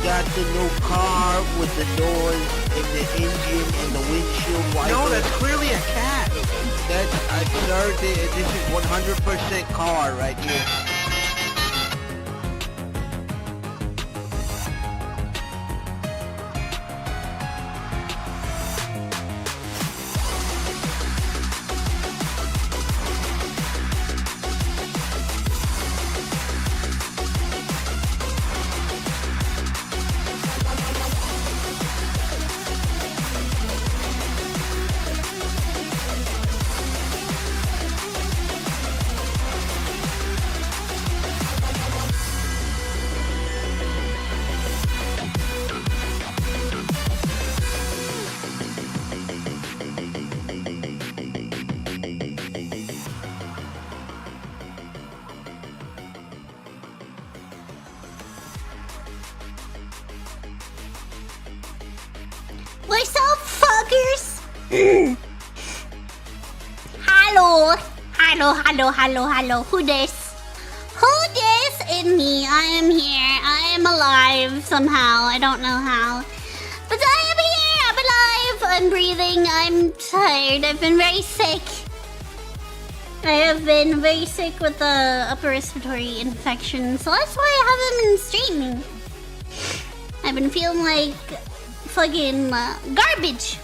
got the new car with the doors and the engine and the windshield wiper. No, that's clearly a cat. Sir, this is 100% car right here. What's up, fuckers? Hello. Who this? It's me. I am here. I am alive somehow. I don't know how. But I am here. I'm alive. I'm breathing. I'm tired. I've been very sick. I have been very sick with the upper respiratory infection, so that's why I haven't been streaming. I've been feeling like fucking garbage.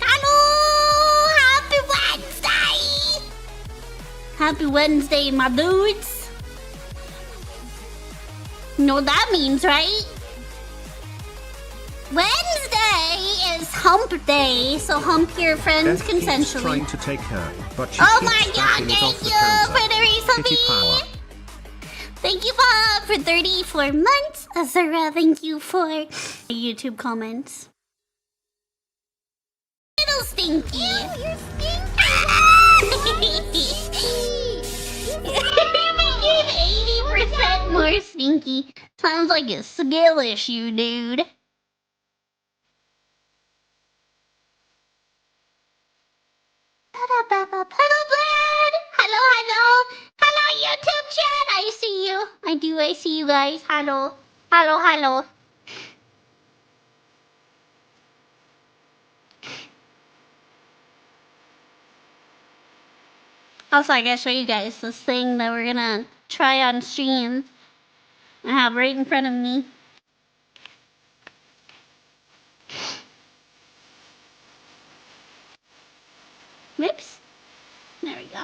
Hello! Happy Wednesday! Happy Wednesday, my dudes. You know what that means, right? Wednesday is hump day, so hump your friends consensually. Trying to take her, but she oh my god, thank you for the resubby! Thank you, Bob, for 34 months. Azura, thank you for YouTube comments. Little Stinky. Ew, you're stinky. You became 80% more stinky. Sounds like a skill issue, dude. Hello, YouTube chat. I see you. I see you guys. Hello. Also, I gotta show you guys this thing that we're gonna try on stream. I have right in front of me. Whoops. There we go.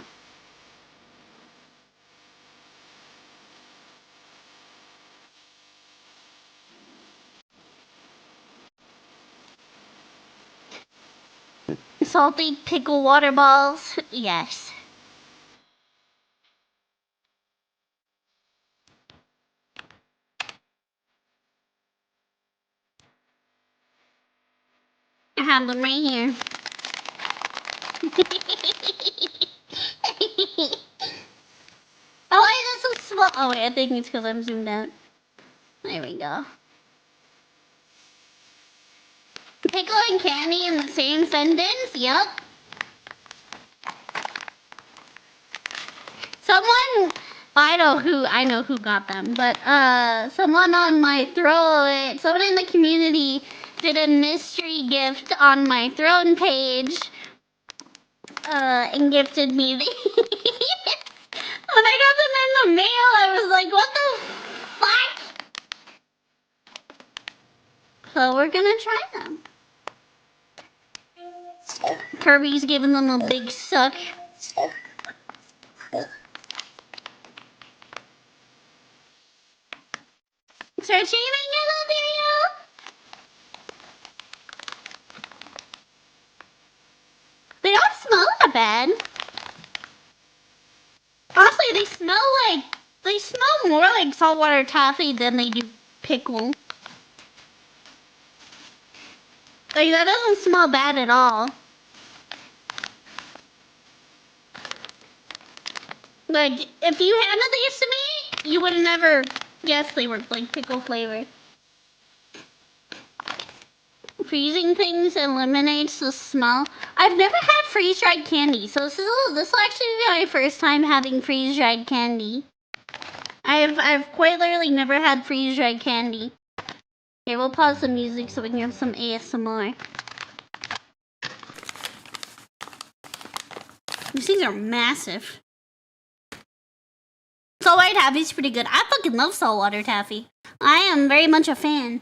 Salty pickle water balls. Yes. I have them right here. Oh, why is it so small? Oh wait, I think it's because I'm zoomed out. There we go. Pickle and candy in the same sentence? Yup. Someone, I know who got them, but someone on my throne, someone in the community did a mystery gift on my throne page, and gifted me the when I got them in the mail, I was like, what the fuck? So we're gonna try them. Kirby's giving them a big suck. Start shaving your little video. They don't smell that bad. Honestly, they smell more like saltwater taffy than they do pickle. Like, that doesn't smell bad at all. Like, if you handed these to me, you would have never guessed they were like pickle flavored. Freezing things eliminates the smell. I've never had freeze-dried candy, so this will actually be my first time having freeze-dried candy. I've quite literally never had freeze-dried candy. Okay, we'll pause the music so we can have some ASMR. These things are massive. Saltwater taffy's pretty good. I fucking love saltwater taffy. I am very much a fan.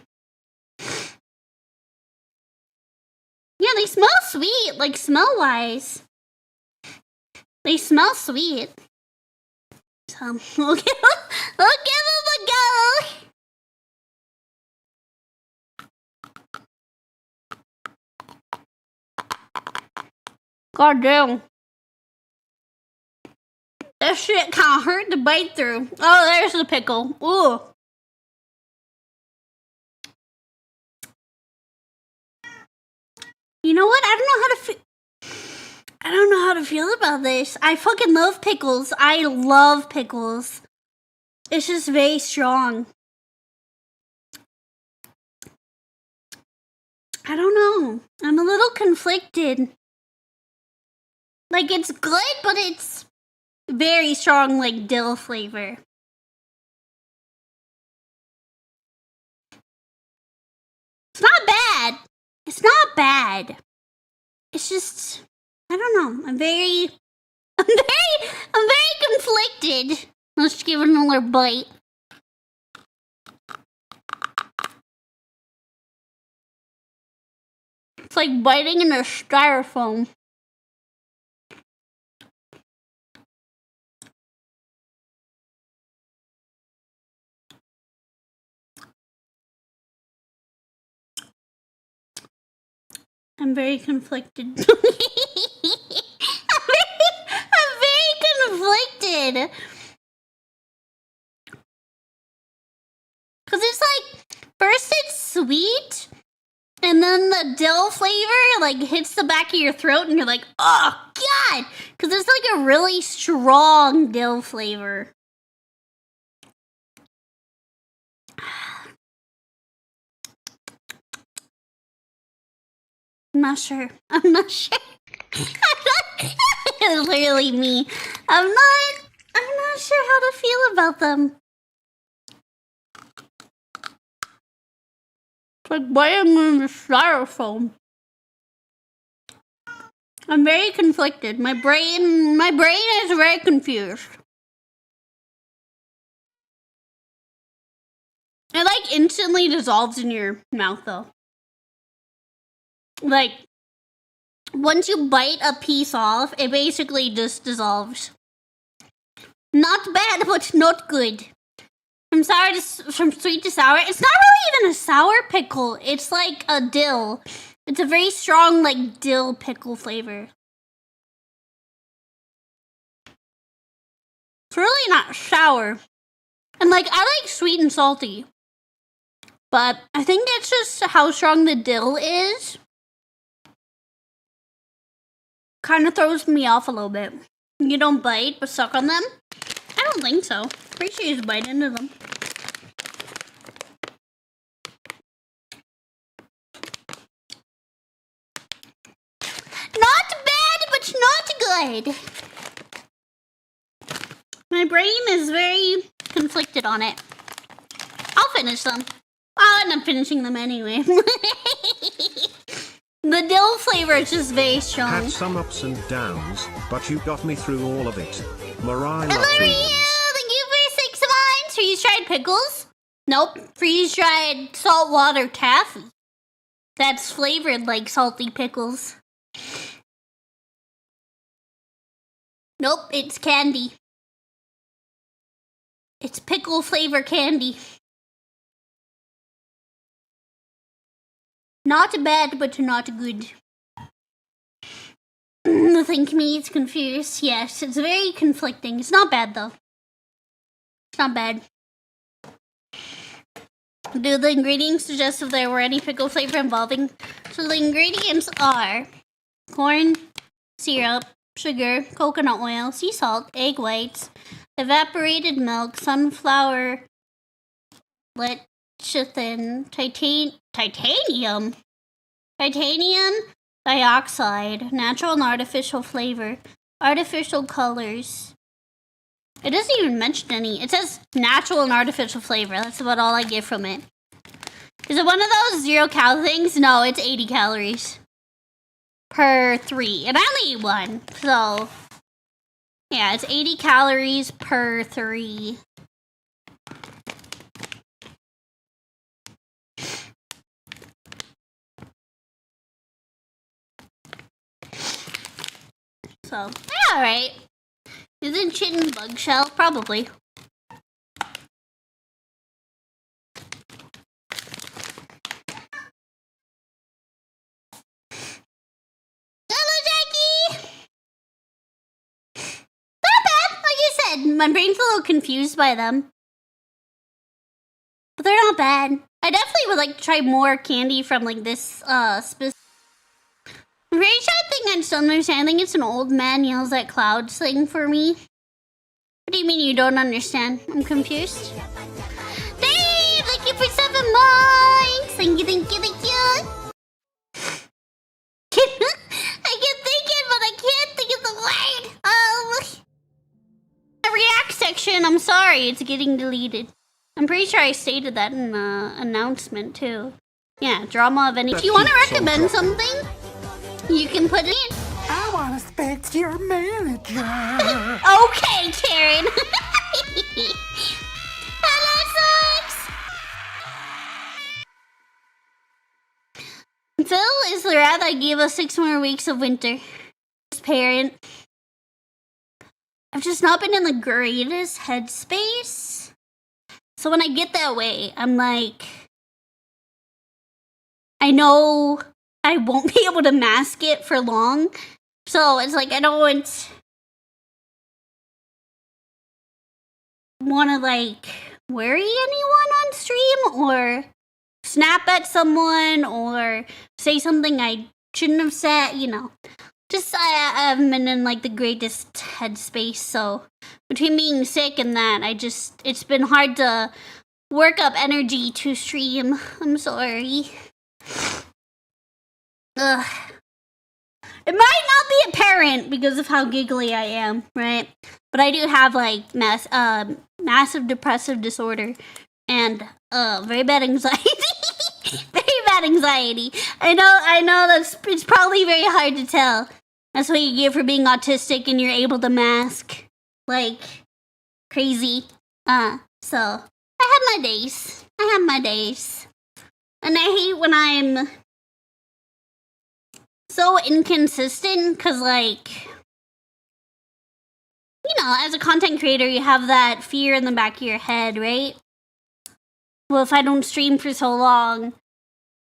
Yeah, they smell sweet, like smell-wise. They smell sweet. So, we'll give them a go. God damn. That shit kinda hurt to bite through. Oh, there's the pickle. Ooh. You know what? I don't know how to feel about this. I fucking love pickles. I love pickles. It's just very strong. I don't know. I'm a little conflicted. Like, it's good, but it's very strong, like, dill flavor. It's not bad. It's not bad. It's just, I don't know. I'm very conflicted. Let's give it another bite. It's like biting in a styrofoam. I'm very conflicted. I'm very conflicted. Cause it's like, first it's sweet, and then the dill flavor like hits the back of your throat and you're like, oh god! Cause it's like a really strong dill flavor. I'm not sure. Literally me. I'm not sure how to feel about them. It's like biting in the styrofoam. I'm very conflicted. My brain is very confused. It like instantly dissolves in your mouth though. Like, once you bite a piece off, it basically just dissolves. Not bad, but not good. From sweet to sour. It's not really even a sour pickle. It's like a dill. It's a very strong, like, dill pickle flavor. It's really not sour. And, like, I like sweet and salty. But I think it's just how strong the dill is. Kind of throws me off a little bit. You don't bite, but suck on them? I don't think so. Pretty sure you just bite into them. Not bad, but not good. My brain is very conflicted on it. I'll finish them. I'll end up finishing them anyway. The dill flavor is just very strong. Had some ups and downs, but you got me through all of it. Mariah, Hello, you! Thank you for 6 months! Freeze-dried pickles? Nope. Freeze-dried saltwater taffy. That's flavored like salty pickles. Nope, it's candy. It's pickle flavor candy. Not bad, but not good. Think me, it's confused. Yes, it's very conflicting. It's not bad, though. It's not bad. Do the ingredients suggest if there were any pickle flavor involving? So the ingredients are corn, syrup, sugar, coconut oil, sea salt, egg whites, evaporated milk, sunflower, lecithin, titanium dioxide, natural and artificial flavor, artificial colors. It doesn't even mention any. It says natural and artificial flavor. That's about all I get from it. Is it one of those 0-cal things? No, it's 80 calories per 3. And I only eat 1. So, yeah, it's 80 calories per 3. So, yeah, alright. Isn't chitin bug shell? Probably. Hello, Jackie! Not bad, like I said. My brain's a little confused by them. But they're not bad. I definitely would like to try more candy from like this specific. I'm pretty sure I think I just don't understand. I think it's an old man yells at clouds thing for me. What do you mean you don't understand? I'm confused. Dave, thank you for 7 months. Thank you, thank you, thank you. I keep thinking, but I can't think of the word. The react section, I'm sorry, it's getting deleted. I'm pretty sure I stated that in the announcement too. Yeah, drama of any. If you want to recommend something, you can put it in. I want to speak to your manager. Okay, Karen. Hello, Supps. Phil is the rat that gave us 6 more weeks of winter. His parent. I've just not been in the greatest headspace. So when I get that way, I'm like, I know I won't be able to mask it for long. So it's like I don't want to like worry anyone on stream or snap at someone or say something I shouldn't have said, you know. Just I haven't been in like the greatest headspace, so between being sick and that, it's been hard to work up energy to stream. I'm sorry. Ugh. It might not be apparent because of how giggly I am, right? But I do have like massive depressive disorder and very bad anxiety. Very bad anxiety. I know it's probably very hard to tell. That's what you get for being autistic and you're able to mask like crazy. So I have my days. And I hate when I'm so inconsistent, cause like, you know, as a content creator, you have that fear in the back of your head, right? Well, if I don't stream for so long,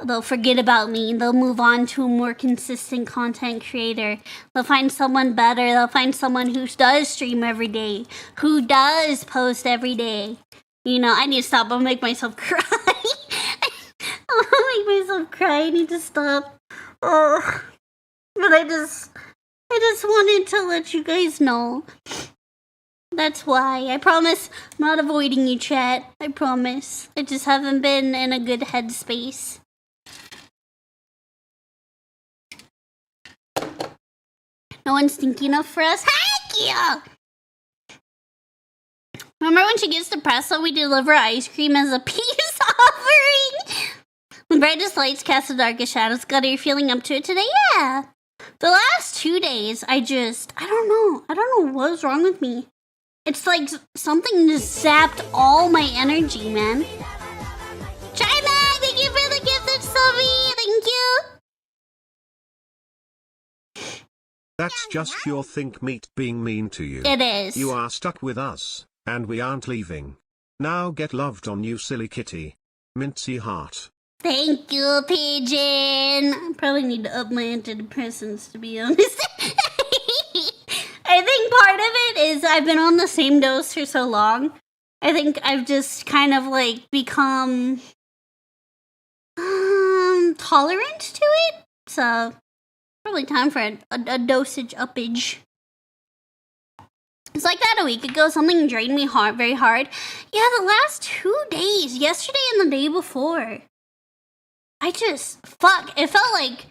they'll forget about me. They'll move on to a more consistent content creator. They'll find someone better. They'll find someone who does stream every day, who does post every day. You know, I need to stop. I'll make myself cry. I need to stop. Oh. But I just wanted to let you guys know. That's why. I promise I'm not avoiding you, chat. I promise. I just haven't been in a good headspace. No one's thinking of for us. Heck yeah! Remember when she gets depressed, so we deliver ice cream as a peace offering? The brightest lights cast the darkest shadows. Got you feeling up to it today? Yeah. The last 2 days, I don't know what was wrong with me. It's like something just zapped all my energy, man. China, thank you for the gifted subby. Thank you. That's just your think meat being mean to you. It is. You are stuck with us, and we aren't leaving. Now get loved on, you silly kitty. Mintzey heart. Thank you, Pigeon. I probably need to up my antidepressants, to be honest. I think part of it is I've been on the same dose for so long. I think I've just kind of like become tolerant to it. So probably time for a dosage uppage. It's like that a week ago. Something drained me very hard. Yeah, the last 2 days, yesterday and the day before. It felt like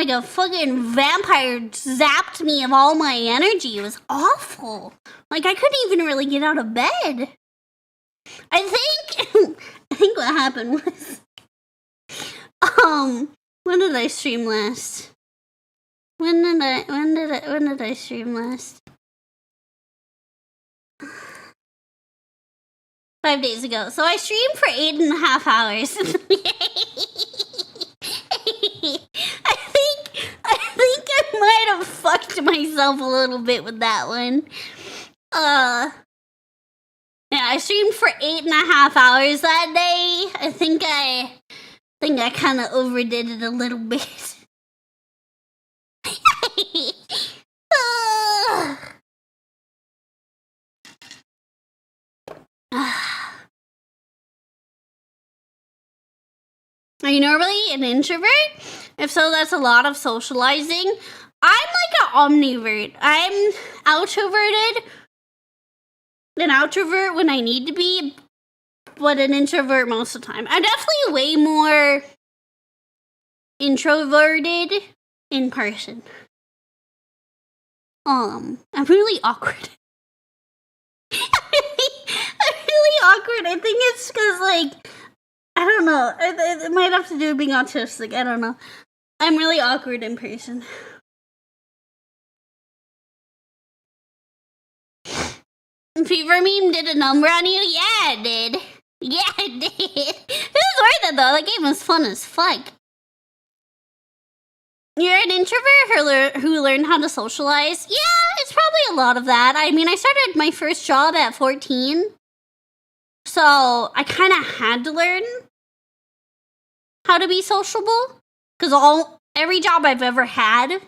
a fucking vampire zapped me of all my energy. It was awful. Like, I couldn't even really get out of bed. I think what happened was When did I stream last? When did I stream last? 5 days ago. So I streamed for 8.5 hours. I think I might have fucked myself a little bit with that one. Yeah, I streamed for 8.5 hours that day. I think I kind of overdid it a little bit. Are you normally an introvert? If so, that's a lot of socializing. I'm like an omnivert. I'm outroverted. An outrovert when I need to be, but an introvert most of the time. I'm definitely way more introverted in person. I'm really awkward. I'm really awkward. I think it's because, like, I don't know. It might have to do with being autistic. I don't know. I'm really awkward in person. Fever meme did a number on you? Yeah, it did. Yeah, it did. It was worth it, though. That game was fun as fuck. You're an introvert who learned how to socialize? Yeah, it's probably a lot of that. I mean, I started my first job at 14. So, I kind of had to learn how to be sociable. Because every job I've ever had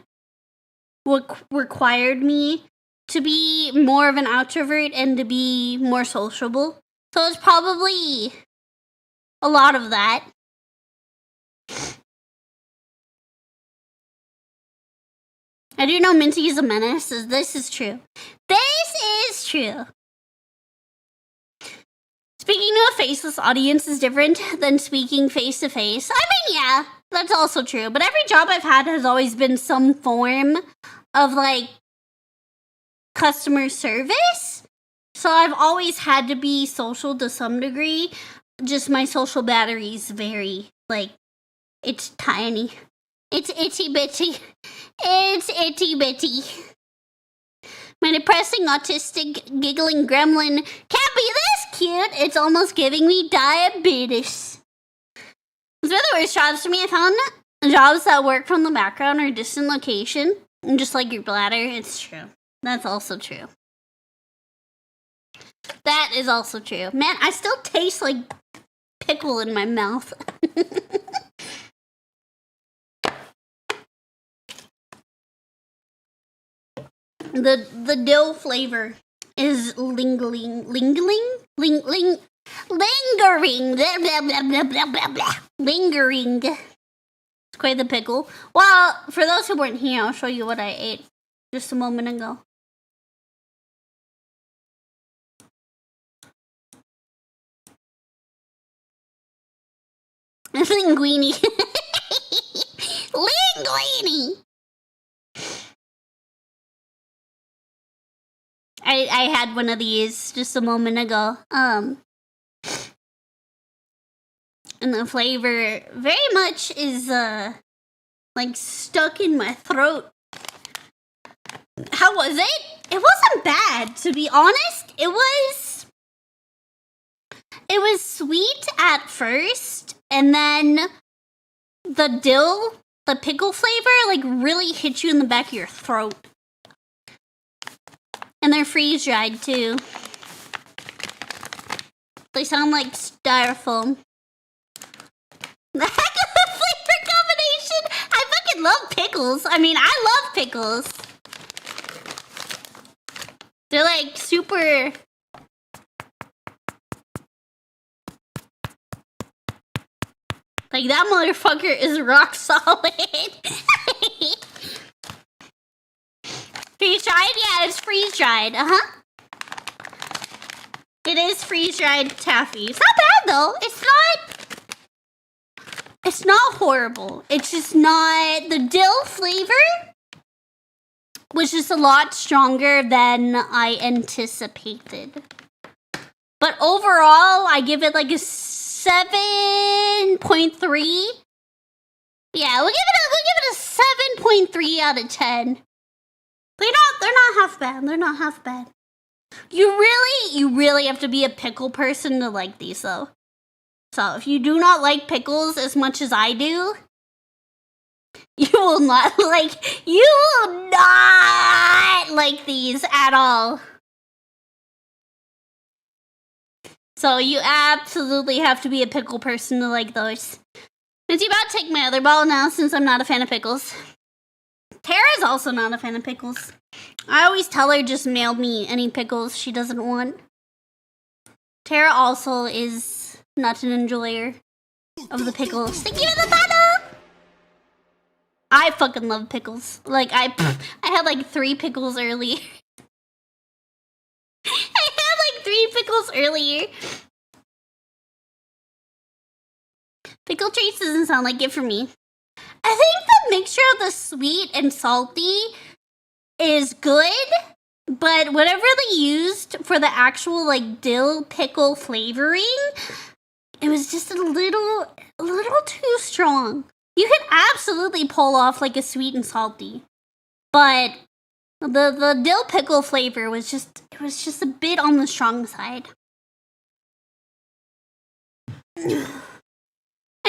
required me to be more of an outrovert and to be more sociable. So, it's probably a lot of that. I do know Mintzey is a menace. This is true. This is true. Speaking to a faceless audience is different than speaking face to face. I mean, yeah, that's also true. But every job I've had has always been some form of, like, customer service. So I've always had to be social to some degree. Just my social battery's very, like, it's tiny. It's itty bitty. It's itty bitty. My depressing, autistic, giggling gremlin can't be this cute. It's almost giving me diabetes. Those are the worst jobs to me. I found jobs that work from the background or distant location. And just like your bladder, it's true. That's also true. That is also true. Man, I still taste like pickle in my mouth. The dill flavor is lingering. Blah, blah, blah, blah, blah, blah. Lingering. It's quite the pickle. Well, for those who weren't here, I'll show you what I ate just a moment ago. Linguini. Linguini. I had one of these just a moment ago. And the flavor very much is like stuck in my throat. How was it? It wasn't bad, to be honest. It was sweet at first, and then the dill, the pickle flavor, like really hit you in the back of your throat. And they're freeze dried too. They sound like styrofoam. The heck of a flavor combination! I fucking love pickles. I mean, I love pickles. They're like super... Like that motherfucker is rock solid. Freeze dried? Yeah, it's freeze dried. It is freeze dried taffy. It's not bad though. It's not horrible. It's just not, the dill flavor was just a lot stronger than I anticipated. But overall, I give it like a 7.3 Yeah, we'll give it a 7.3 out of 10. They're not half bad. They're not half bad. You really have to be a pickle person to like these, though. So if you do not like pickles as much as I do, you will not like these at all. So you absolutely have to be a pickle person to like those. Mintzey about to take my other ball now since I'm not a fan of pickles. Tara's also not a fan of pickles. I always tell her just mail me any pickles she doesn't want. Tara also is not an enjoyer of the pickles. Thank you for the follow! I fucking love pickles. Like, I had like 3 pickles earlier. I had like 3 pickles earlier. Pickle treats doesn't sound like it for me. I think the mixture of the sweet and salty is good, but whatever they used for the actual like dill pickle flavoring, it was just a little too strong. You can absolutely pull off like a sweet and salty, but the dill pickle flavor was just a bit on the strong side. I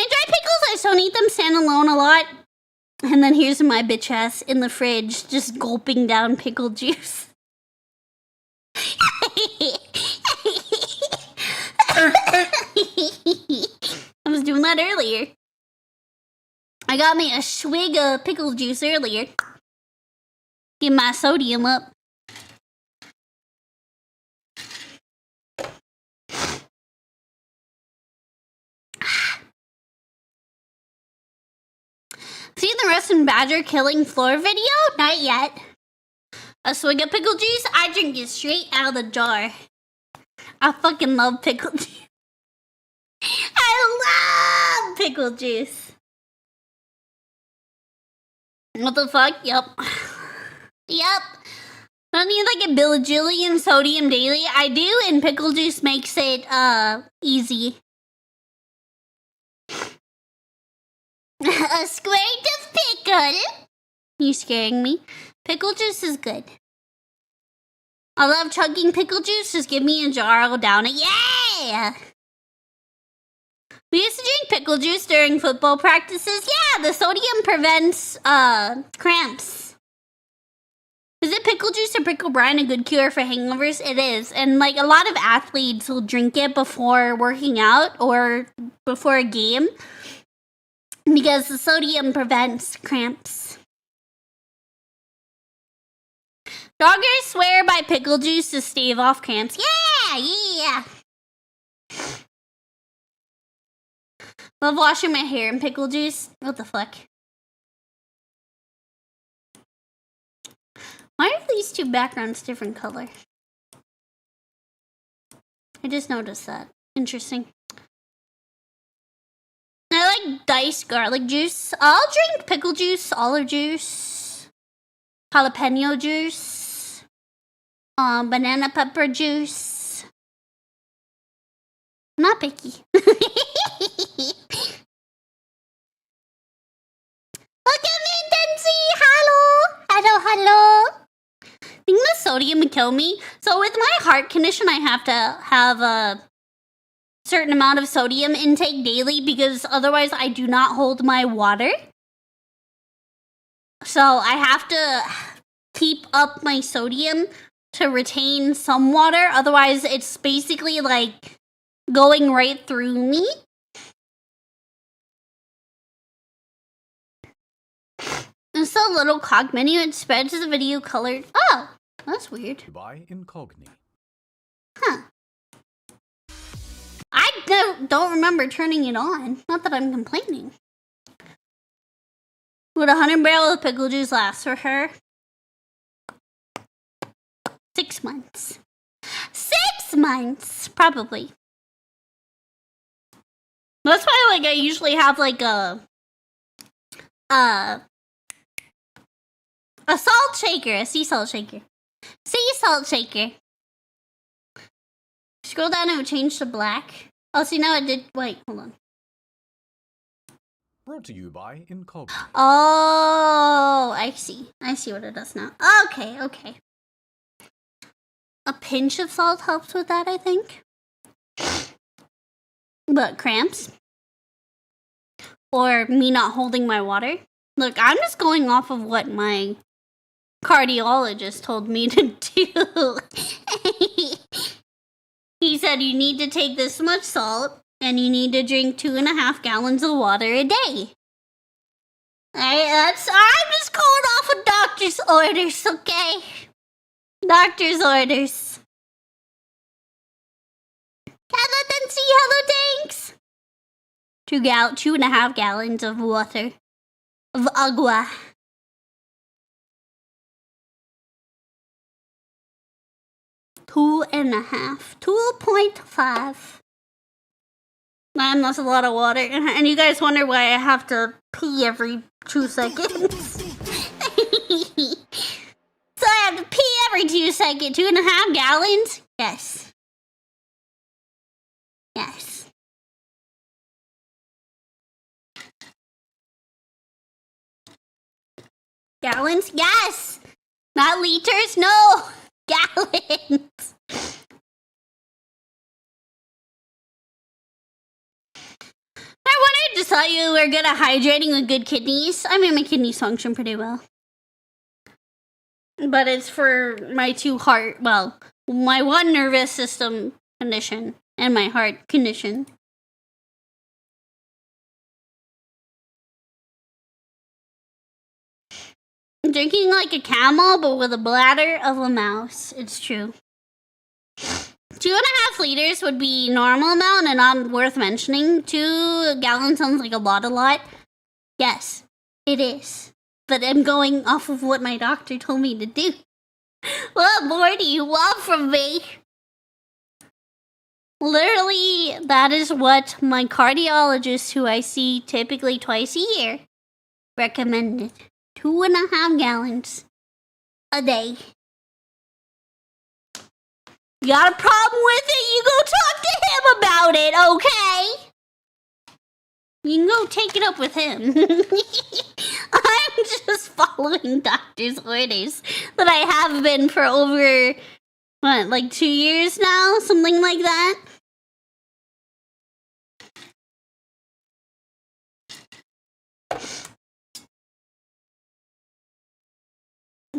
enjoy pickles, I just don't eat them standalone a lot. And then here's my bitch ass in the fridge, just gulping down pickle juice. I was doing that earlier. I got me a swig of pickle juice earlier. Get my sodium up. Seen the Russian Badger killing floor video? Not yet. A swig of pickle juice? I drink it straight out of the jar. I fucking love pickle juice. I love pickle juice. What the fuck? Yep. Don't need like a bajillion sodium daily. I do, and pickle juice makes it easy. A squirt of pickle. You scaring me? Pickle juice is good. I love chugging pickle juice. Just give me a jar, I'll down it. Yeah! We used to drink pickle juice during football practices. Yeah, the sodium prevents cramps. Is it pickle juice or pickle brine a good cure for hangovers? It is. And like a lot of athletes will drink it before working out or before a game. Because the sodium prevents cramps. Doggers swear by pickle juice to stave off cramps. Yeah! Love washing my hair in pickle juice. What the fuck? Why are these two backgrounds different color? I just noticed that. Interesting. I like diced garlic juice. I'll drink pickle juice, olive juice, jalapeno juice, banana pepper juice. I'm not picky. Look at me, Mintzey! Hello! I think the sodium would kill me. So with my heart condition, I have to have a certain amount of sodium intake daily because otherwise I do not hold my water. So I have to keep up my sodium to retain some water. Otherwise it's basically like going right through me. It's a little cog menu. It spreads the video colored. Oh, that's weird. By Incogni. Huh. I don't remember turning it on. Not that I'm complaining. Would 100 barrels of pickle juice last for her? 6 months. 6 months, probably. That's why, like, I usually have like a salt shaker, a sea salt shaker. Sea salt shaker. Scroll down and it would change to black. Oh, see, now it did. Wait, hold on. Brought to you by Incogni. Oh, I see. I see what it does now. Okay, okay. A pinch of salt helps with that, I think. But cramps? Or me not holding my water? Look, I'm just going off of what my cardiologist told me to do. He said you need to take this much salt and you need to drink 2.5 gallons of water a day. I'm just going off of doctor's orders, okay? Doctor's orders. Hello, Nancy. Hello, thanks. 2.5 gallons of water. Of agua. Two and a half. 2.5. Man, that's a lot of water. And you guys wonder why I have to pee every 2 seconds. So I have to pee every 2 seconds. 2.5 gallons? Yes. Yes. Gallons? Yes! Not liters? No! Gallons! I wanted to tell you we're good at hydrating with good kidneys. I mean, my kidneys function pretty well. But it's for my my one nervous system condition and my heart condition. Drinking like a camel, but with a bladder of a mouse. It's true. 2.5 liters would be normal amount and not worth mentioning. 2 gallons sounds like a lot. Yes, it is. But I'm going off of what my doctor told me to do. What more do you want from me? Literally, that is what my cardiologist, who I see typically twice a year, recommended. 2.5 gallons a day. You got a problem with it? You go talk to him about it, okay? You can go take it up with him. I'm just following doctor's orders that I have been for over, like 2 years now? Something like that.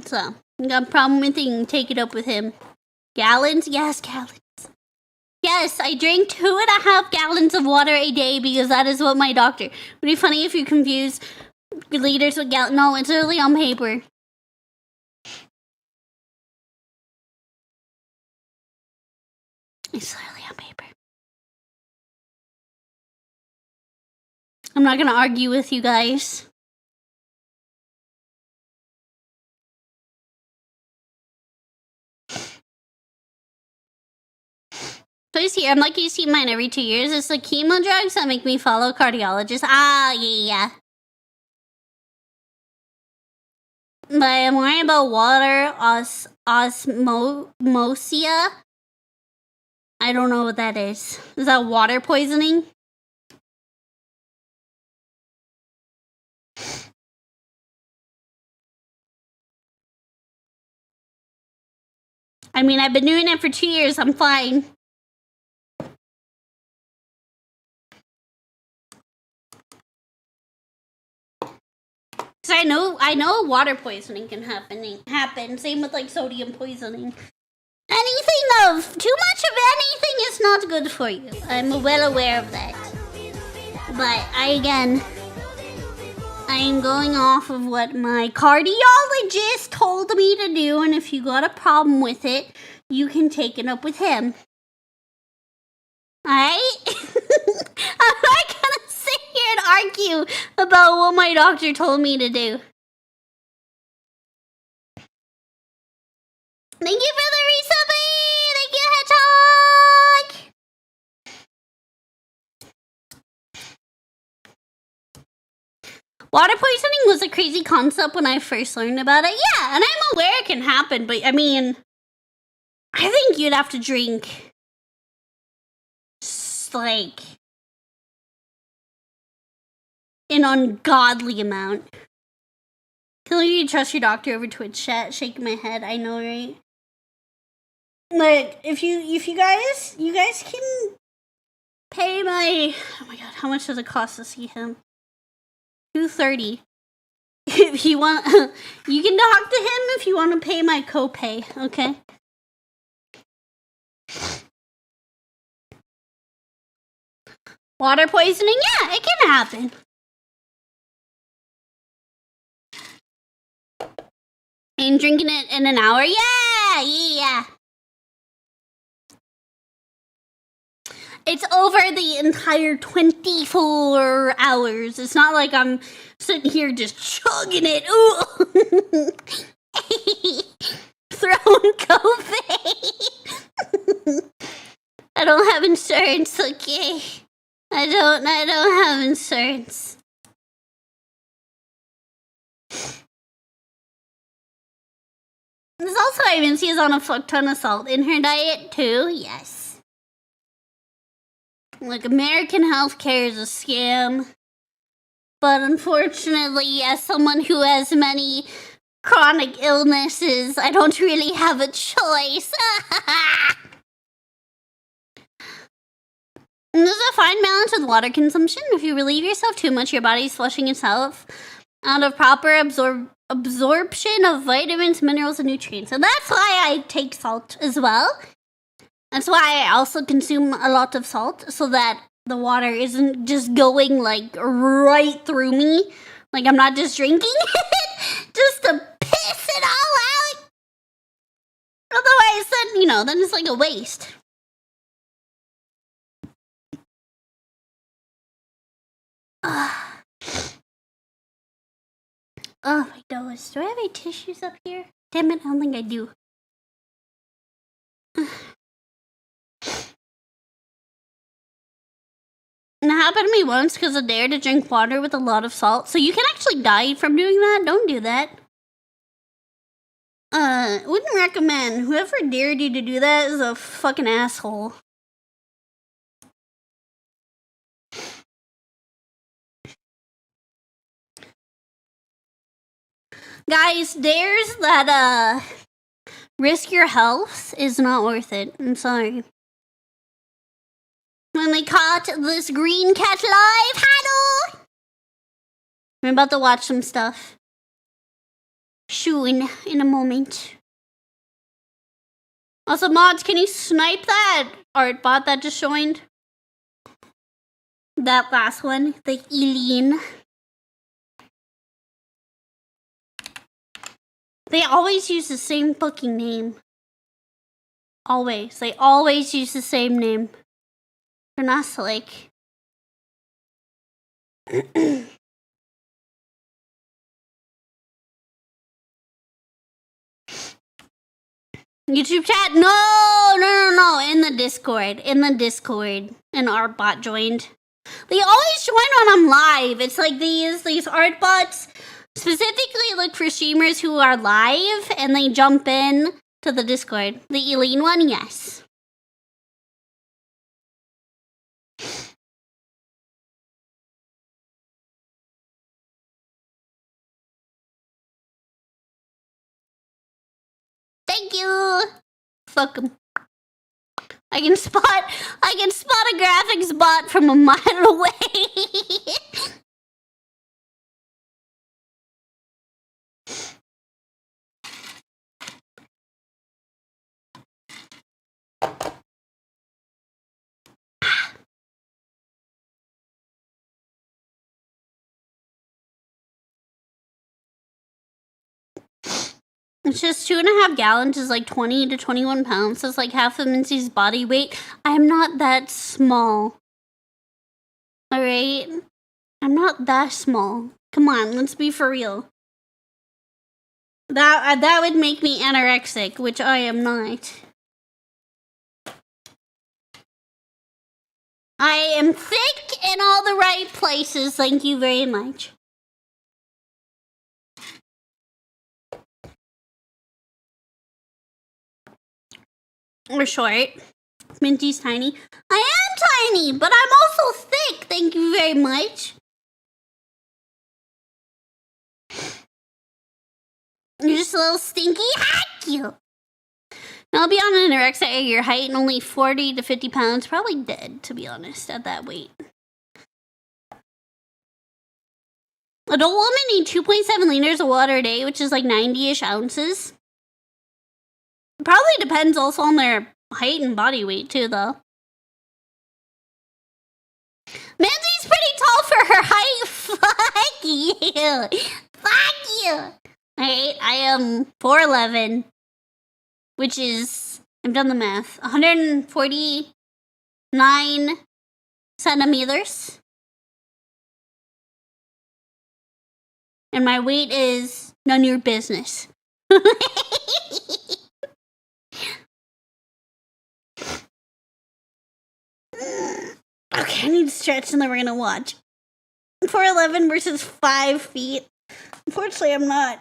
So, you got a problem with it, you can take it up with him. Gallons? Yes, gallons. Yes, I drink 2.5 gallons of water a day because that is what my doctor. Would be funny if you confuse liters with gallons. No, it's literally on paper. It's literally on paper. I'm not gonna argue with you guys. Please here, I'm lucky to see mine every 2 years. It's the chemo drugs that make me follow cardiologists. Ah, yeah. But I'm worried about water osmosia. I don't know what that is. Is that water poisoning? I mean, I've been doing it for 2 years. I'm fine. Cause I know water poisoning can happen. Same with like sodium poisoning. Anything of too much of anything is not good for you. I'm well aware of that. But I am going off of what my cardiologist told me to do, and if you got a problem with it, you can take it up with him. Alright? I'm not gonna sit here and argue about what my doctor told me to do. Thank you for the resubbing! Thank you, Hedgehog! Water poisoning was a crazy concept when I first learned about it. Yeah, and I'm aware it can happen, but I mean, I think you'd have to drink like an ungodly amount. Can you trust your doctor over Twitch chat? Shaking my head. I know, right? Like, if you guys can pay my, oh my god, how much does it cost to see him? $230. If you want, you can talk to him if you want to pay my copay, okay? Water poisoning? Yeah, it can happen. And drinking it in an hour? Yeah. It's over the entire 24 hours. It's not like I'm sitting here just chugging it. Ooh. Throwing copay. I don't have insurance, okay? I don't have insurance. There's also Mintzey is on a fuck ton of salt in her diet too, yes. Like, American healthcare is a scam. But unfortunately, as someone who has many chronic illnesses, I don't really have a choice. There's a fine balance with water consumption. If you relieve yourself too much, your body's flushing itself out of proper absorption of vitamins, minerals, and nutrients. And that's why I take salt as well. That's why I also consume a lot of salt, so that the water isn't just going, like, right through me. Like, I'm not just drinking it just to piss it all out. Otherwise, then, you know, then it's like a waste. Oh, my nose. Do I have any tissues up here? Damn it, I don't think I do. And it happened to me once because I dared to drink water with a lot of salt. So you can actually die from doing that. Don't do that. Wouldn't recommend. Whoever dared you to do that is a fucking asshole. Guys, dares that, risk your health is not worth it. I'm sorry. When they caught this green cat live, hello! I'm about to watch some stuff. Soon, in a moment. Also, mods, can you snipe that art bot that just joined? That last one, the alien. They always use the same fucking name. Always. They always use the same name. They're not slick. YouTube chat? No. In the Discord. An art bot joined. They always join when I'm live. It's like these art bots specifically look for streamers who are live and they jump in to the Discord. The Eileen one, yes. Thank you. Fuck 'em. I can spot a graphics bot from a mile away. It's just 2.5 gallons is like 20 to 21 pounds. That's like half of Mintzey's body weight. I'm not that small. Alright? I'm not that small. Come on, let's be for real. That would make me anorexic, which I am not. I am thick in all the right places, thank you very much. Or short. Minty's tiny. I am tiny, but I'm also thick, thank you very much. You're just a little stinky. Heck you. Now, I'll be on anorexia at your height and only 40 to 50 pounds. Probably dead, to be honest, at that weight. Adult women need 2.7 liters of water a day, which is like 90-ish ounces. Probably depends also on their height and body weight, too, though. Mintzey's pretty tall for her height. Fuck you. Fuck you. Alright, I am 4'11", which is, I've done the math, 149 centimeters. And my weight is none of your business. Okay, I need to stretch and then we're gonna watch. 4'11" versus 5 feet. Unfortunately, I'm not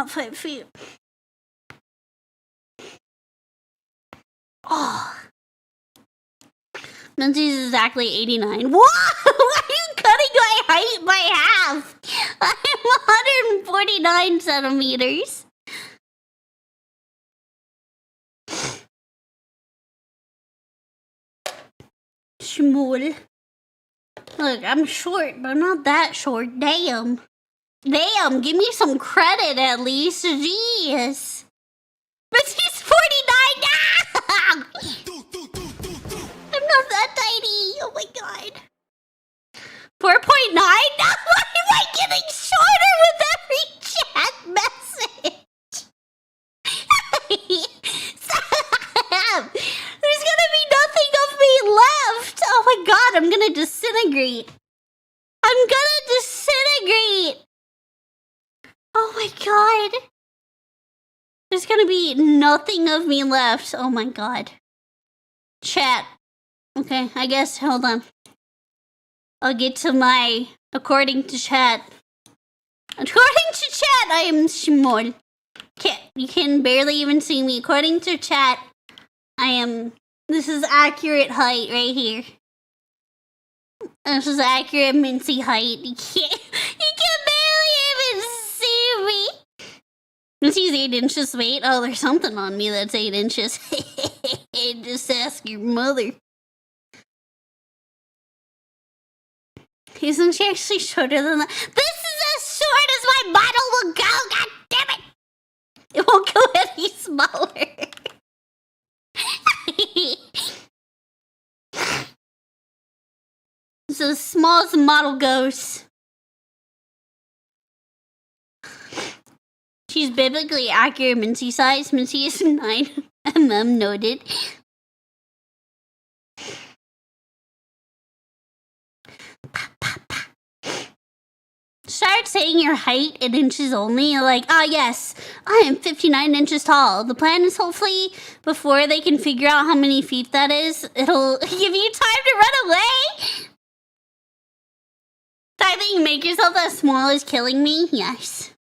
5 feet. Oh. Mintzey's exactly 89. What? Why are you cutting my height by half? I'm 149 centimeters. Shmool. Look, I'm short, but I'm not that short. Damn. Damn, give me some credit at least. Jeez. But he's 49 now! I'm not that tiny. Oh my god. 4.9? Now why am I getting shorter with every chat message? Stop! There's gonna be nothing of me left. Oh my god, I'm gonna disintegrate. I'm gonna disintegrate. Oh my god. There's gonna be nothing of me left. Oh my god. Chat. Okay, I guess, hold on. I'll get to my, according to chat. According to chat, I am small. You can barely even see me. According to chat, I am, this is accurate height right here. This is accurate Mintzey height. You can barely even see me. Mintzey's 8 inches weight. Oh, there's something on me that's 8 inches. Just ask your mother. Isn't she actually shorter than that? This is as short as my model will go. God damn it! It won't go any smaller. It's as small as the model goes. She's biblically accurate Mintzey size. Mintzey is 9 mm noted. Start saying your height in inches only. Like, yes, I am 59 inches tall. The plan is hopefully before they can figure out how many feet that is, it'll give you time to run away. The fact that you make yourself as small is killing me. Yes.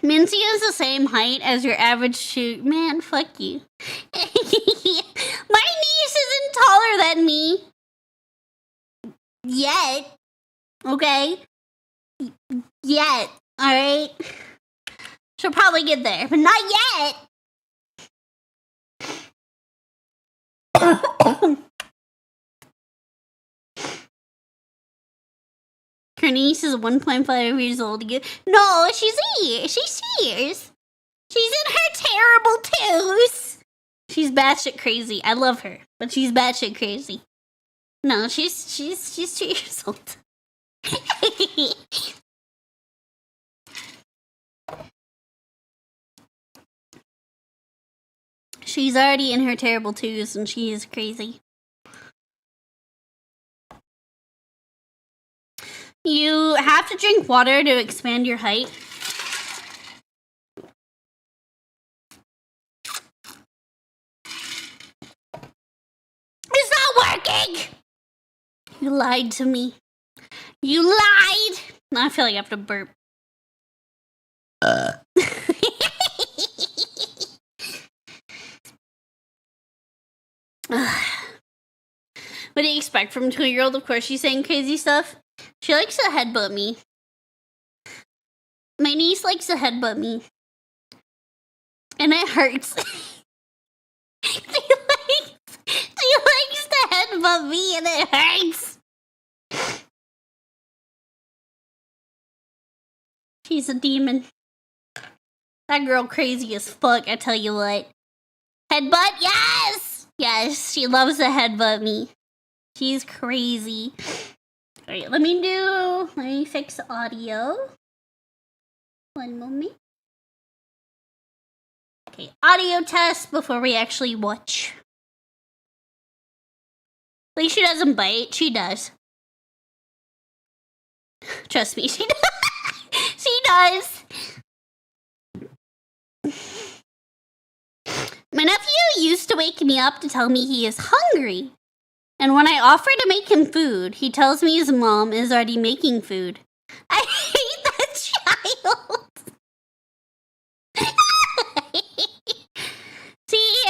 Mintzey is the same height as your average shoot. Man, fuck you. My niece isn't taller than me. Yet. Okay? Yet. Alright? She'll probably get there, but not yet! Her niece is 1.5 years old. No, she's here. She's here. She's in her terrible twos. She's batshit crazy. I love her, but she's batshit crazy. No, she's 2 years old. She's already in her terrible twos and she is crazy. You have to drink water to expand your height. It's not working! You lied to me. You lied! Now I feel like I have to burp. What do you expect from a 2-year-old? Of course she's saying crazy stuff. She likes to headbutt me. My niece likes to headbutt me. And it hurts. She likes to headbutt me and it hurts. She's a demon. That girl crazy as fuck, I tell you what. Headbutt? Yes! Yes, she loves to headbutt me. She's crazy. Alright, let me fix the audio. One moment. Okay, audio test before we actually watch. At least she doesn't bite. She does. Trust me, she does. She does. My nephew used to wake me up to tell me he is hungry. And when I offer to make him food, he tells me his mom is already making food. I hate that child. See,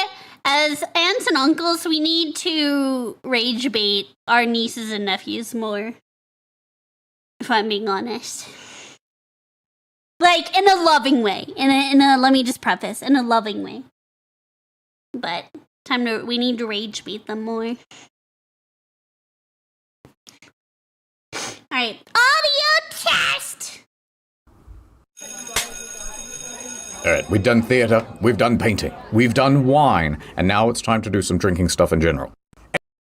as aunts and uncles, we need to rage bait our nieces and nephews more. If I'm being honest. Like, in a loving way. In a let me just preface, in a loving way. But, we need to rage bait them more. Alright, audio test! Alright, we've done theatre, we've done painting, we've done wine, and now it's time to do some drinking stuff in general.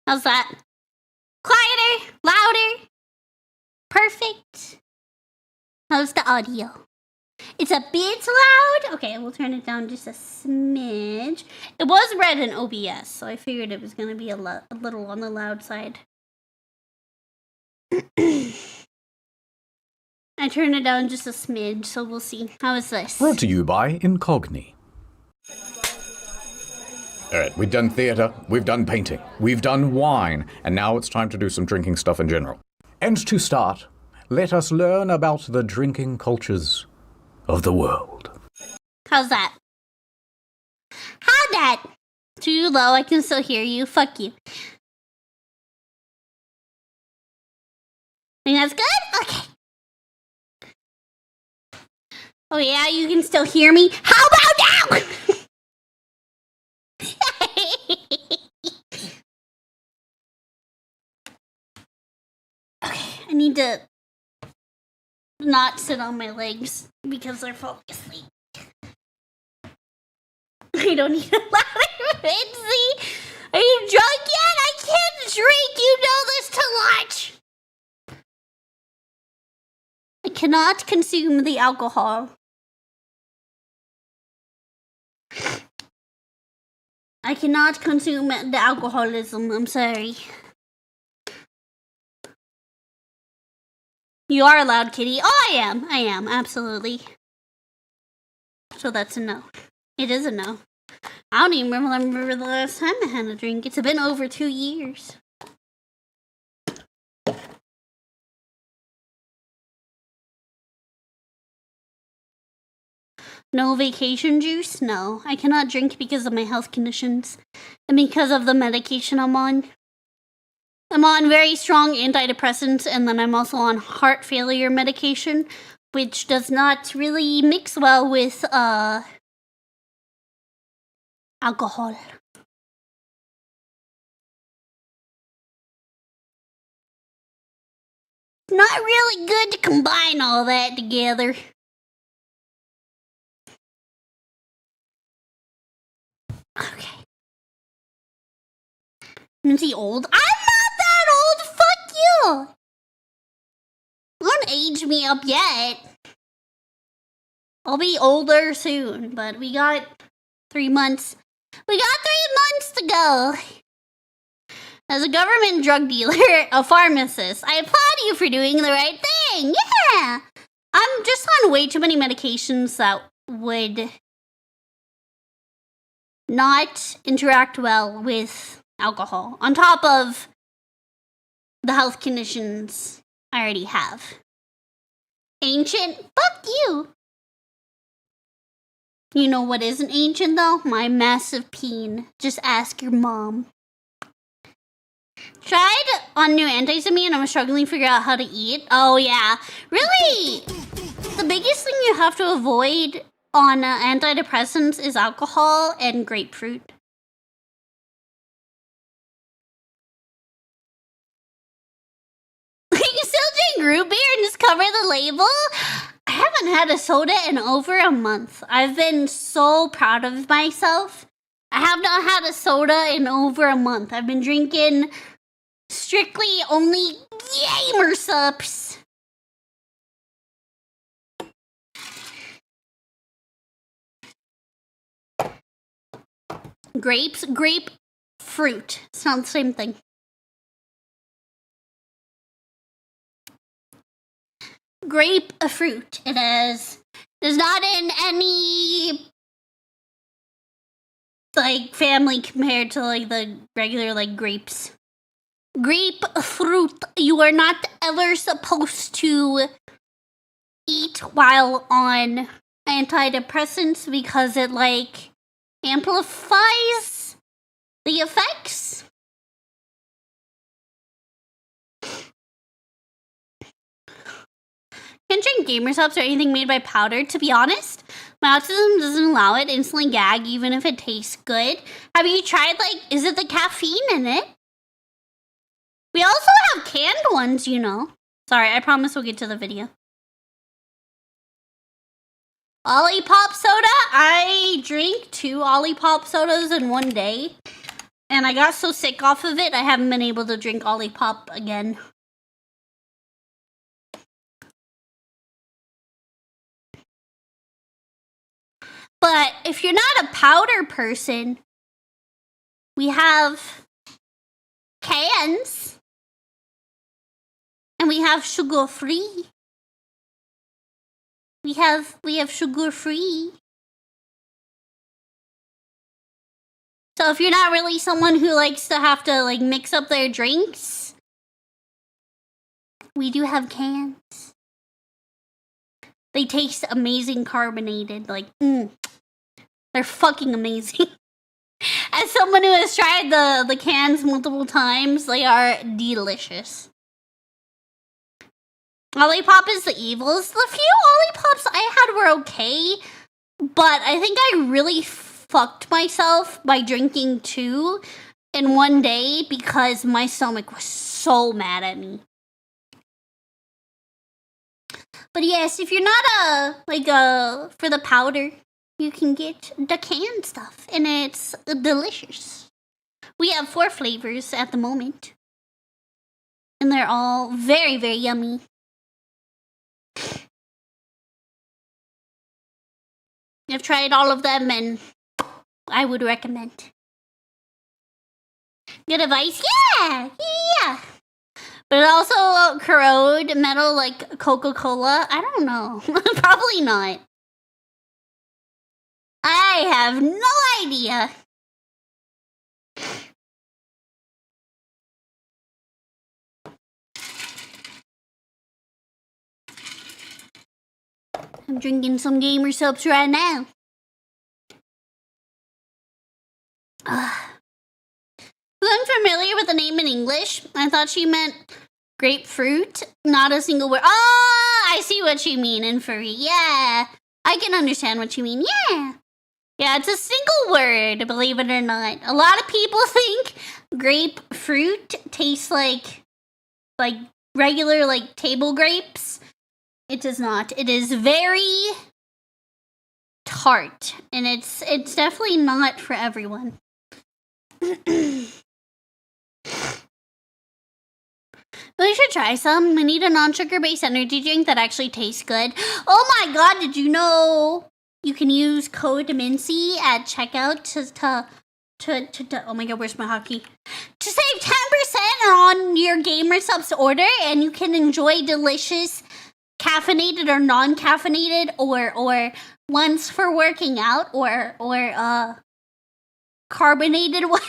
How's that? Quieter? Louder? Perfect? How's the audio? It's a bit loud? Okay, we'll turn it down just a smidge. It was read in OBS, so I figured it was going to be a little on the loud side. I turned it down just a smidge, so we'll see. How is this? Brought to you by Incogni. Alright, we've done theatre, we've done painting, we've done wine, and now it's time to do some drinking stuff in general. And to start, let us learn about the drinking cultures of the world. How's that? How'd that? Too low, I can still hear you. Fuck you. Think that's good? Okay. Oh yeah, you can still hear me? How about now? Okay, I need to not sit on my legs because they're falling asleep. I don't need a louder Mintzey. Are you drunk yet? I can't drink. You know this too much. I cannot consume the alcohol. I cannot consume the alcoholism. I'm sorry. You are allowed, kitty. Oh, I am, absolutely. So that's a no. It is a no. I don't even remember the last time I had a drink. It's been over 2 years. No vacation juice? No. I cannot drink because of my health conditions. And because of the medication I'm on. I'm on very strong antidepressants, and then I'm also on heart failure medication, which does not really mix well with, alcohol. Not really good to combine all that together. Okay. Is he old? I'm not that old! Fuck you! Don't age me up yet. I'll be older soon, but we got 3 months. We got 3 months to go. As a government drug dealer, a pharmacist, I applaud you for doing the right thing. Yeah! I'm just on way too many medications that would not interact well with alcohol. On top of the health conditions I already have. Ancient? Fuck you! You know what isn't ancient though? My massive peen. Just ask your mom. Tried on new antihistamine and I'm struggling to figure out how to eat. Oh yeah. Really? the biggest thing you have to avoid on antidepressants is alcohol and grapefruit. You still drink root beer and just cover the label? I haven't had a soda in over a month. I've been so proud of myself. I have not had a soda in over a month. I've been drinking strictly only gamer Supps. Grapefruit. It's not the same thing. Grapefruit. It is. There's not in any like family compared to like the regular like grapes. Grapefruit. You are not ever supposed to eat while on antidepressants because it like amplifies the effects. Can't drink gamer Supps or anything made by powder. To be honest, my autism doesn't allow it. Instantly gag even if it tastes good. Have you tried like, is it the caffeine in it? We also have canned ones, you know. Sorry, I promise we'll get to the video. Olipop soda? I drank 2 Olipop sodas in one day. And I got so sick off of it, I haven't been able to drink Olipop again. But if you're not a powder person, we have cans. And we have sugar-free. We have sugar-free. So if you're not really someone who likes to have to like mix up their drinks, we do have cans. They taste amazing carbonated, like they're fucking amazing. As someone who has tried the cans multiple times, they are delicious. Olipop is the evils. The few Olipops I had were okay, but I think I really fucked myself by drinking 2 in one day because my stomach was so mad at me. But yes, if you're not for the powder, you can get the canned stuff, and it's delicious. We have 4 flavors at the moment, and they're all very, very yummy. I've tried all of them, and I would recommend. Good advice? Yeah. But it also corrode metal like Coca-Cola. I don't know. Probably not. I have no idea. I'm drinking some gamer Supps right now. Who's unfamiliar with the name in English? I thought she meant grapefruit, not a single word. Oh, I see what you mean in furry. Yeah, I can understand what you mean. Yeah, it's a single word, believe it or not. A lot of people think grapefruit tastes like regular like table grapes. It does not. It is very tart, and it's definitely not for everyone. We should try some. We need a non-sugar-based energy drink that actually tastes good. Oh my god, did you know you can use code Mintzey at checkout to oh my god, where's my hotkey? To save 10% on your gamer Supps order, and you can enjoy delicious caffeinated or non-caffeinated or ones for working out or carbonated one.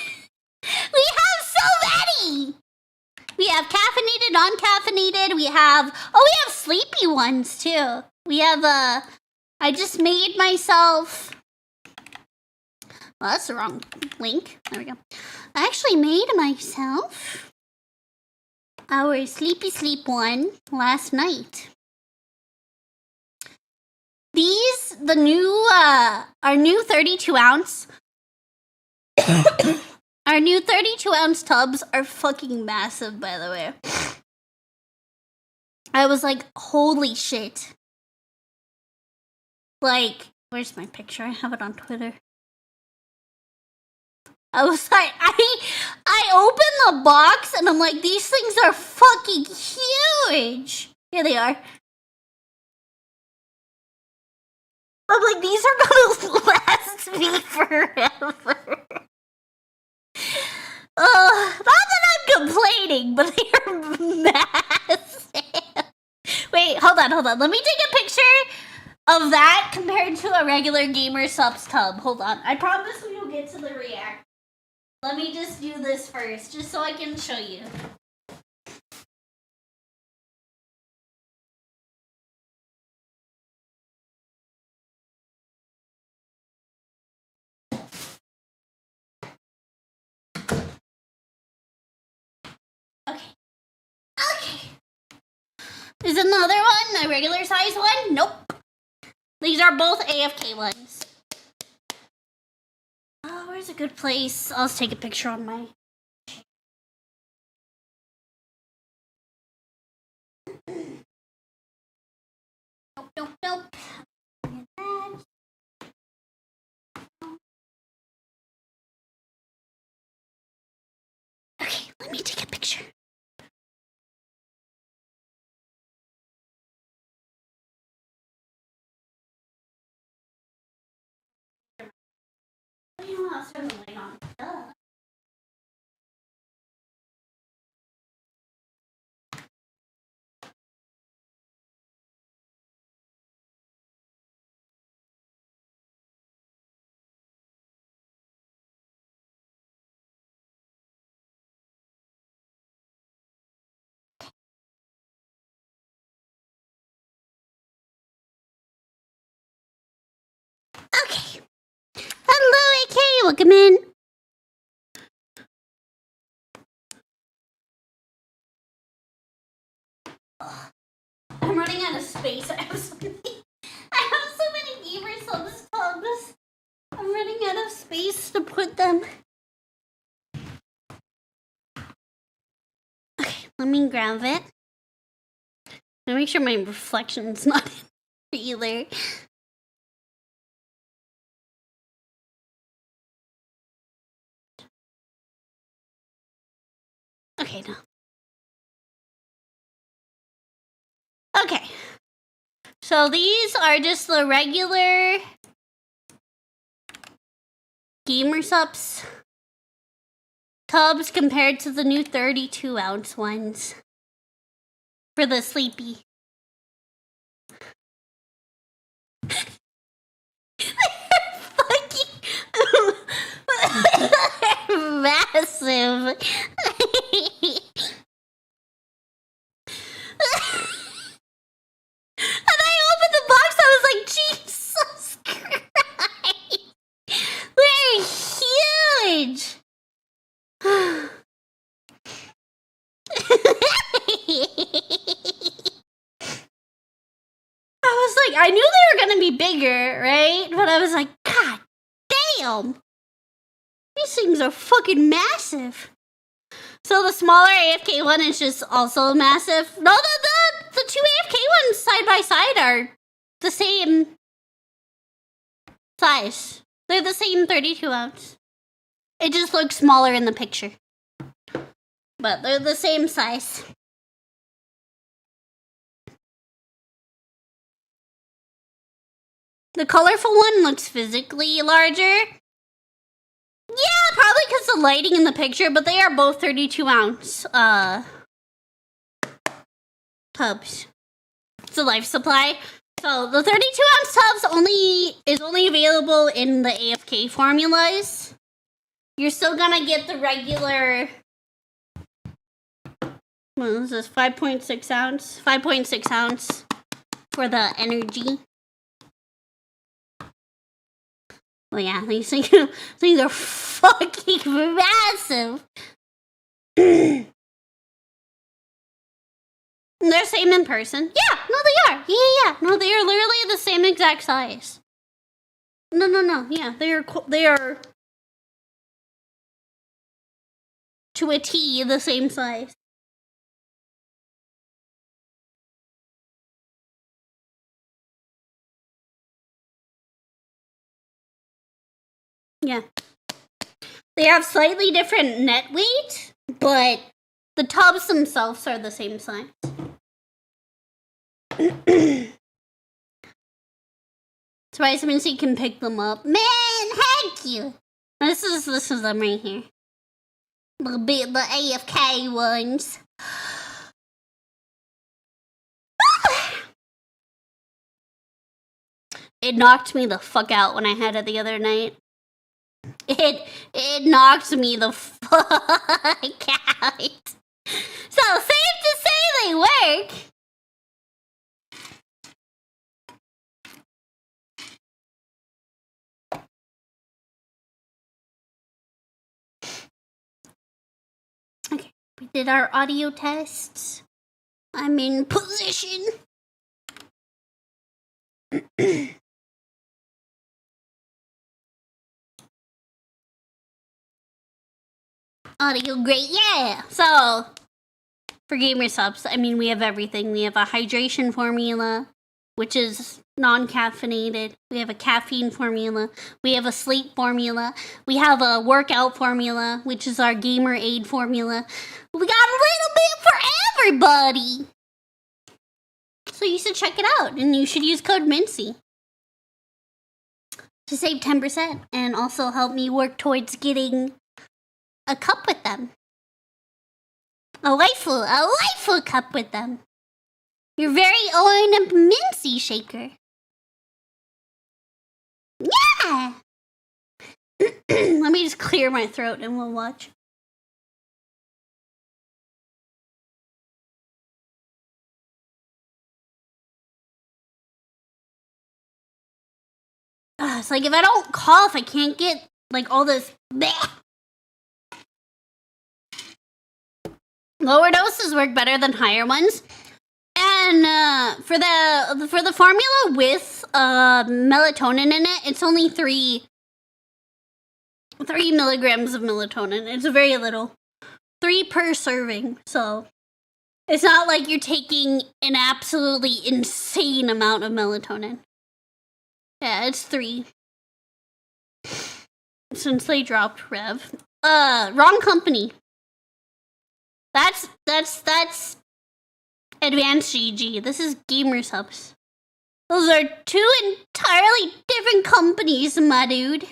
We have so many. We have caffeinated, non-caffeinated. We have sleepy ones too. We have I just made myself. Well, that's the wrong link. There we go. I actually made myself our sleepy sleep one last night. These, our new 32 ounce, our new 32 ounce tubs are fucking massive, by the way. I was like, holy shit. Like, where's my picture? I have it on Twitter. I was like, I opened the box and I'm like, these things are fucking huge. Here they are. I'm like, these are gonna last me forever. Not that I'm complaining, but they are massive. Wait, hold on. Let me take a picture of that compared to a regular gamer Supps tub. Hold on. I promise we will get to the react. Let me just do this first, just so I can show you. Okay. Is another one a regular size one? Nope. These are both AFK ones. Oh, where's a good place? I'll just take a picture on my... Nope. Okay, let me take a picture. I'll turn the light on. Duh. Okay. Hello, AK. Welcome in. I'm running out of space. I have so many gamer subs tubs. I'm running out of space to put them. Okay, let me grab it. Let me make sure my reflection's not in either. Okay, no. Okay. So these are just the regular gamer Supps tubs compared to the new 32 ounce ones for the sleepy. They're fucking massive. And I opened the box, I was like, Jesus Christ! They're huge! I was like, I knew they were gonna be bigger, right? But I was like, God damn! These things are fucking massive. So the smaller AFK one is just also massive. No, the two AFK ones side by side are the same size. They're the same 32 ounce. It just looks smaller in the picture. But they're the same size. The colorful one looks physically larger. Yeah, probably because the lighting in the picture, but they are both 32 ounce tubs. It's a life supply. So the 32 ounce tubs is only available in the AFK formulas. You're still gonna get the regular. What is this? 5.6 ounce. 5.6 ounce for the energy. Well, yeah, these things are fucking massive. They're same in person. Yeah, no, they are. Yeah. No, they are literally the same exact size. No. Yeah, they are to a T the same size. Yeah. They have slightly different net weight, but the tubs themselves are the same size. Surprised Mintzey can pick them up. Man, heck you! This is them right here. The AFK ones. It knocked me the fuck out when I had it the other night. It knocked me the fuck out. So safe to say they work. Okay, we did our audio tests. I'm in position. Audio great, yeah! So, for gamer subs, I mean, we have everything. We have a hydration formula, which is non-caffeinated. We have a caffeine formula. We have a sleep formula. We have a workout formula, which is our gamer aid formula. We got a little bit for everybody! So you should check it out, and you should use code Mintzey to save 10% and also help me work towards getting a cup with them. A waifu cup with them. Your very own Mintzey shaker. Yeah! Let me just clear my throat and we'll watch. It's like if I don't cough, I can't get like all this bleh. Lower doses work better than higher ones. And for the formula with melatonin in it, it's only 3 milligrams of melatonin. It's very little. 3 per serving, so it's not like you're taking an absolutely insane amount of melatonin. Yeah, it's 3. Since they dropped Rev. Wrong company. That's Advanced GG. This is Gamer Supps. Those are 2 entirely different companies, my dude.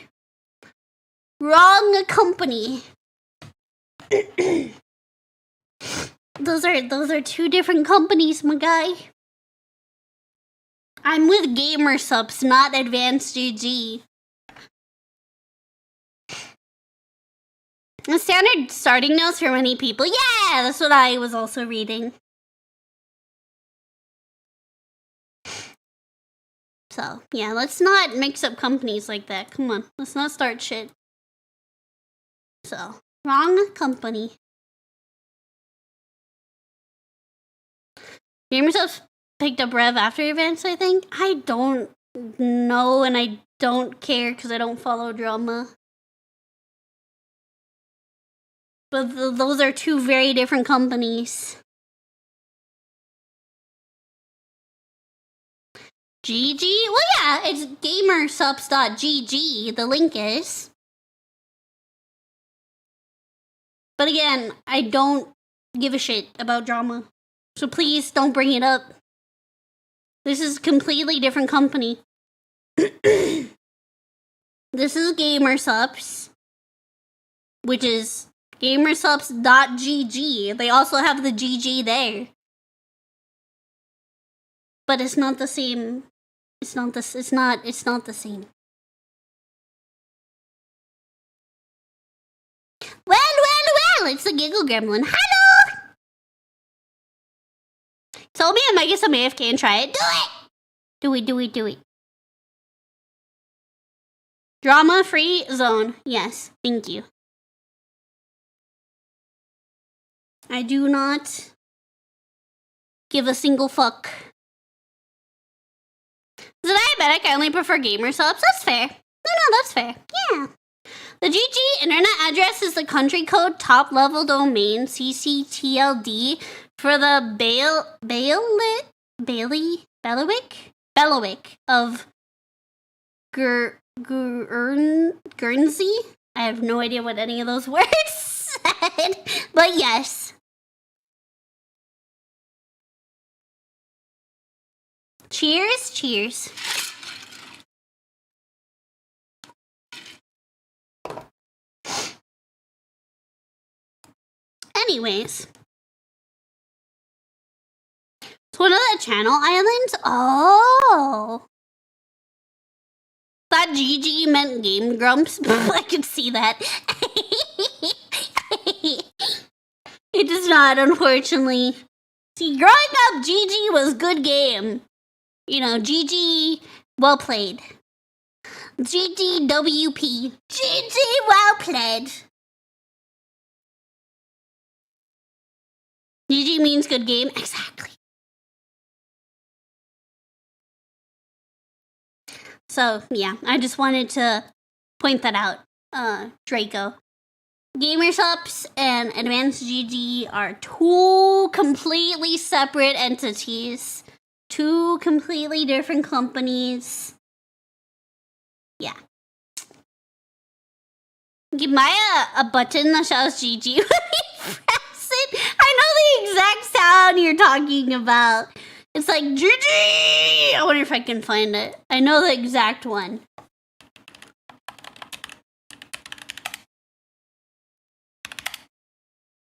Wrong company. Those are 2 different companies, my guy. I'm with Gamer Supps, not Advanced GG. The standard starting notes for many people. Yeah, that's what I was also reading. So, yeah, let's not mix up companies like that. Come on, let's not start shit. So, wrong company. Gamersupps picked up Rev after events, I think. I don't know, and I don't care because I don't follow drama. But those are 2 very different companies. GG? Well, yeah, it's gamersupps.gg, the link is. But again, I don't give a shit about drama. So please don't bring it up. This is a completely different company. This is Gamersupps, which is gamersupps.gg. They also have the GG there. But it's not the same. It's not the same. Well, it's the Giggle Gremlin. Hello! Tell me I might get some AFK and try it. Do it. Drama-free zone. Yes, thank you. I do not give a single fuck. Is it diabetic? I only prefer gamer subs. That's fair. No, that's fair. Yeah. The GG internet address is the country code top level domain ccTLD for the Bailiwick of Guernsey. I have no idea what any of those words said, but yes. Cheers, cheers. Anyways. So one of the Channel Islands? Oh. That GG meant Game Grumps. I could see that. It does not, unfortunately. See, growing up, GG was good game. You know, GG, well played. GGWP. GG, well played. GG means good game. Exactly. So, yeah, I just wanted to point that out, Draco. Gamer Supps and Advanced GG are two completely separate entities. Two completely different companies. Yeah. Give Maya a button that shows GG when you press it. I know the exact sound you're talking about. It's like GG! I wonder if I can find it. I know the exact one.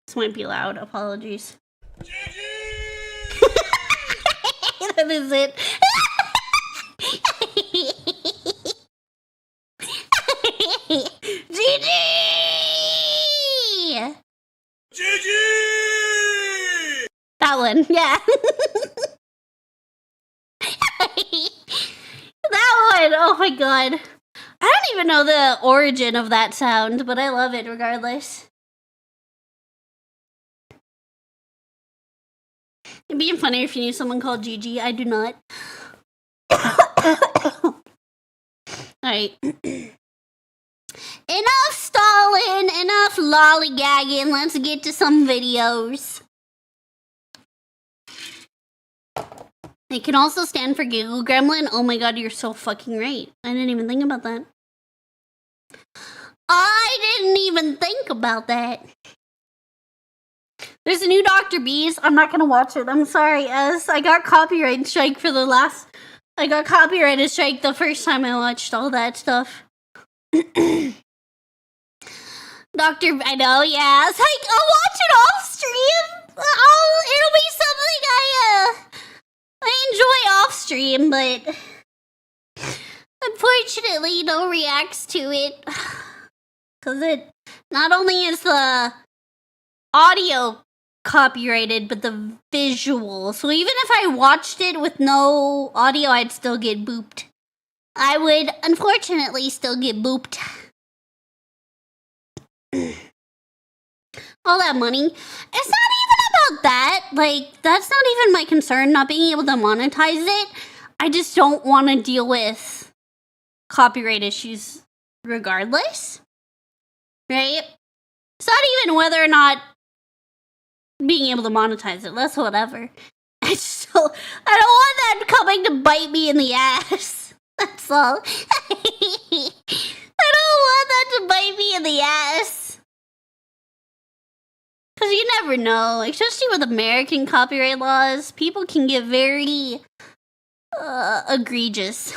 This might be loud. Apologies. GG! That is it. GG! GG! That one, yeah. That one, oh my god. I don't even know the origin of that sound, but I love it regardless. It'd be funny if you knew someone called GG. I do not. Alright. Enough stalling, enough lollygagging. Let's get to some videos. It can also stand for Giggle Gremlin. Oh my god, you're so fucking right. I didn't even think about that. I didn't even think about that. There's a new Dr. Bees. I'm not gonna watch it. I'm sorry, as I got copyright strike for the last... I got copyrighted strike the first time I watched all that stuff. I know, yeah. It's like, I'll watch it off stream. It'll be something I enjoy off stream, but unfortunately, no reacts to it. Because it not only is the audio copyrighted, but the visual. So even if I watched it with no audio, I'd still get booped. I would, unfortunately, still get booped. All that money. It's not even about that. Like, that's not even my concern, not being able to monetize it. I just don't want to deal with copyright issues regardless. Right? It's not even whether or not being able to monetize it. That's whatever. I don't want that coming to bite me in the ass. That's all. I don't want that to bite me in the ass. Because you never know. Especially with American copyright laws, people can get very egregious.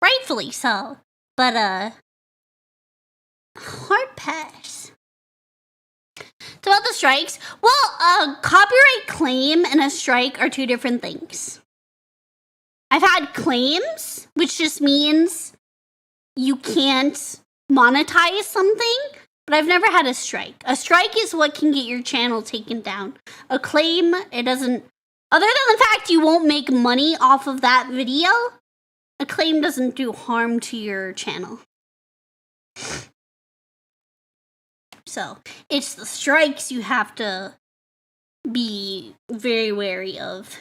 Rightfully so. But, hard pass. It's about the strikes. Well, a copyright claim and a strike are two different things. I've had claims, which just means you can't monetize something, but I've never had a strike. A strike is what can get your channel taken down. A claim, it doesn't... Other than the fact you won't make money off of that video, a claim doesn't do harm to your channel. So, it's the strikes you have to be very wary of.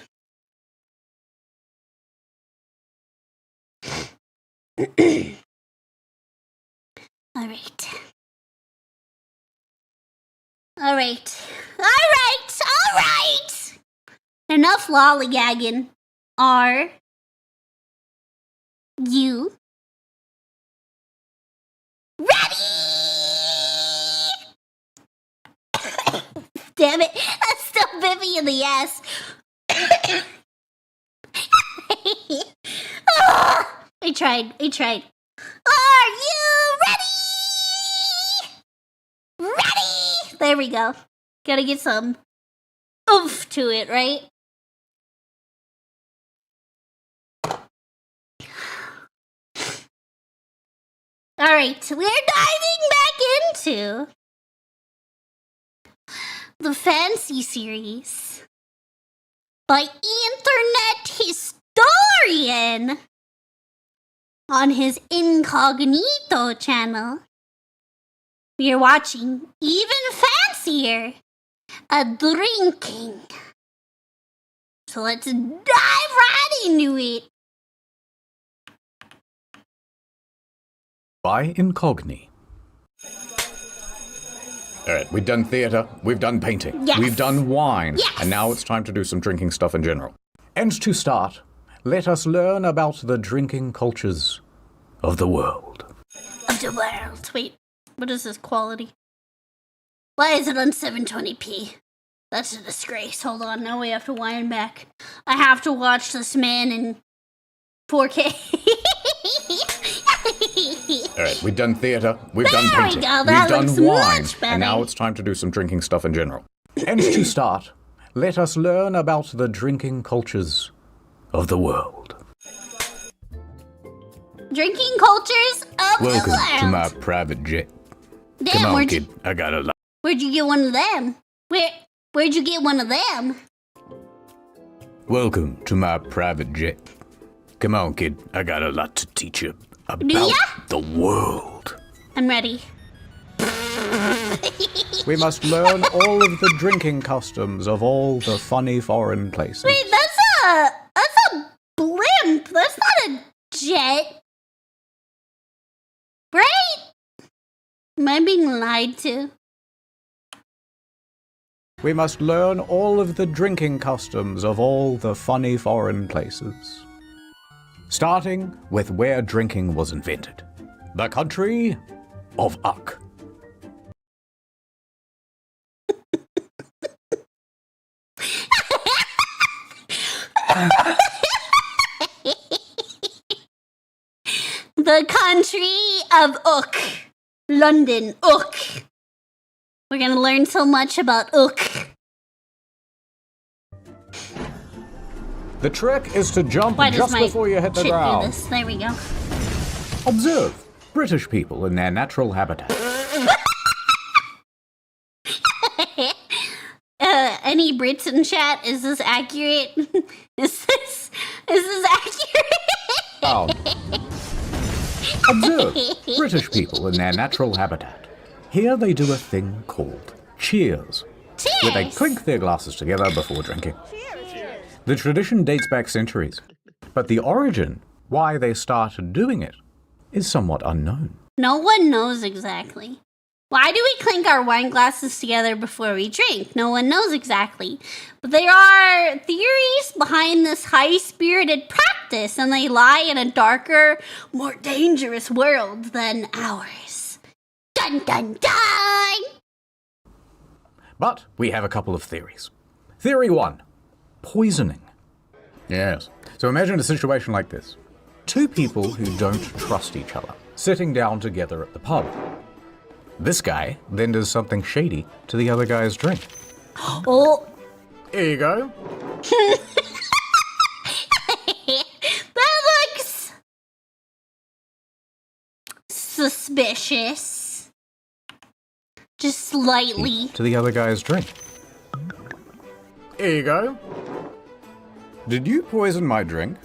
Alright. Alright. Alright! Alright! Enough lollygagging. Are you ready? Damn it, that's still Vivi in the ass. I tried. Are you ready? Ready! There we go. Gotta get some oomph to it, right? Alright, we're diving back into the Fancy series by Internet Historian on his Incognito channel. We are watching even fancier, a drinking. So let's dive right into it. By Incogni. Alright, we've done theatre, we've done painting, Yes. we've done wine, Yes. and now it's time to do some drinking stuff in general. And to start, let us learn about the drinking cultures of the world. Of the world. Wait, what is this quality? Why is it on 720p? That's a disgrace. Hold on, now we have to wind back. I have to watch this man in 4K. Alright, we've done theatre, we've There done we painting, go, that we've looks done wine, much better. and now it's time to do some drinking stuff in general. And to start, let us learn about the drinking cultures of the world. Drinking cultures of Welcome the world. to my private jet. Damn, Come on, where'd kid, you, I got a lot. where'd you get one of them? Where'd you get one of them? Welcome to my private jet. Come on, kid, I got a lot to teach you about ya? the world. I'm ready. We must learn all of the drinking customs of all the funny foreign places. Wait, that's a blimp. That's not a jet. Right? Am I being lied to? We must learn all of the drinking customs of all the funny foreign places. Starting with where drinking was invented. The country of Uck. The country of Ook. London, Ook. We're gonna learn so much about Ook. The trick is to jump Why does just my before you hit the shit do ground. this? There we go. Observe British people in their natural habitat. Any Brits in chat? Is this accurate? Is this accurate? Observe British people in their natural habitat. Here they do a thing called cheers, where they Cheers. clink their glasses together before drinking. The tradition dates back centuries, but the origin, why they started doing it, is somewhat unknown. No one knows exactly. Why do we clink our wine glasses together before we drink? No one knows exactly. But there are theories behind this high-spirited practice, and they lie in a darker, more dangerous world than ours. Dun dun dun! But we have a couple of theories. Theory 1. Poisoning. Yes. So imagine a situation like this. Two people who don't trust each other, sitting down together at the pub. This guy then does something shady to the other guy's drink. Oh, Here you go. that looks suspicious. Just slightly. To the other guy's drink. Here you go. Did you poison my drink?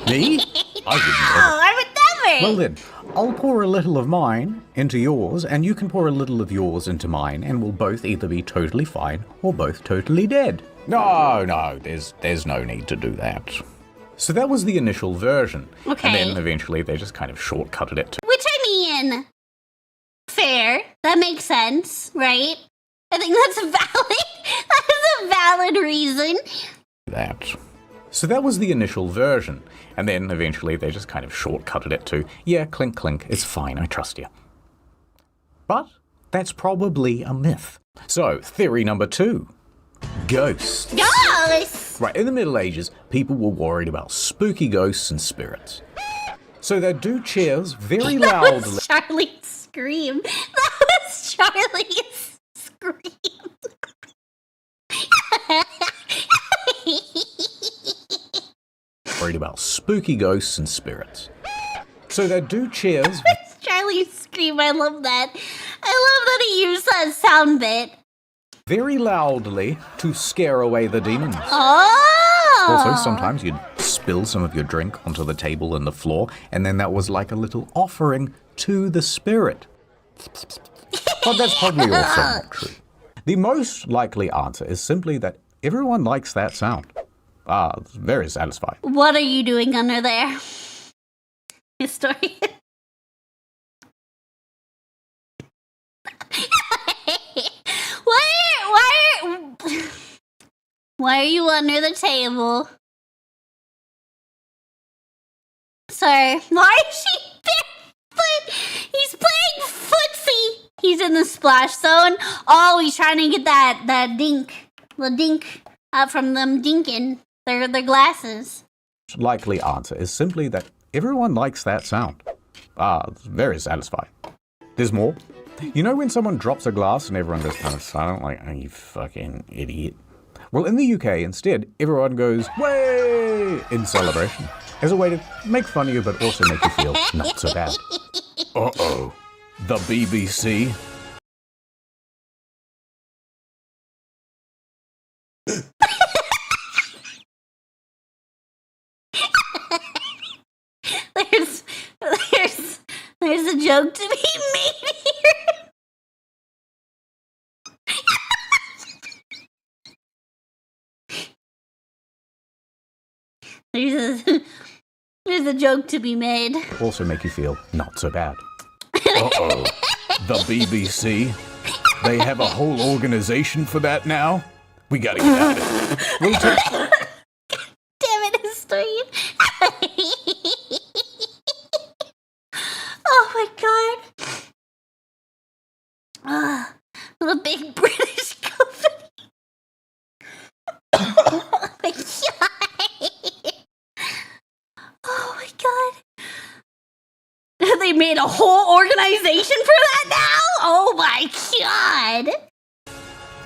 Me? I didn't. Oh, I would never! Well then, I'll pour a little of mine into yours, and you can pour a little of yours into mine, and we'll both either be totally fine or both totally dead. No, there's no need to do that. So that was the initial version. Okay. And then eventually they just kind of shortcutted it to Which, I mean, fair. That makes sense, right? I think that's valid. That is a valid reason. that. So that was the initial version. And then eventually they just kind of shortcutted it to, yeah, clink clink, it's fine, I trust you. But that's probably a myth. So, theory number 2. Ghosts. Yes! Right, in the Middle Ages, people were worried about spooky ghosts and spirits. So they'd do cheers very That loudly. was Charlie's scream. That was Charlie's scream. Worried about spooky ghosts and spirits. So they'd do cheers Charlie's scream. I love that. I love that he used that sound bit. very loudly to scare away the demons. Oh! Also, sometimes you'd spill some of your drink onto the table and the floor, and then that was like a little offering to the spirit. But that's probably also not true. The most likely answer is simply that everyone likes that sound. It's very satisfying. What are you doing under there? Historian. Why are you under the table? Sir, why is she barefoot? He's playing footsie. He's in the splash zone. Oh, he's trying to get that dink. The dink out from them dinking their glasses. Likely answer is simply that everyone likes that sound. It's very satisfying. There's more. You know when someone drops a glass and everyone goes kind of silent, like, oh, you fucking idiot? Well, in the UK, instead, everyone goes, way, in celebration, as a way to make fun of you, but also make you feel not so bad. Uh-oh. The BBC. There's a joke to be made here. There's a joke to be made. Also make you feel not so bad. Uh-oh. The BBC. They have a whole organization for that now? We gotta get out of it. We'll take... Damn it, historian. Oh my god. The big British company. Oh my god. Oh my god. They made a whole organization for that now? Oh my god.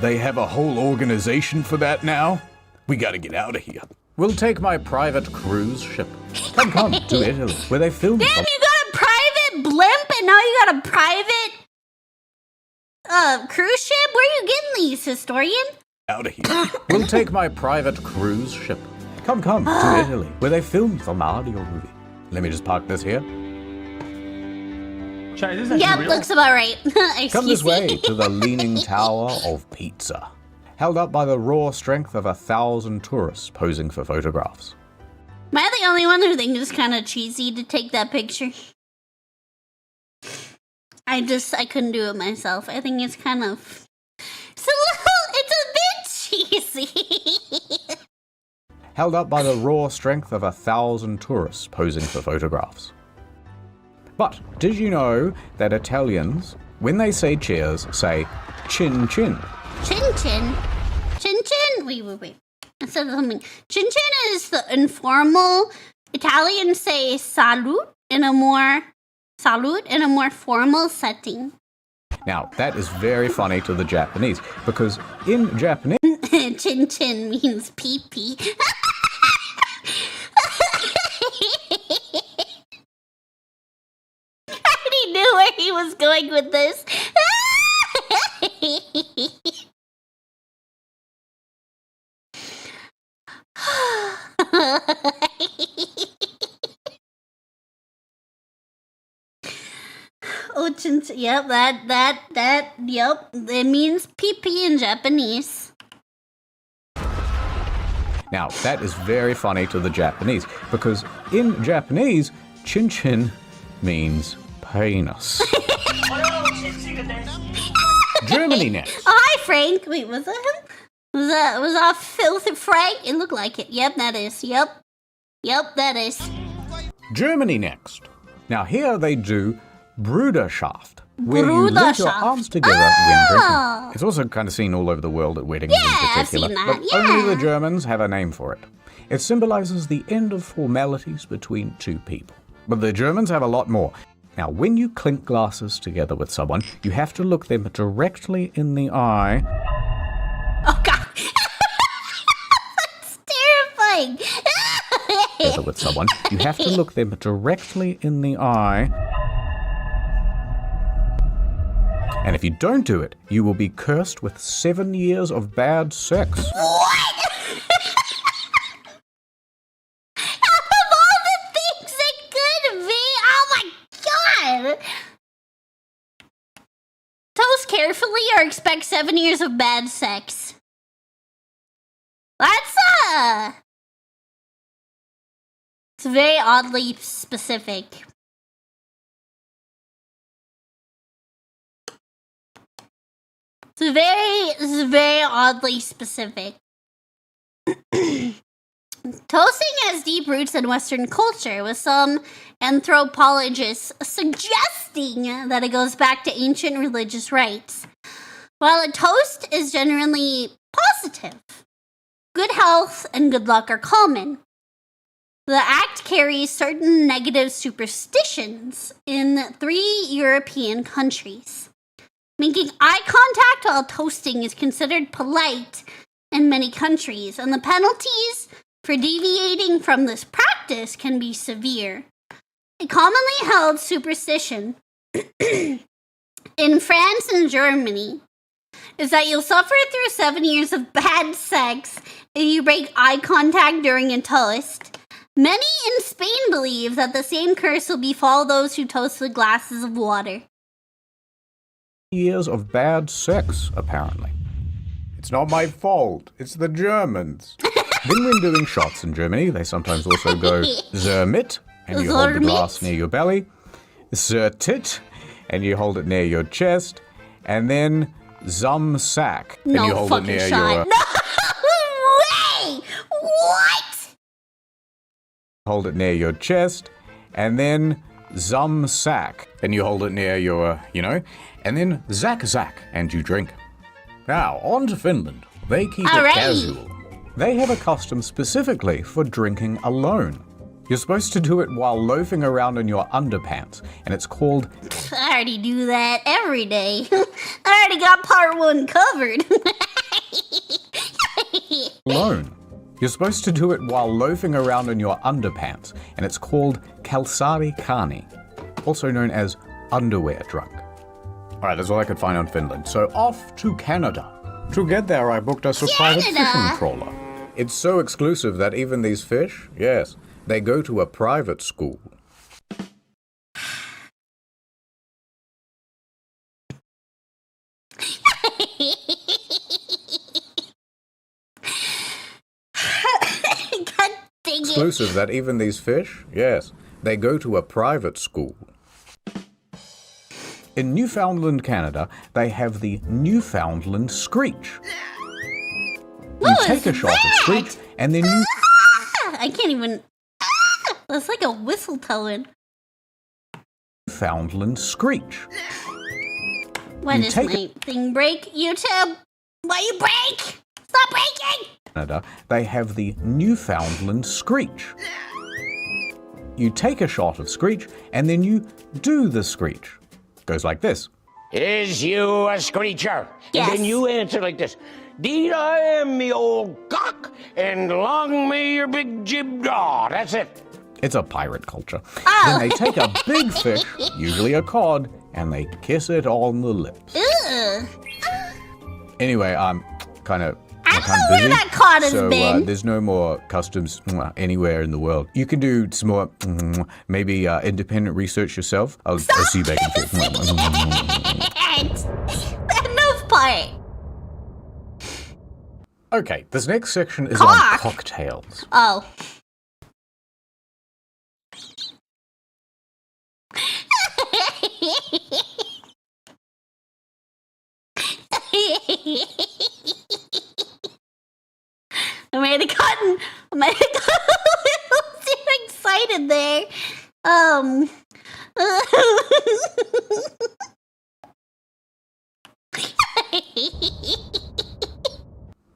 They have a whole organization for that now? We gotta get out of here. We'll take my private cruise ship. Come to Italy, where they filmed Damn, you got a private blimp and now you got a private cruise ship? Where are you getting these, historian? out of here. We'll take my private cruise ship. Come to Italy, where they filmed the Mario movie. Let me just park this here. Chai, this is Yep, real. looks about right. Come this Excuse way me. to the Leaning Tower of Pizza, held up by the raw strength of 1,000 tourists posing for photographs. Am I the only one who thinks it's kind of cheesy to take that picture? I couldn't do it myself. I think it's kind of... It's a bit cheesy. Held up by the raw strength of 1,000 tourists posing for photographs. But did you know that Italians, when they say cheers, say chin chin? Chin chin. Chin chin. Wait. I said something. Chin chin is the informal. Italians say salute in a more formal setting. Now, that is very funny to the Japanese, because in Japanese, Chin chin means pee pee. I already knew where he was going with this. Oh, yep, yep. It means pee pee in Japanese. Now, that is very funny to the Japanese, because in Japanese, chin-chin means penis. Germany next. Oh, hi, Frank. Wait, was that him? Was that filthy Frank? It looked like it. Yep, that is. Yep, that is. Germany next. Now, here they do Bruderschaft, where you link your arms together when drinking. It's also kind of seen all over the world at weddings in particular, I've seen that. but only the Germans have a name for it. It symbolizes the end of formalities between two people. But the Germans have a lot more. Now, when you clink glasses together with someone, you have to look them directly in the eye. Oh, God. That's terrifying. Together with someone, you have to look them directly in the eye. And if you don't do it, you will be cursed with 7 years of bad sex. What? Of all the things it could be, oh my God. Toast carefully or expect 7 years of bad sex. That's it's very oddly specific. It's very oddly specific. Toasting has deep roots in Western culture, with some anthropologists suggesting that it goes back to ancient religious rites. While a toast is generally positive, good health and good luck are common. The act carries certain negative superstitions in 3 European countries. Making eye contact while toasting is considered polite in many countries, and the penalties for deviating from this practice can be severe. A commonly held superstition in France and Germany is that you'll suffer through 7 years of bad sex if you break eye contact during a toast. Many in Spain believe that the same curse will befall those who toast with glasses of water. Years of bad sex, apparently. It's not my fault. It's the Germans. Then when doing shots in Germany, they sometimes also go Zermit, and you hold the glass near your belly. Zertit, and you hold it near your chest. And then Zumsack, and you hold it near your... No way! What? Hold it near your chest. And then Zumsack, and you hold it near your, and then Zak, and you drink. Now, on to Finland. They keep it casual. They have a custom specifically for drinking alone. You're supposed to do it while loafing around in your underpants, and it's called... I already do that every day. I already got part 1 covered. alone. You're supposed to do it while loafing around in your underpants, and it's called kalsari kani, also known as underwear drunk. Alright, that's all I could find on Finland. So off to Canada. To get there, I booked us a private fishing trawler. It's so exclusive that even these fish, yes, they go to a private school. Exclusive that even these fish, yes, they go to a private school. In Newfoundland, Canada, they have the Newfoundland Screech. You take a shot of Screech, and then you... I can't even... That's like a whistle tone. Newfoundland Screech. Why does my thing break, YouTube? Why you break? Stop breaking! Canada, they have the Newfoundland Screech. You take a shot of Screech, and then you do the Screech. Goes like this. Is you a screecher? Yes. And then you answer like this. Deed I am, me old cock, and long may your big jib jaw. That's it. It's a pirate culture. Then they take a big fish, usually a cod, and they kiss it on the lips. Ugh. Anyway, I'm kind of I don't know where that cod has been. There's no more customs anywhere in the world. You can do some more, maybe independent research yourself. I'll see you back in Enough part. Okay, this next section is Cock. on cocktails. Oh. I might have gotten a little too excited there.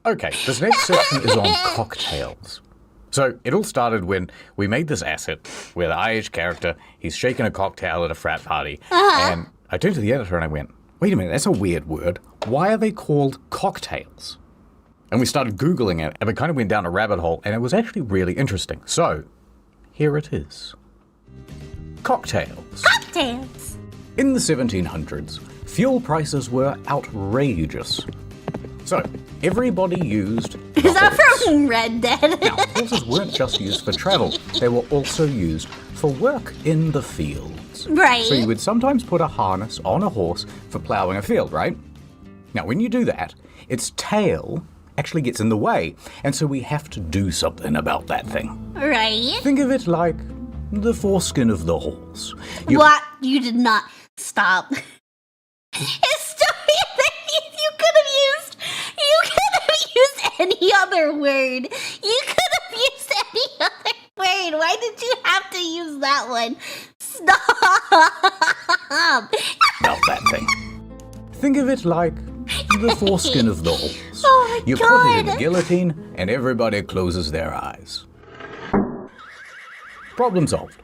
Okay, this next section is on cocktails. So, it all started when we made this asset where the IH character, he's shaking a cocktail at a frat party. And I turned to the editor and I went, wait a minute, that's a weird word. Why are they called cocktails? And we started Googling it, and we kind of went down a rabbit hole, and it was actually really interesting. So, here it is. Cocktails. Cocktails. In the 1700s, fuel prices were outrageous. So, everybody used the Is that horse. from Red Dead? Now, horses weren't just used for travel, they were also used for work in the fields. Right. So you would sometimes put a harness on a horse for ploughing a field, right? Now, when you do that, its tail actually gets in the way, and so we have to do something about that thing. Right. Think of it like the foreskin of the horse. What? You did not stop. His story that you could have used any other word. You could have used any other word. Why did you have to use that one? Stop. About that thing. Think of it like the foreskin of the horse. Oh my You God. put it in a guillotine, and everybody closes their eyes. Problem solved.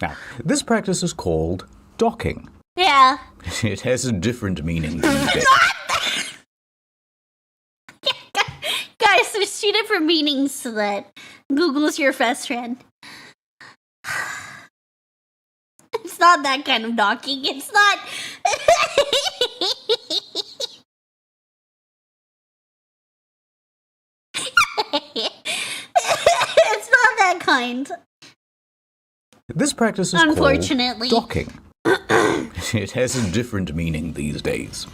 Now, this practice is called docking. Yeah. It has a different meaning these days. Guys, there's two different meanings to that. Google's your best friend. It's not that kind of docking. It's not. It's not that kind. This practice is Unfortunately. called docking. It has a different meaning these days.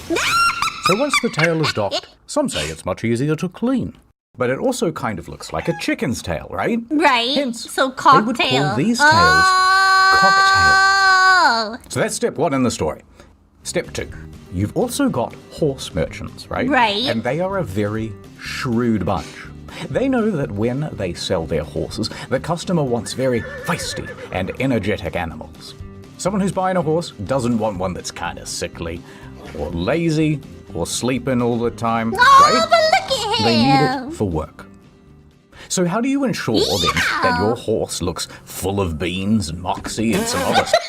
So once the tail is docked, some say it's much easier to clean. But it also kind of looks like a chicken's tail, right? Right. Hence, So they cocktail. would call these tails cocktails. Oh. So that's step one in the story. Step two, you've also got horse merchants, right? Right. And they are a very shrewd bunch. They know that when they sell their horses, the customer wants very feisty and energetic animals. Someone who's buying a horse doesn't want one that's kind of sickly or lazy or sleeping all the time, Oh, right? but look at him. They need it for work. So how do you ensure then that your horse looks full of beans and moxie and some other stuff?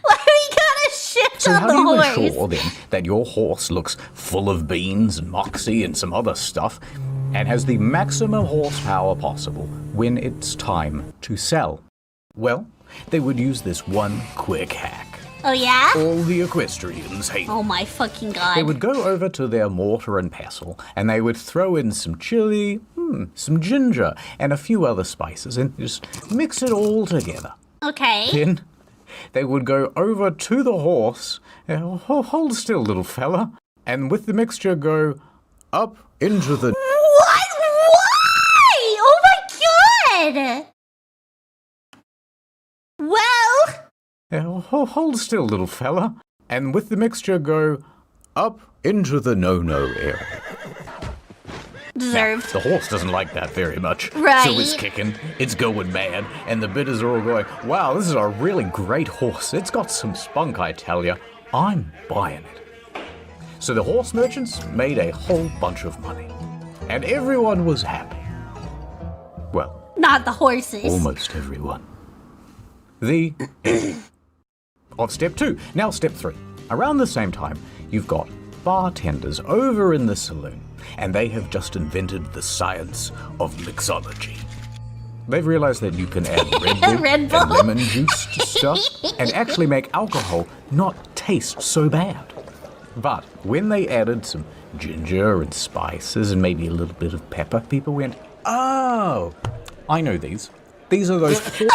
Why we gotta shit So on how the do you horse? ensure then that your horse looks full of beans and moxie and some other stuff and has the maximum horsepower possible when it's time to sell? Well, they would use this one quick hack. Oh yeah? All the equestrians hate Oh my fucking god. They would go over to their mortar and pestle, and they would throw in some chili, some ginger, and a few other spices, and just mix it all together. Okay. Then they would go over to the horse, hold still, little fella, and with the mixture go up into the... What? Why? Oh my god! Well, Hold still, little fella, and with the mixture go up into the no-no area. deserved. The horse doesn't like that very much. Right. So it's kicking, it's going mad, and the bidders are all going, wow, this is a really great horse. It's got some spunk, I tell you. I'm buying it. So the horse merchants made a whole bunch of money. And everyone was happy. Well, Not the horses. almost everyone. The end of step 2. Now step 3. Around the same time, you've got bartenders over in the saloon, and they have just invented the science of mixology. They've realized that you can add Red Bull, Red Bull. and lemon juice to stuff and actually make alcohol not taste so bad. But when they added some ginger and spices and maybe a little bit of pepper, people went, oh, I know these. These are those Of course they do.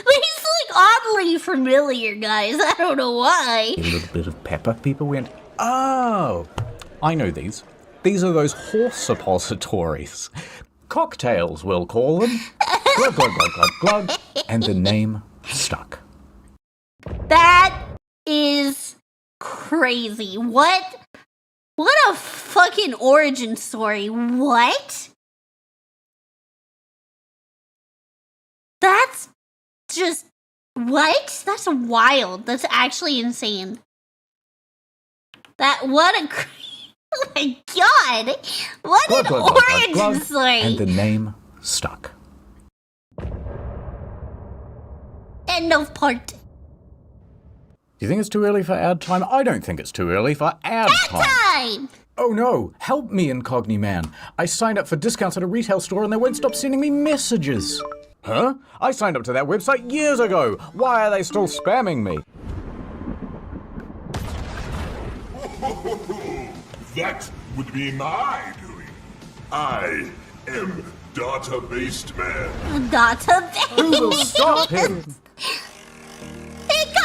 But he's like oddly familiar, guys. I don't know why. A little bit of pepper. People went, oh, I know these. These are those horse suppositories. Cocktails, we'll call them. Glug, glug, glug, glug, glug. And the name stuck. That is crazy. What a fucking origin story. What? That's just... What? That's wild. That's actually insane. What a... Oh my god! What Glug, an glug, glug, glug, origin glug. story! And the name stuck. End of part. Do you think it's too early for ad time? I don't think it's too early for ad time. Time! Oh no, help me, Incogni man. I signed up for discounts at a retail store and they won't stop sending me messages. Huh? I signed up to that website years ago. Why are they still spamming me? That would be my doing. I am data-based man. Database. Who will stop him?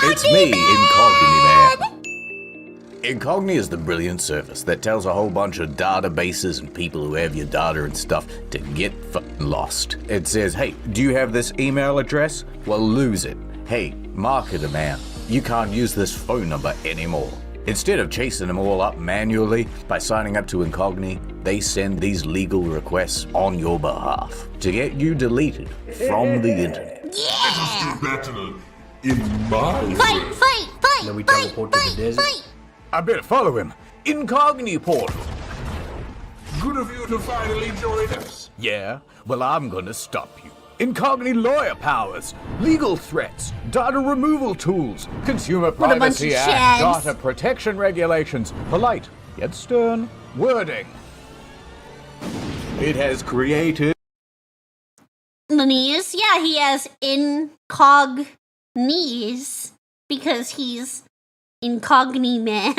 It's me, Incogni man. Incogni is the brilliant service that tells a whole bunch of databases and people who have your data and stuff to get fucking lost. It says, hey, do you have this email address? Well, lose it. Hey, marketer man, you can't use this phone number anymore. Instead of chasing them all up manually by signing up to Incogni, they send these legal requests on your behalf to get you deleted from the internet. Yeah! Do battle in my Fight, way. fight, fight, Then we fight, teleport to the fight, desert. fight. I better follow him. Incogni portal. Good of you to finally join us. Yeah, well, I'm gonna stop you. Incogni lawyer powers, legal threats, data removal tools, Consumer a bunch Privacy of Act, shags. data protection regulations, polite yet stern wording. It has created... Knees? Yeah, he has incog knees because he's Incogni man.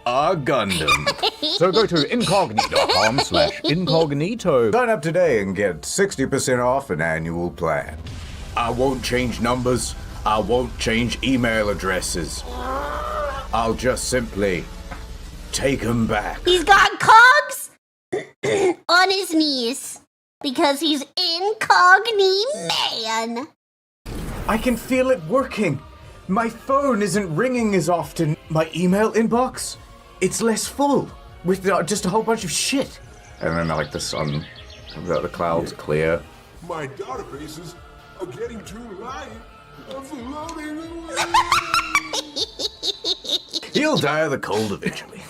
a Gundam. So go to incogni.com/incognito. Sign up today and get 60% off an annual plan. I won't change numbers. I won't change email addresses. I'll just simply take them back. He's got cogs on his knees because he's Incogni man. I can feel it working. My phone isn't ringing as often. My email inbox, it's less full with just a whole bunch of shit. And then like the sun comes out, the clouds clear. My databases are getting too light. I'm floating away. He'll die of the cold eventually.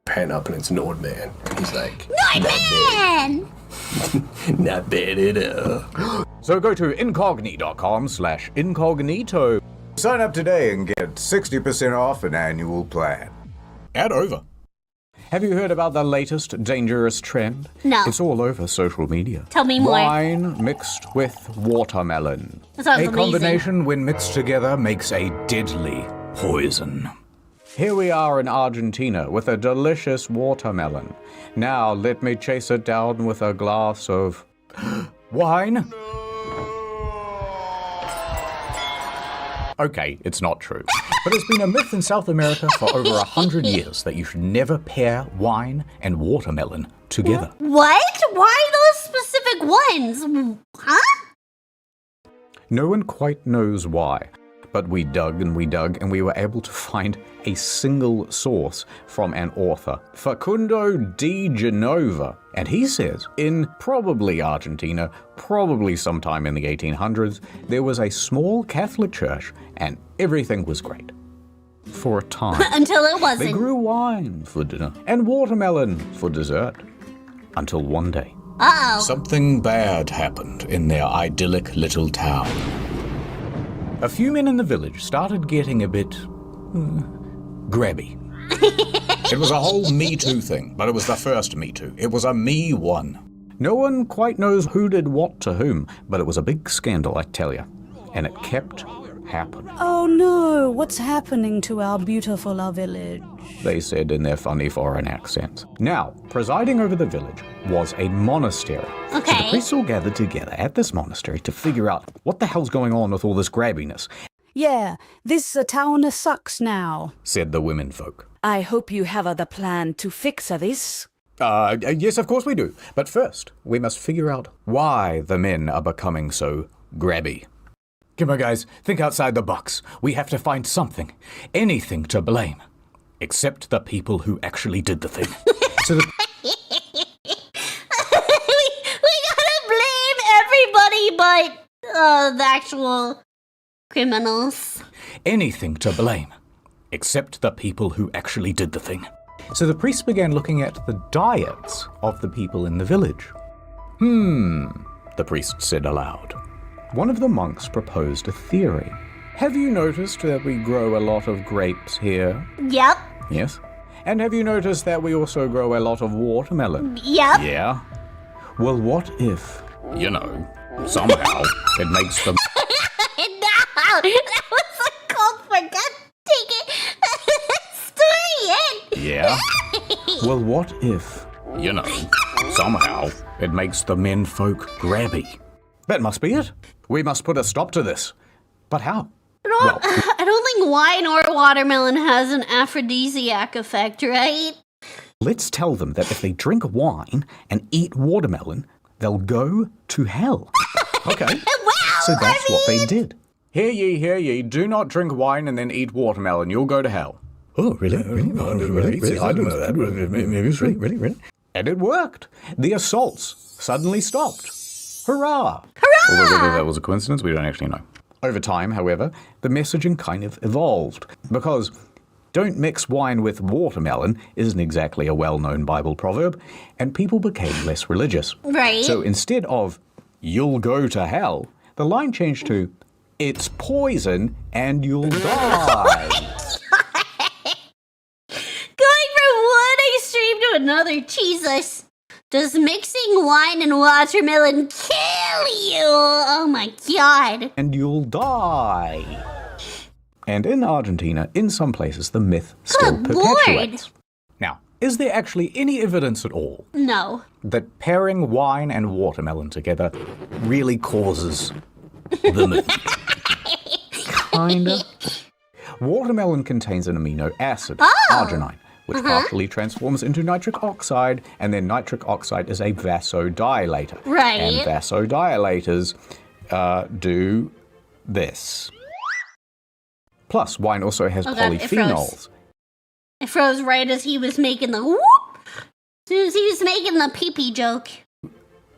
Pan up and it's Nordman. He's like, Man! not bad at all. So go to incogni.com/incognito. Sign up today and get 60% off an annual plan. Ad over. Have you heard about the latest dangerous trend? No. It's all over social media. Tell me more. Wine mixed with watermelon. That sounds A amazing. combination when mixed together makes a deadly poison. Here we are in Argentina with a delicious watermelon. Now let me chase it down with a glass of wine. Okay, it's not true. But it's been a myth in South America for over 100 years that you should never pair wine and watermelon together. What? Why those specific ones? Huh? No one quite knows why, but we dug and we dug and we were able to find a single source from an author, Facundo de Genova. And he says, in probably Argentina, probably sometime in the 1800s, there was a small Catholic church and everything was great. For a time. Until it They wasn't. grew wine for dinner and watermelon for dessert. Until one day, Uh-oh. something bad happened in their idyllic little town. A few men in the village started getting a bit grabby. It was a whole Me Too thing, but it was the first Me Too. It was a Me one. No one quite knows who did what to whom, but it was a big scandal, I tell you. And it kept happening? Oh no, what's happening to our beautiful village? They said in their funny foreign accents. Now, presiding over the village was a monastery. Okay. So the priests all gathered together at this monastery to figure out what the hell's going on with all this grabbiness, Yeah, this town sucks now. said the women folk. I hope you have the plan to fix this. Yes, of course we do. But first, we must figure out why the men are becoming so grabby. Come on, guys, think outside the box. We have to find something, anything to blame, except the people who actually did the thing. So the we gotta blame everybody but the actual criminals. anything to blame, except the people who actually did the thing. So the priests began looking at the diets of the people in the village. The priest said aloud. One of the monks proposed a theory. Have you noticed that we grow a lot of grapes here? Yep. Yes. And have you noticed that we also grow a lot of watermelon? Yep. Yeah. Well, what if, somehow it makes them... No, that was a call for God. Take it. Story in. Yeah. Well, what if, somehow it makes the men folk grabby? That must be it. We must put a stop to this. But how? Well, I don't think wine or watermelon has an aphrodisiac effect, right? let's tell them that if they drink wine and eat watermelon, they'll go to hell. Okay. Wow, So that's what they did. Hear ye, do not drink wine and then eat watermelon. You'll go to hell. Oh, really? Really? I don't know that. Maybe it's really. And it worked. The assaults suddenly stopped. Hurrah! Although whether that was a coincidence, we don't actually know. Over time, however, the messaging kind of evolved. Because don't mix wine with watermelon isn't exactly a well-known Bible proverb, and people became less religious. Right. So instead of, you'll go to hell, the line changed to, it's poison and you'll die. Going from one extreme to another, Jesus. Does mixing wine and watermelon kill you? Oh my god. And you'll die. And in Argentina, in some places, the myth still Good Lord. perpetuates. Now, is there actually any evidence at all No. that pairing wine and watermelon together really causes the myth? Kinda. Watermelon contains an amino acid, arginine, which partially transforms into nitric oxide, and then nitric oxide is a vasodilator. Right. And vasodilators do this. Plus, wine also has God, it polyphenols. It froze right as he was making the whoop. As soon as he was making the pee-pee joke.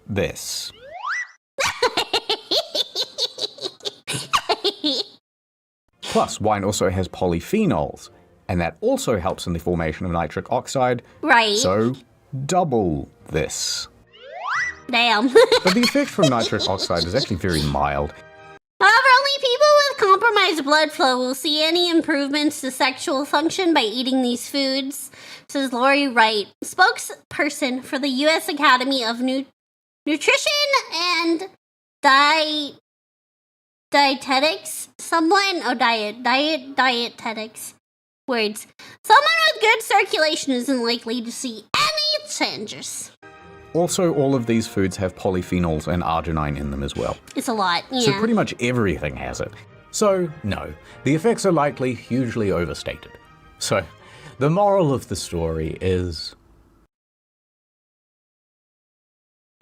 This. Plus, wine also has polyphenols, and that also helps in the formation of nitric oxide. Right. So, double this. Damn. But the effect from nitric oxide is actually very mild. However, only people with compromised blood flow will see any improvements to sexual function by eating these foods, says Lori Wright, spokesperson for the U.S. Academy of Nutrition and Dietetics. Dietetics. Words. Someone with good circulation isn't likely to see any changes. Also, all of these foods have polyphenols and arginine in them as well. It's a lot, yeah. So pretty much everything has it. So, no, the effects are likely hugely overstated. So, the moral of the story is...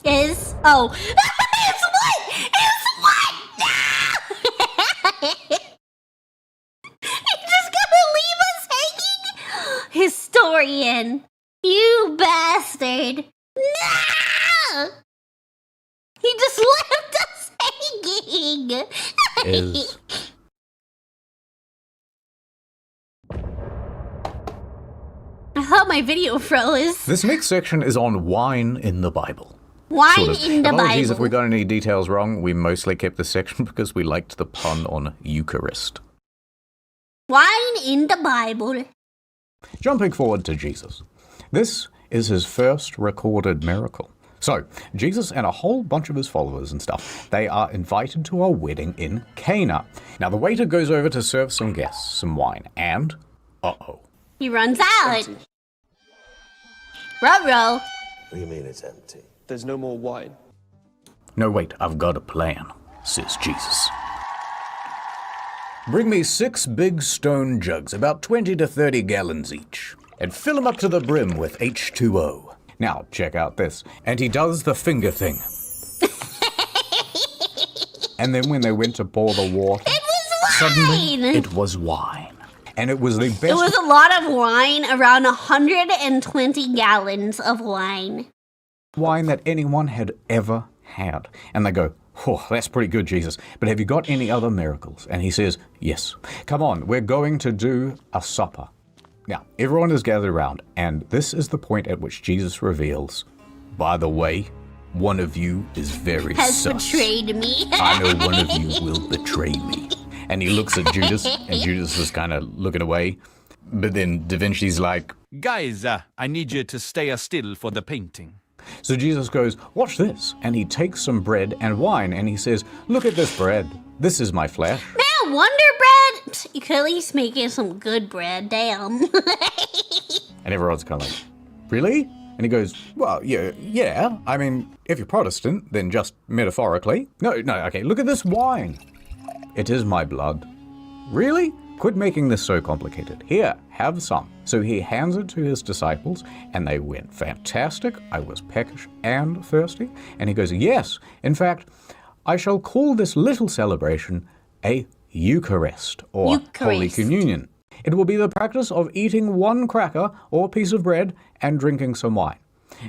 It's what? It's what? No! You're just gonna leave us hanging? Historian, you bastard. No! He just left us hanging. is... I thought my video froze. This next section is on wine in the Bible. Wine Sort of. in the Apologies Bible. if we got any details wrong. We mostly kept this section because we liked the pun on Eucharist. Wine in the Bible. Jumping forward to Jesus. This is his first recorded miracle. So, Jesus and a whole bunch of his followers and stuff, they are invited to a wedding in Cana. Now, the waiter goes over to serve some guests some wine, and uh-oh. He runs out. Ruh-roh. What do you mean it's empty? There's no more wine. No, wait, I've got a plan, says Jesus. Bring me 6 big stone jugs, about 20 to 30 gallons each, and fill them up to the brim with H2O. Now, check out this. And he does the finger thing. And then when they went to pour the water, It was suddenly wine! it was wine. And it was the best. It was a lot of wine, around 120 gallons of wine. Wine that anyone had ever had. And they go, oh, that's pretty good, Jesus. But have you got any other miracles? And he says, yes. Come on, we're going to do a supper. Now, everyone is gathered around, and this is the point at which Jesus reveals, by the way, one of you is very Has sus. betrayed me. I know one of you will betray me. And he looks at Judas, and Judas is kind of looking away. But then Da Vinci's like, Guys, I need you to stay still for the painting. so Jesus goes, watch this. And he takes some bread and wine, and he says, look at this bread. This is my flesh. Man, Wonder Bread? You could at least make it some good bread, damn. And everyone's kind of like, really? And he goes, well, yeah. I mean, if you're Protestant, then just metaphorically. No, okay, look at this wine. It is my blood. Really? Quit making this so complicated. Here, have some. So he hands it to his disciples, and they went, fantastic. I was peckish and thirsty. And he goes, yes, in fact, I shall call this little celebration a Eucharist, or Holy Communion. It will be the practice of eating one cracker or piece of bread and drinking some wine.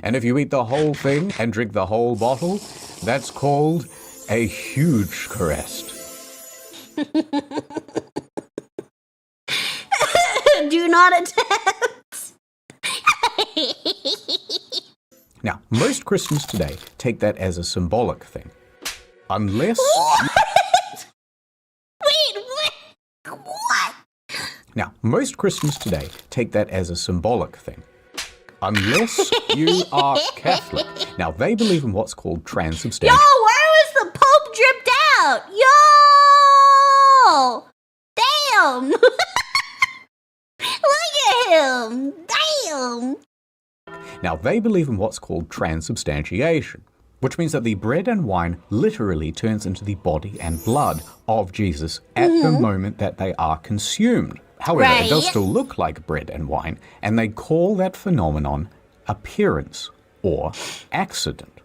And if you eat the whole thing and drink the whole bottle, that's called a huge Eucharist. Do not attempt. Now, most Christians today take that as a symbolic thing. Unless... What? Now, most Christians today take that as a symbolic thing. Unless you are Catholic. Now, they believe in what's called transubstantiation. Yo, where was the Pope dripped out? Yo! Damn! Look at him! Damn! Now, they believe in what's called transubstantiation, which means that the bread and wine literally turns into the body and blood of Jesus at the moment that they are consumed. However, it does still look like bread and wine, and they call that phenomenon appearance or accident.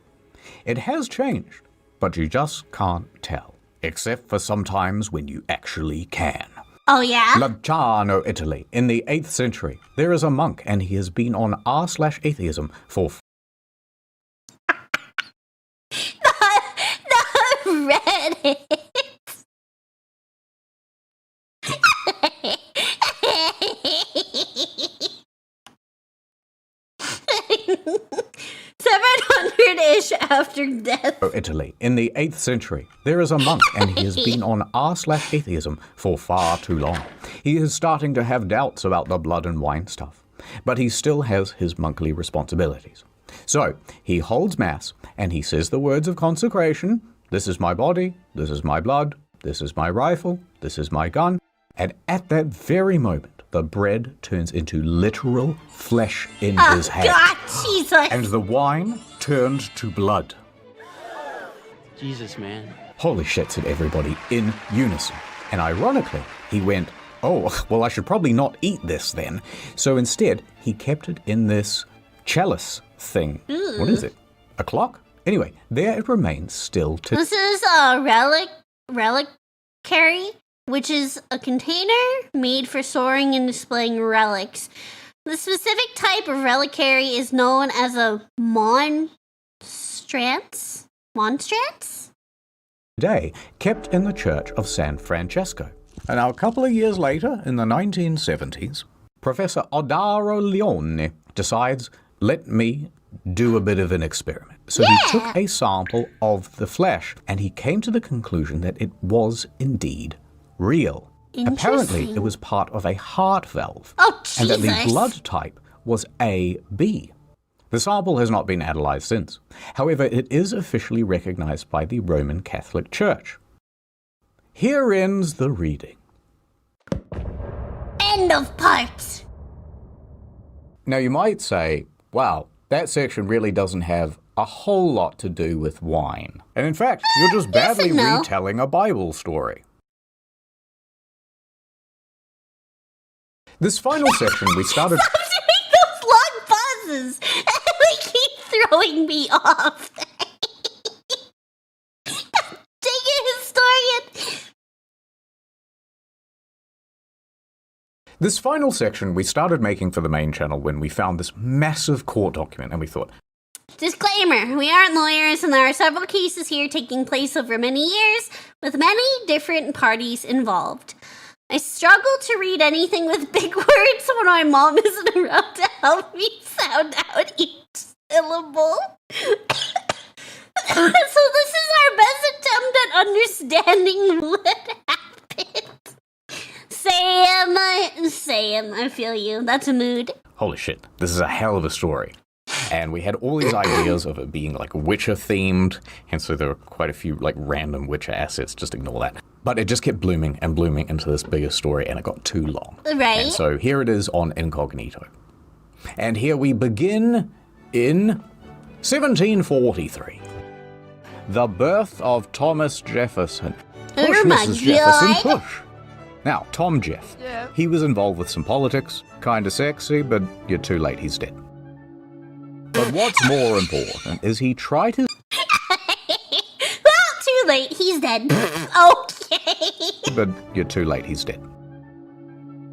It has changed, but you just can't tell, except for sometimes when you actually can. Oh, yeah? Lanciano, Italy. In the 8th century, there is a monk, and he has been on r/atheism for... Not Reddit. 700-ish after death. Italy. In the 8th century, there is a monk, and he has been on r/atheism for far too long. He is starting to have doubts about the blood and wine stuff, but he still has his monkly responsibilities. So, he holds mass, and he says the words of consecration, this is my body, this is my blood, this is my rifle, this is my gun, and at that very moment, the bread turns into literal flesh in his hand. God, Jesus! And the wine turned to blood. Jesus, man. Holy shit, said everybody in unison. And ironically, he went, oh, well, I should probably not eat this then. So instead, he kept it in this chalice thing. What is it? A clock? Anyway, there it remains still to... This is a reliquary, which is a container made for storing and displaying relics. The specific type of reliquary is known as a monstrance? Today, kept in the Church of San Francesco. And now, a couple of years later, in the 1970s, Professor Odaro Leone decides, let me do a bit of an experiment. So he took a sample of the flesh, and he came to the conclusion that it was indeed real. Apparently, it was part of a heart valve. Oh, Jesus. And that the blood type was AB. The sample has not been analysed since. However, it is officially recognised by the Roman Catholic Church. Here ends the reading. End of part. Now you might say, wow, that section really doesn't have a whole lot to do with wine. And in fact, you're just yes badly and no. retelling a Bible story. This final section we started... Stop doing those long pauses. They keep throwing me off. Dang it, historian. This final section we started making for the main channel when we found this massive court document and we thought, Disclaimer, we aren't lawyers and there are several cases here taking place over many years with many different parties involved. I struggle to read anything with big words when my mom isn't around to help me sound out each syllable. So this is our best attempt at understanding what happened. Sam, I feel you. That's a mood. holy shit, this is a hell of a story. And we had all these ideas of it being like Witcher themed, and so there were quite a few like random Witcher assets, just ignore that. But it just kept blooming and blooming into this bigger story, and it got too long. Right. And so here it is on Incognito. And here we begin in 1743. The birth of Thomas Jefferson. Push, Oh my Mrs. Jefferson, God. push. Now, Tom Jeff. He was involved with some politics, kinda sexy, but you're too late, he's dead. But what's more important is he tried his... Well, too late, he's dead. Okay. But you're too late, he's dead.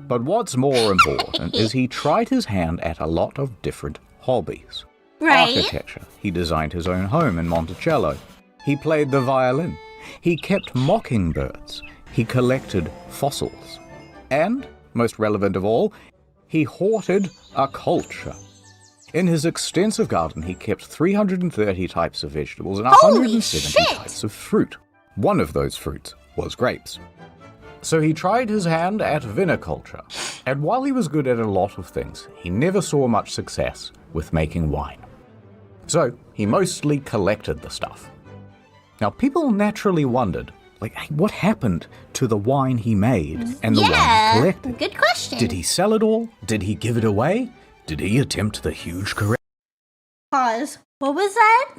But what's more important is he tried his hand at a lot of different hobbies. Right. Architecture. He designed his own home in Monticello. He played the violin. He kept mockingbirds. He collected fossils. And, most relevant of all, he hoarded a culture. In his extensive garden, he kept 330 types of vegetables and Holy 170 shit! types of fruit. One of those fruits was grapes. So he tried his hand at viniculture, and while he was good at a lot of things, he never saw much success with making wine. So he mostly collected the stuff. Now people naturally wondered, like, hey, what happened to the wine he made and the wine he collected? Good question. Did he sell it all? Did he give it away? Did he attempt the huge correction? Pause. What was that?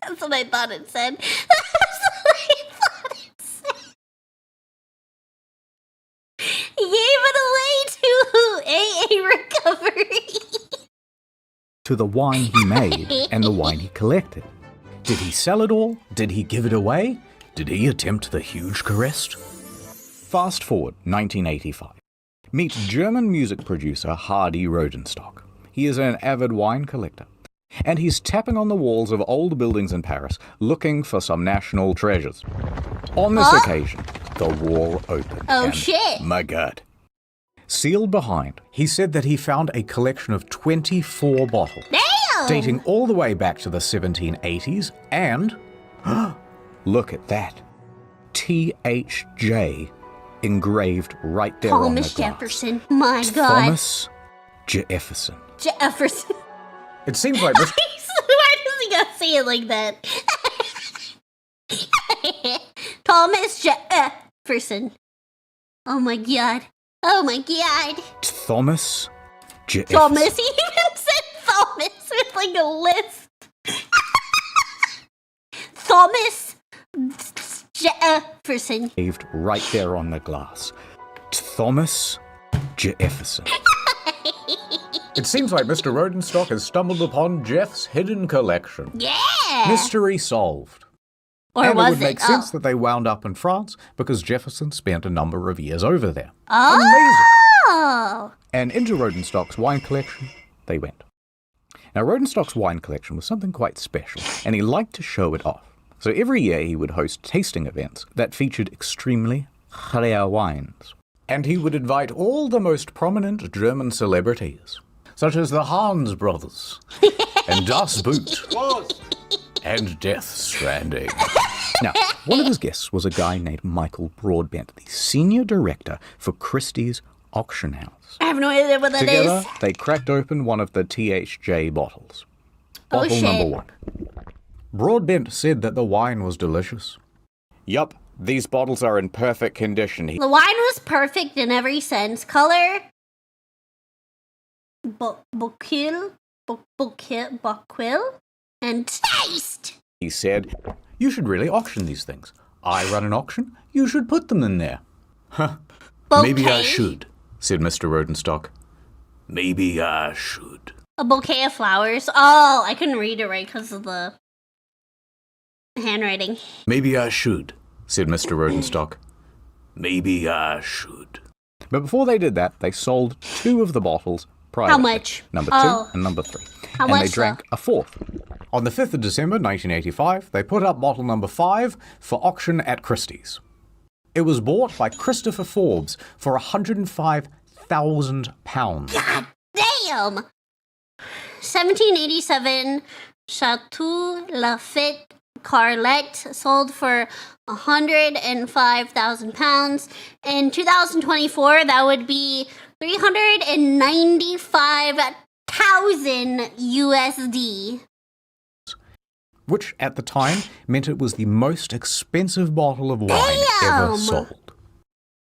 That's what I thought it said. That's what I thought it said. He gave it away to AA Recovery. To the wine he made and the wine he collected. Did he sell it all? Did he give it away? Did he attempt the huge caress? Fast forward 1985. Meet German music producer Hardy Rodenstock. He is an avid wine collector, and he's tapping on the walls of old buildings in Paris looking for some national treasures. On this occasion, the wall opened. Oh, and, shit. my God. Sealed behind, he said that he found a collection of 24 bottles, Damn! dating all the way back to the 1780s, and look at that. THJ engraved right there on the Thomas glass. Jefferson. My God. Thomas Jefferson. Jefferson. It seems like this. Why does he gotta say it like that? Thomas Jefferson. Oh my God. Oh my God. Thomas Jefferson. Thomas. He even said Thomas with like a lisp. Thomas Jefferson. Engraved right there on the glass. Thomas Jefferson. It seems like Mr. Rodenstock has stumbled upon Jeff's hidden collection. Yeah. Mystery solved. Or And was it would make sense that they wound up in France because Jefferson spent a number of years over there. Oh. Amazing. And into Rodenstock's wine collection, they went. Now, Rodenstock's wine collection was something quite special, and he liked to show it off. So every year he would host tasting events that featured extremely rare wines. And he would invite all the most prominent German celebrities, such as the Hans brothers, and Das Boot, and Death Stranding. Now, one of his guests was a guy named Michael Broadbent, the senior director for Christie's auction house. I have no idea what that Together, is. they cracked open one of the THJ bottles. Oh, Bottle shit. number 1. Broadbent said that the wine was delicious. Yup, these bottles are in perfect condition. The wine was perfect in every sense. Color, bucquil, and taste. He said, "You should really auction these things. I run an auction, you should put them in there." Huh. Maybe I should, said Mr. Rodenstock. Maybe I should. A bouquet of flowers. Oh, I couldn't read it right because of the handwriting. Maybe I should, said Mr. Rodenstock. Maybe I should. But before they did that, they sold 2 of the bottles privately. How much? Number 2 and number 3. How and much, they drank a 4th. On the 5th of December, 1985, they put up bottle number 5 for auction at Christie's. It was bought by Christopher Forbes for £105,000. God damn! 1787, Chateau Lafite Carlet sold for £105,000. In 2024, that would be 395,000 USD. Which, at the time, meant it was the most expensive bottle of wine ever sold.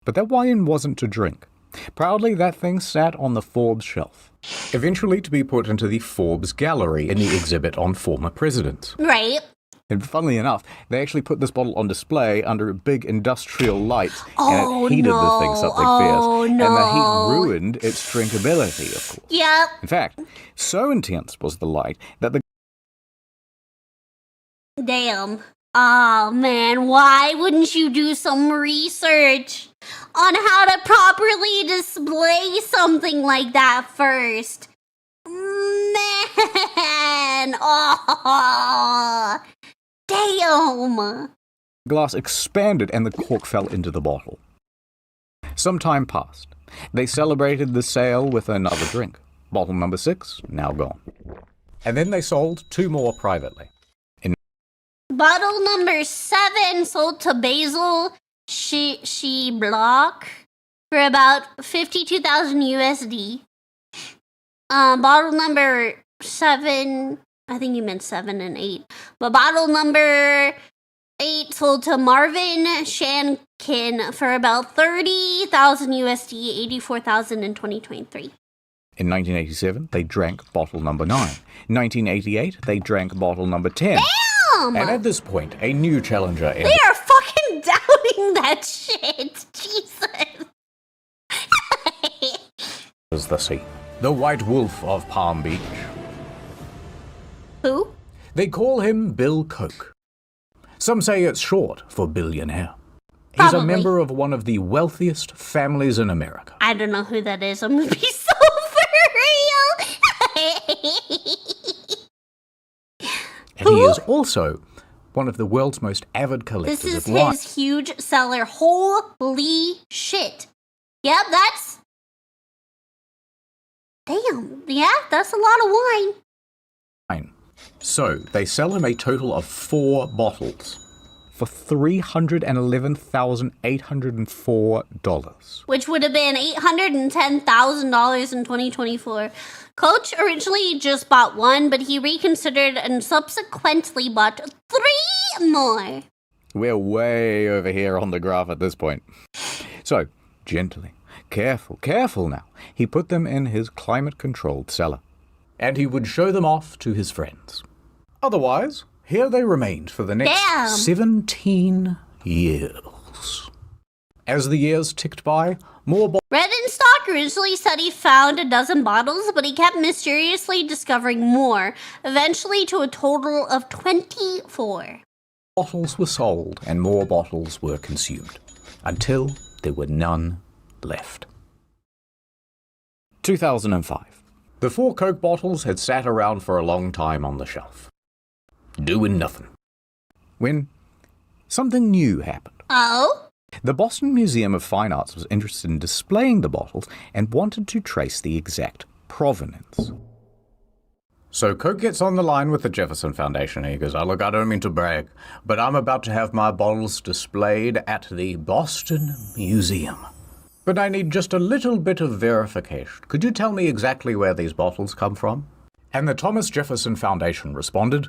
But that wine wasn't to drink. Proudly, that thing sat on the Forbes shelf, eventually to be put into the Forbes Gallery in the exhibit on former presidents. Right. And funnily enough, they actually put this bottle on display under big industrial lights, and it heated the thing something fierce. And the heat ruined its drinkability, of course. Yep. In fact, so intense was the light that the Damn. Oh man, why wouldn't you do some research on how to properly display something like that first? Man. Oh. Damn. glass expanded and the cork fell into the bottle. Some time passed. They celebrated the sale with another drink. Bottle number 6, now gone. And then they sold 2 more privately. Bottle number 7 sold to Basil She Block for about 52,000 USD. Bottle number 7, I think you meant 7 and 8. But bottle number 8 sold to Marvin Shankin for about 30,000 USD, 84,000 in 2023. In 1987, they drank bottle number 9. In 1988, they drank bottle number 10. Damn! And at this point, a new challenger entered. They are fucking doubting that shit. Jesus. Was the sea. The White Wolf of Palm Beach. Who? They call him Bill Koch. Some say it's short for billionaire. He's Probably. a member of one of the wealthiest families in America. I don't know who that is. I'm gonna be so for real. And he is also one of the world's most avid collectors This is of wine. his huge seller. Holy shit. Yep, that's... Damn. Yeah, that's a lot of wine. So, they sell him a total of 4 bottles for $311,804. Which would have been $810,000 in 2024. Coach originally just bought 1, but he reconsidered and subsequently bought 3 more. We're way over here on the graph at this point. So, gently, careful now, he put them in his climate-controlled cellar. And he would show them off to his friends. Otherwise, here they remained for the next 17 years. As the years ticked by, more Redenstock originally said he found a dozen bottles, but he kept mysteriously discovering more, eventually to a total of 24. bottles were sold and more bottles were consumed, until there were none left. 2005. The 4 Coke bottles had sat around for a long time on the shelf, doing nothing, when something new happened. Oh? The Boston Museum of Fine Arts was interested in displaying the bottles and wanted to trace the exact provenance. So Coke gets on the line with the Jefferson Foundation and he goes, "Oh, look, I don't mean to brag, but I'm about to have my bottles displayed at the Boston Museum. But I need just a little bit of verification. Could you tell me exactly where these bottles come from? And the Thomas Jefferson Foundation responded,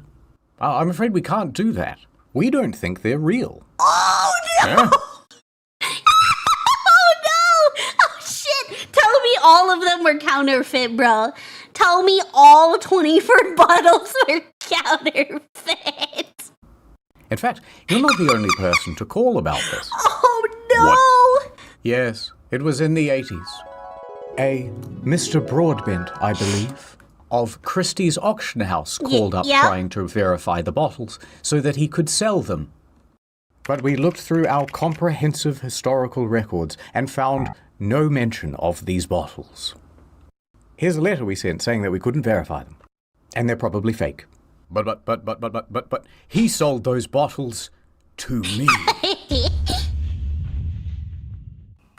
I'm afraid we can't do that. We don't think they're real. Oh, no! Yeah. Oh, no! Oh, shit! Tell me all of them were counterfeit, bro. Tell me all 24 bottles were counterfeit. In fact, you're not the only person to call about this. Oh, no! What? Yes, it was in the 80s. A Mr. Broadbent, I believe, of Christie's auction house called up trying to verify the bottles so that he could sell them. But we looked through our comprehensive historical records and found no mention of these bottles. Here's a letter we sent saying that we couldn't verify them. And they're probably fake. But he sold those bottles to me.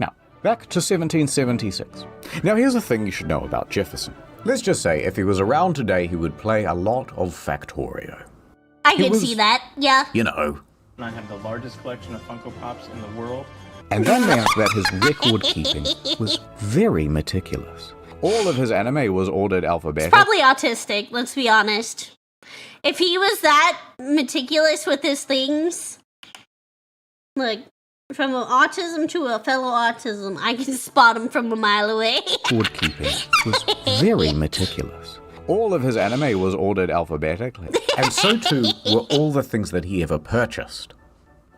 Now, back to 1776. Now here's a thing you should know about Jefferson. Let's just say if he was around today, he would play a lot of Factorio. I can see that, yeah. You know. I have the largest collection of Funko Pops in the world. And that meant that his record keeping was very meticulous. All of his anime was ordered alphabetically. Probably autistic, let's be honest. If he was that meticulous with his things, look, from an autism to a fellow autism, I can spot him from a mile away. Record keeping was very meticulous. All of his anime was ordered alphabetically, and so too were all the things that he ever purchased,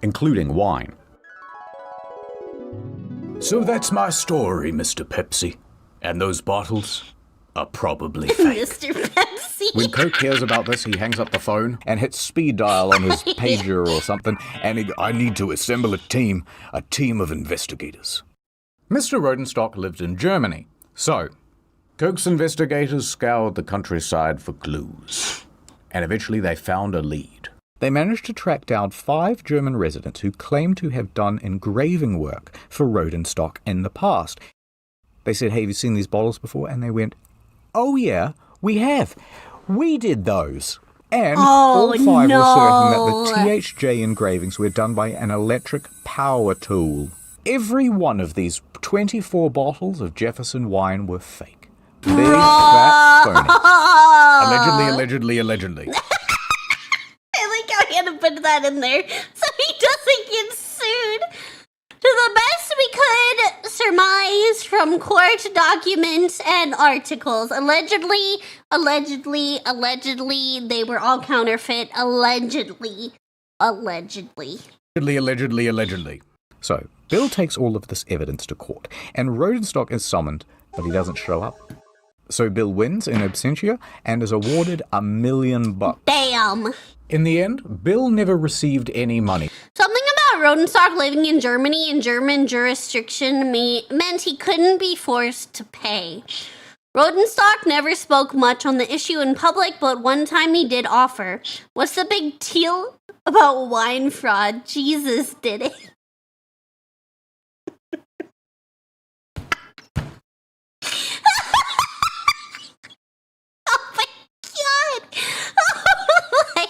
including wine. So that's my story, Mr. Pepsi. And those bottles are probably fake. Mr. Pepsi. When Coke hears about this, he hangs up the phone and hits speed dial on his pager or something, and I need to assemble a team of investigators. Mr. Rodenstock lived in Germany, so Coke's investigators scoured the countryside for clues, and eventually they found a lead. They managed to track down 5 German residents who claimed to have done engraving work for Rodenstock in the past. They said, hey, have you seen these bottles before? And they went, oh yeah, we have. We did those. And all 5 were certain that the THJ engravings were done by an electric power tool. Every one of these 24 bottles of Jefferson wine were fake. Big, fat, phony. Allegedly. I like how he had to put that in there so he doesn't get sued. To the best we could surmise from court documents and articles, allegedly, they were all counterfeit. Allegedly. So, Bill takes all of this evidence to court, and Rodenstock is summoned, but he doesn't show up. So Bill wins in absentia and is awarded $1 million. Damn. In the end, Bill never received any money. Something about Rodenstock living in Germany in German jurisdiction meant he couldn't be forced to pay. Rodenstock never spoke much on the issue in public, but one time he did offer. What's the big deal about wine fraud? Jesus did it. Oh my god! Oh my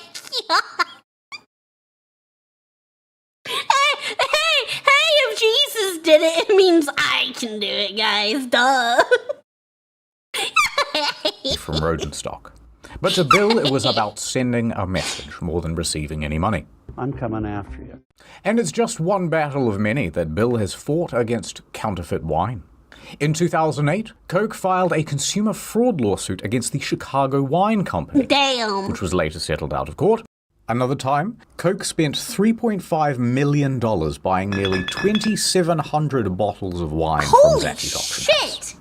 god! Hey, if Jesus did it, it means I can do it, guys. Duh. From Rodenstock. But to Bill, it was about sending a message more than receiving any money. I'm coming after you. And it's just one battle of many that Bill has fought against counterfeit wine. In 2008, Coke filed a consumer fraud lawsuit against the Chicago Wine Company. Damn. Which was later settled out of court. Another time, Coke spent $3.5 million buying nearly 2,700 bottles of wine from Zacky's auction house.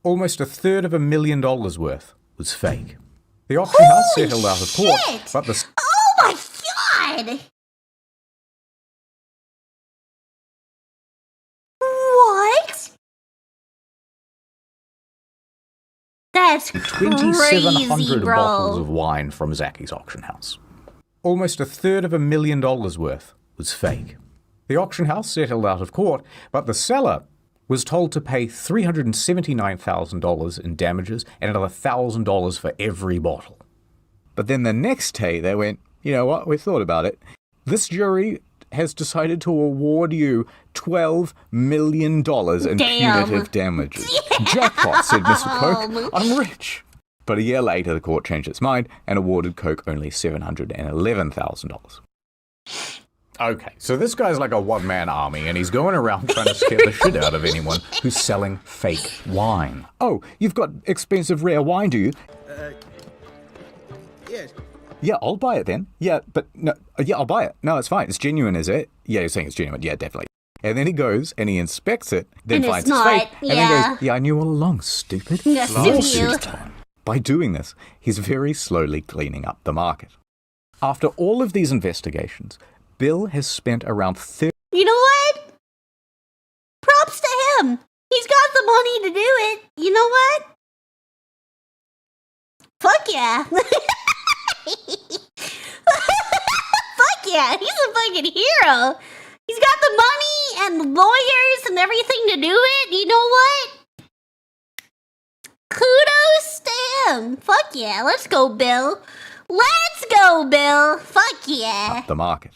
Almost $350,000 worth was fake. The auction house settled out of court, but the... Oh my god! What? That's crazy, 2,700 bro. bottles of wine from Zacky's auction house. Almost $350,000 worth was fake. The auction house settled out of court, but the seller was told to pay $379,000 in damages and another $1,000 for every bottle. But then the next day they went, you know what, we thought about it. This jury has decided to award you $12 million in punitive damages. Jackpot, said Mr. Coke. I'm rich. But a year later, the court changed its mind and awarded Coke only $711,000. Okay, so this guy's like a one-man army, and he's going around trying to scare the shit out of anyone who's selling fake wine. Oh, you've got expensive rare wine, do you? Yes. Yeah, I'll buy it then. Yeah, but no, yeah, I'll buy it. No, it's fine. It's genuine, is it? Yeah, you're saying it's genuine. Yeah, definitely. And then he goes and he inspects it, then And finds it's it's not, fake, and then goes, yeah, I knew all along, stupid. Yeah, sue you. Lawsuit time. By doing this, he's very slowly cleaning up the market. After all of these investigations, Bill has spent around You know what? Props to him. He's got the money to do it. You know what? Fuck yeah. Fuck yeah. He's a fucking hero. He's got the money and the lawyers and everything to do it. You know what? Kudos to him. Fuck yeah. Let's go, Bill. Let's go, Bill. Fuck yeah. the market.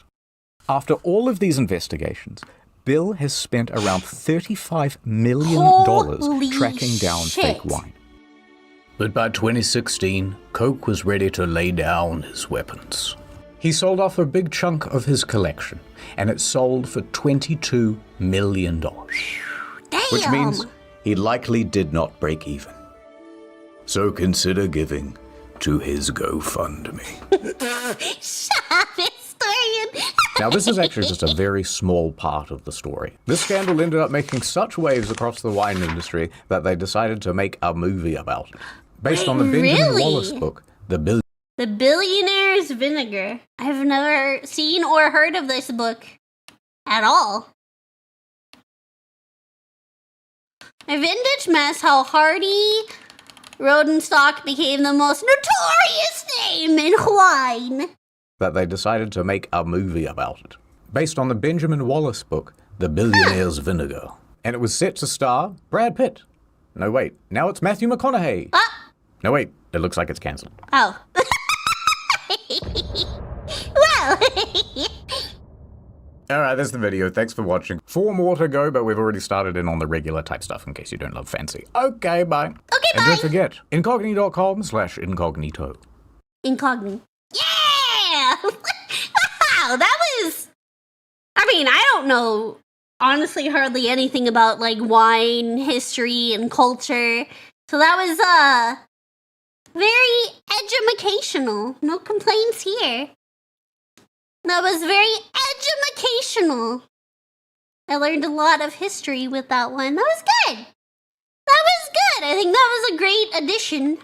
After all of these investigations, Bill has spent around $35 million Holy tracking down shit. fake wine. But by 2016, Coke was ready to lay down his weapons. He sold off a big chunk of his collection, and it sold for $22 million. Damn. Which means he likely did not break even. So consider giving to his GoFundMe. Shut up, historian. Now, this is actually just a very small part of the story. This scandal ended up making such waves across the wine industry that they decided to make a movie about it. Based on the Benjamin Really? Wallace book, The Billionaire's Vinegar. I've never seen or heard of this book at all. A vintage mess, how Hardy Rodenstock became the most notorious name in wine. that they decided to make a movie about it. Based on the Benjamin Wallace book, The Billionaire's Vinegar. And it was set to star Brad Pitt. No, wait. Now it's Matthew McConaughey. No, wait. It looks like it's cancelled. Oh. Well. Alright, that's the video. Thanks for watching. 4 more to go, but we've already started in on the regular type stuff in case you don't love fancy. Okay, bye. Okay, And bye. don't forget, incogni.com/incognito. Incogni. Yeah! Wow, that was... I mean, I don't know, honestly, hardly anything about, like, wine history and culture. So that was, very educational. No complaints here. That was very educational. I learned a lot of history with that one. That was good. That was good. I think that was a great addition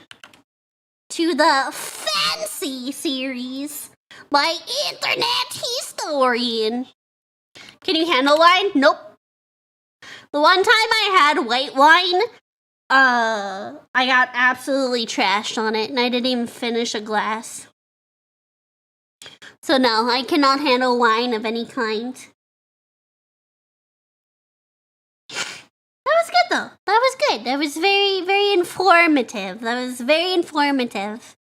to the fancy series by Internet Historian. Can you handle wine? Nope. The one time I had white wine, I got absolutely trashed on it, and I didn't even finish a glass. So no, I cannot handle wine of any kind. That was good though. That was good. That was very, very informative. That was very informative.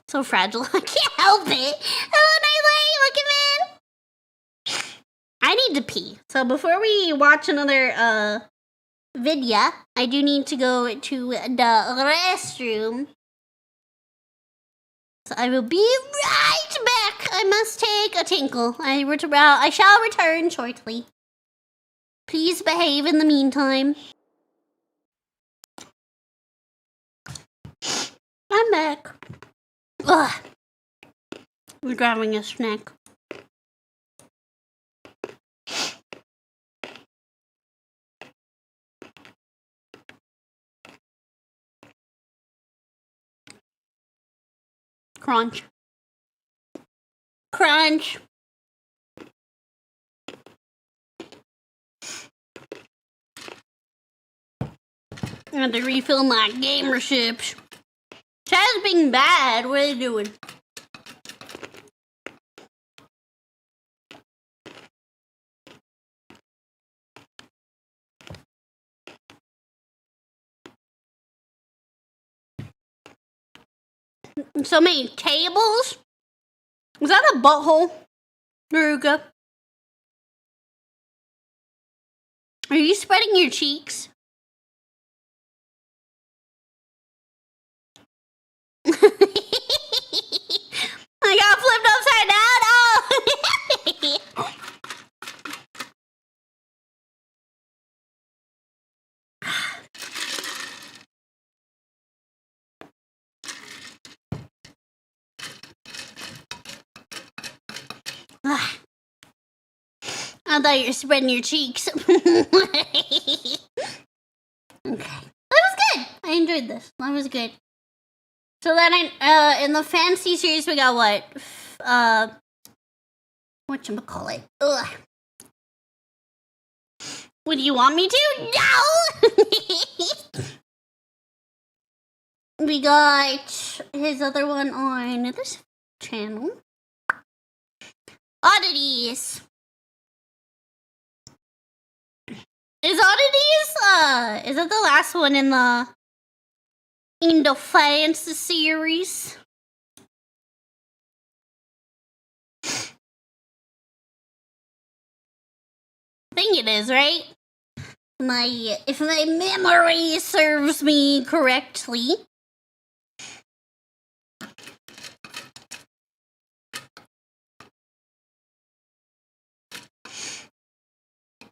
So fragile. I can't help it. Hello, Nightlight. Welcome in. I need to pee. So before we watch another video, I do need to go to the restroom. So I will be right back. I must take a tinkle. I shall return shortly. Please behave in the meantime. I'm back. Ugh. We're grabbing a snack. Crunch. Crunch. I had to refill my gamerships. Chad's being bad. What are you doing? So many tables. Was that a butthole, Maruka? Are you spreading your cheeks? I got flipped upside down. Oh. I thought you were spreading your cheeks. Okay. That was good. I enjoyed this. That was good. So then in the fantasy series we got what? Whatchamacallit? Ugh. What do you want me to? No! We got his other one on this channel. Oddities. Is Oddities, is it the last one in the fantasy series? I think it is, right? If my memory serves me correctly.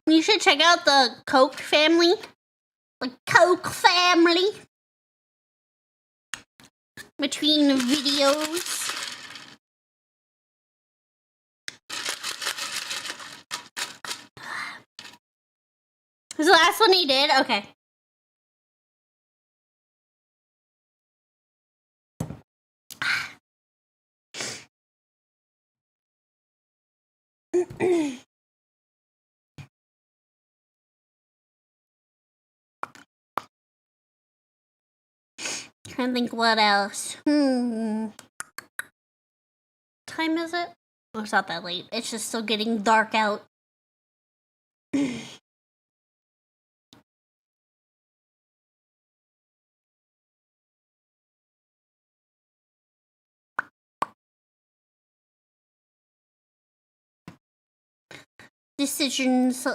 You should check out the Coke family. The Coke family. Between videos. Was the last one he did? Okay. Trying to think what else. What time is it? Oh, it's not that late. It's just still getting dark out. Decisions.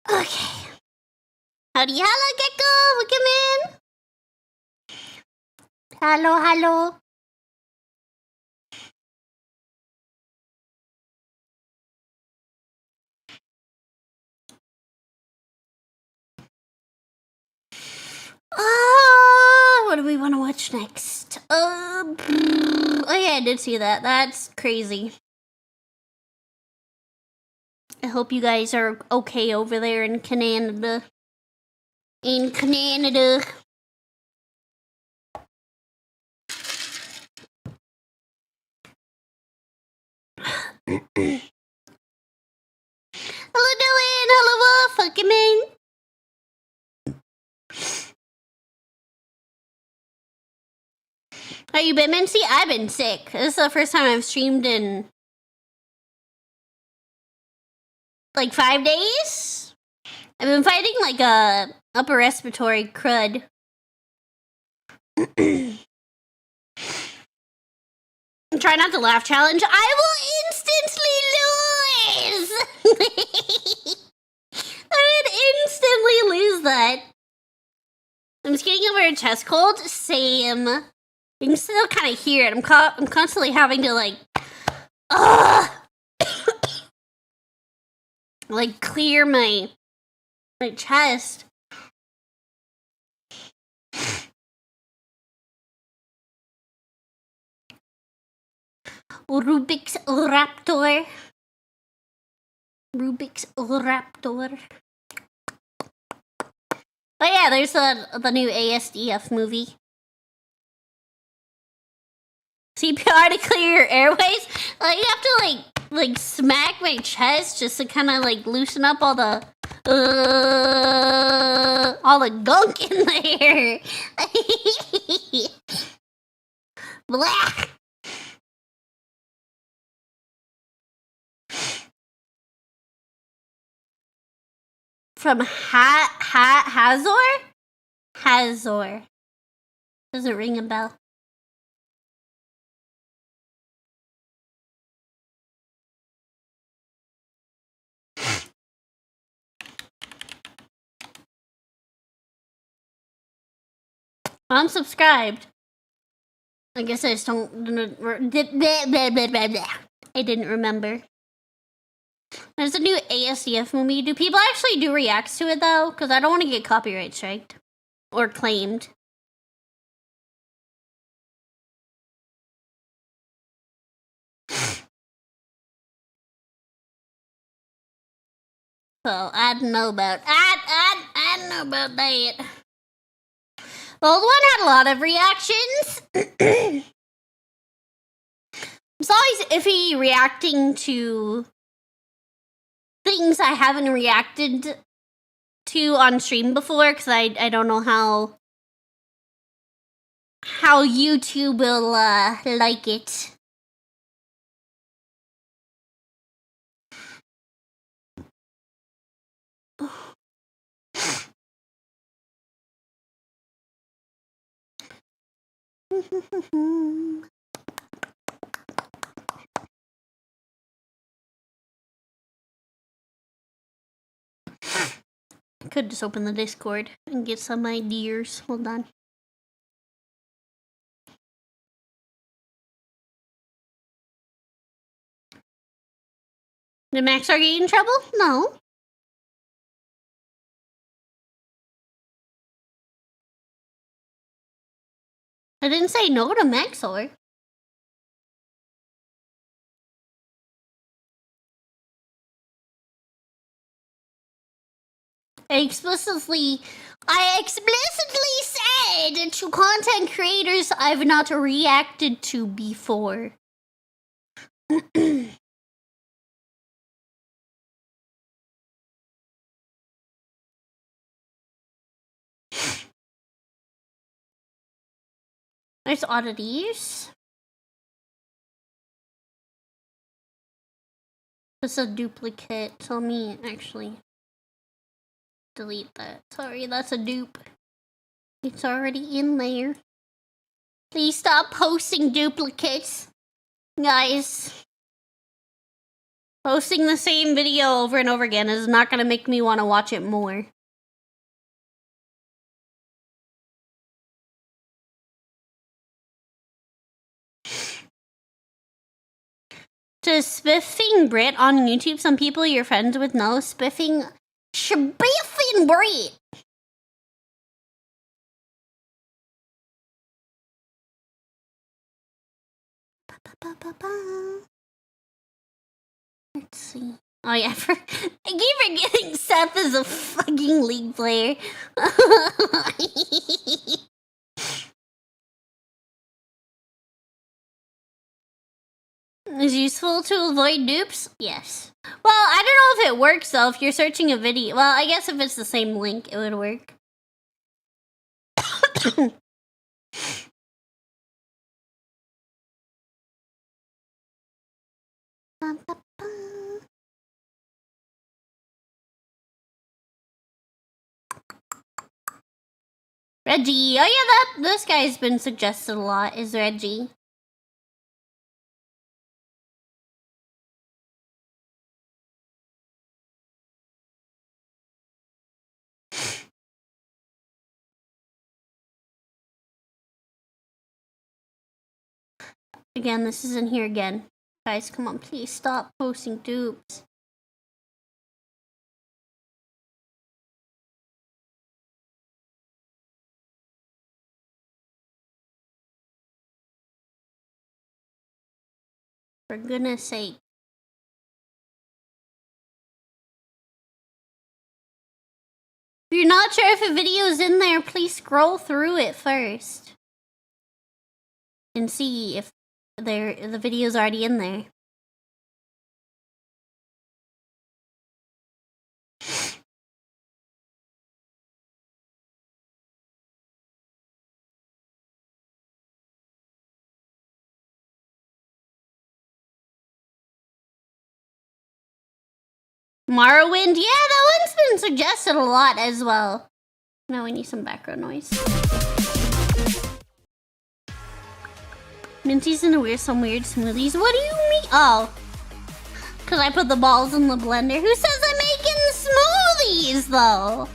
Okay. Howdy, hello, Gecko. Come in. Hello. What do we want to watch next? Oh yeah, I did see that. That's crazy. I hope you guys are okay over there in Canada. In Canada. Hello, Dylan. Hello, Wolf. Welcome in. How you been, Mintzey? I've been sick. This is the first time I've streamed in like 5 days. I've been fighting like a upper respiratory crud. Try not to laugh challenge. I will instantly lose. I would instantly lose that. I'm just getting over a chest cold. Same. You can still kind of hear it. I'm constantly having to like clear my chest. Rubik's Raptor. Oh yeah, there's the new ASDF movie. CPR to clear your airways. You have to like smack my chest just to kind of like loosen up all the gunk in there. Blah. From Hazor? Hazor. Doesn't ring a bell. Unsubscribed. I guess I just don't. I didn't remember. There's a new ASDF movie. Do people actually do reacts to it though? Because I don't want to get copyright striked or claimed. So I don't know about I don't know about that. The old one had a lot of reactions. It's always iffy reacting to things I haven't reacted to on stream before, because I don't know how YouTube will like it. Could just open the Discord and get some ideas. Hold on. Did Maxar get in trouble? No. I didn't say no to Maxar. I explicitly said to content creators I've not reacted to before. Nice oddities. It's a duplicate, so let me actually delete that. Sorry, that's a dupe. It's already in there. Please stop posting duplicates, guys. Posting the same video over and over again is not gonna make me want to watch it more. To spiffing Brit on YouTube, some people you're friends with know spiffing Brit. Let's see. Oh yeah, I keep forgetting Seth is a fucking League player. Is useful to avoid dupes? Yes. Well, I don't know if it works though. If you're searching a video, well, I guess if it's the same link, it would work. Reggie. Oh yeah, this guy's been suggested a lot. Is Reggie? Again, this isn't here again. Guys, come on, please stop posting dupes. For goodness sake. If you're not sure if a video is in there, please scroll through it first. And see if the video's already in there. Morrowind, yeah, that one's been suggested a lot as well. Now we need some background noise. Mintzey's gonna some weird smoothies. What do you mean? Oh. Because I put the balls in the blender. Who says I'm making smoothies, though?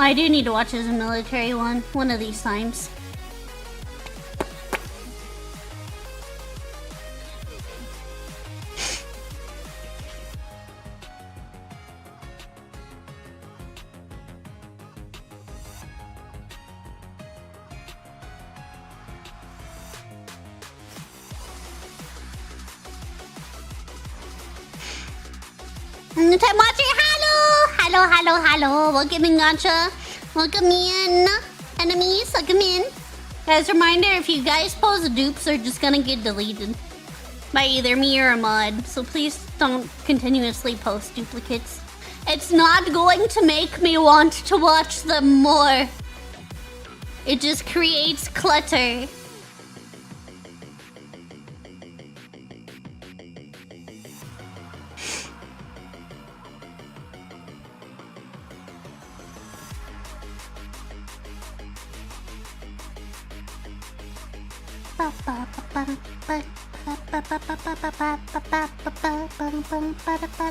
I do need to watch as a military one of these times. Hello. Welcome in, gotcha. Welcome in. Enemies, welcome in. As a reminder, if you guys pose dupes, they're just gonna get deleted by either me or a mod. So please don't continuously post duplicates. It's not going to make me want to watch them more. It just creates clutter.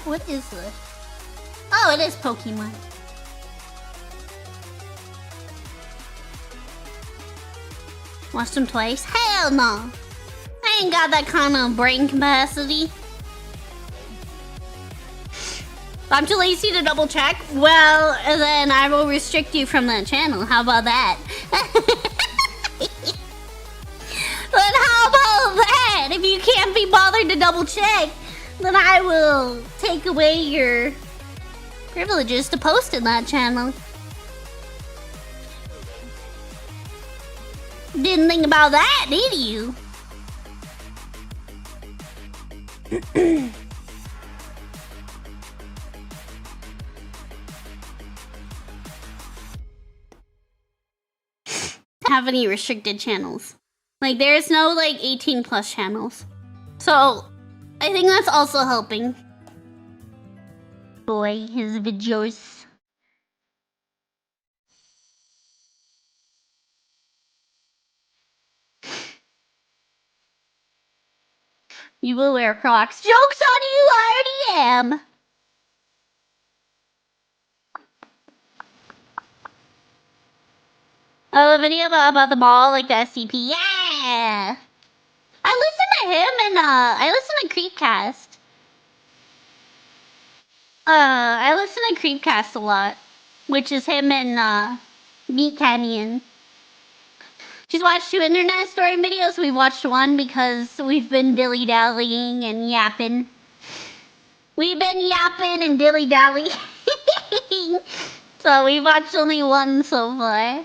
What is this? Oh, it is Pokemon. Watched them twice? Hell no! I ain't got that kind of brain capacity. I'm too lazy to double check? Well, then I will restrict you from that channel. How about that? Then how about that? If you can't be bothered to double check, then I will take away your privileges to post in that channel. Didn't think about that, did you? Have any restricted channels? Like, there's no, like, 18+ channels. So, I think that's also helping. Boy, his videos. You will wear Crocs. Joke's on you, I already am! Oh, the video about the mall, like the SCP. Yeah! I listen to him and, I listen to Creepcast. I listen to Creepcast a lot. Which is him and, Meat Canyon. She's watched 2 internet story videos. We watched one because we've been dilly-dallying and yapping. We've been yapping and dilly-dallying. So we watched only one so far.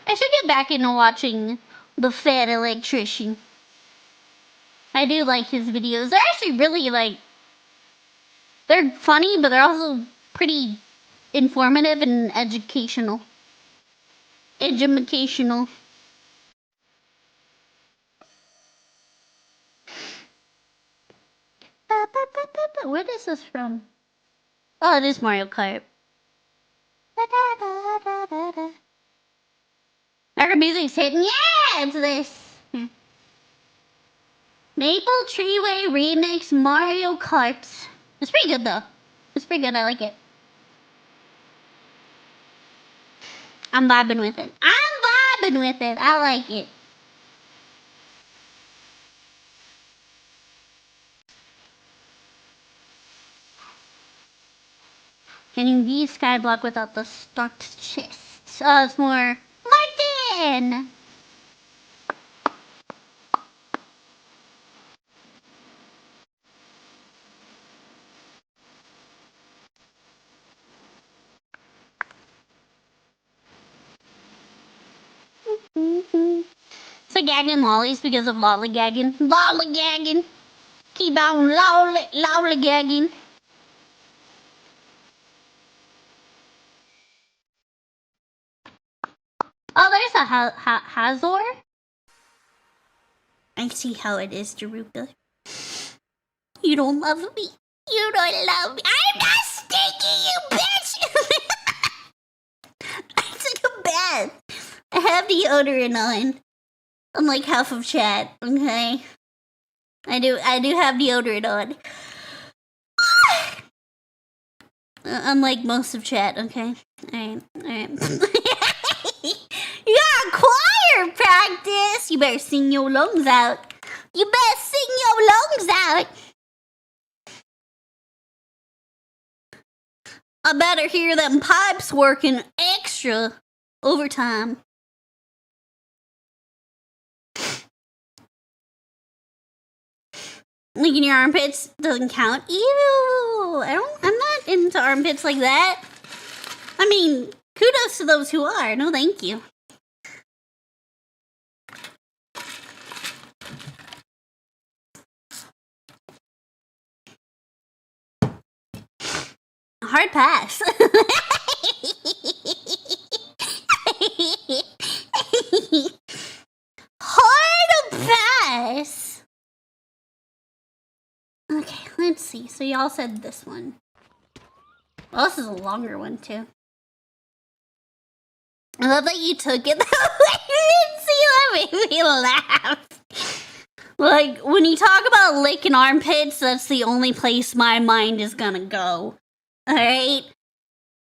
I should get back into watching The Fat Electrician. I do like his videos. They're actually really, like... They're funny, but they're also pretty informative and educational. Educational. Where is this from? Oh, it is Mario Kart. Our music's hitting. Yeah, it's this. Maple Treeway Remix Mario Kart. It's pretty good though. It's pretty good. I like it. I'm vibing with it. I'm vibing with it. I like it. Can you be skyblock without the stocked chest? Oh, it's more Martin! So gagging lollies because of lollygagging. Lollygagging! Keep on lollygagging. Oh, there's a Hazor? I see how it is, Jaruka. You don't love me. You don't love me. I'm not stinky, you bitch! I took a bath. I have deodorant on. Unlike half of chat, okay? I do have deodorant on. Unlike most of chat, okay? Alright. You got choir practice! You better sing your lungs out. You better sing your lungs out! I better hear them pipes working extra overtime. Licking your armpits doesn't count. Ew! I'm not into armpits like that. I mean, kudos to those who are. No, thank you. Hard pass. Hard pass. Okay, let's see. So y'all said this one. Well, this is a longer one too. I love that you took it that way. See, that made me laugh. Like, when you talk about licking armpits, that's the only place my mind is gonna go. Alright?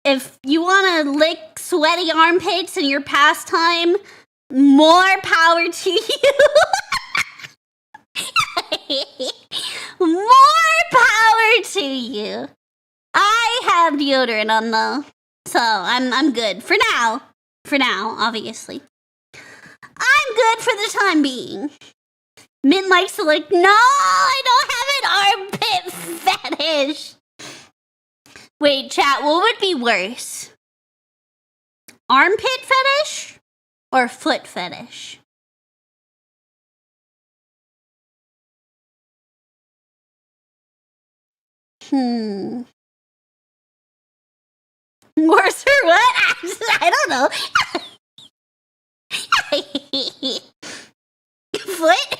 If you want to lick sweaty armpits in your pastime, more power to you. More power to you. I have deodorant on though, so I'm good for now. For now, obviously. I'm good for the time being. Min likes to like, no, I don't have an armpit fetish. Wait, chat, what would be worse? Armpit fetish or foot fetish? Worse or what? I don't know. Foot?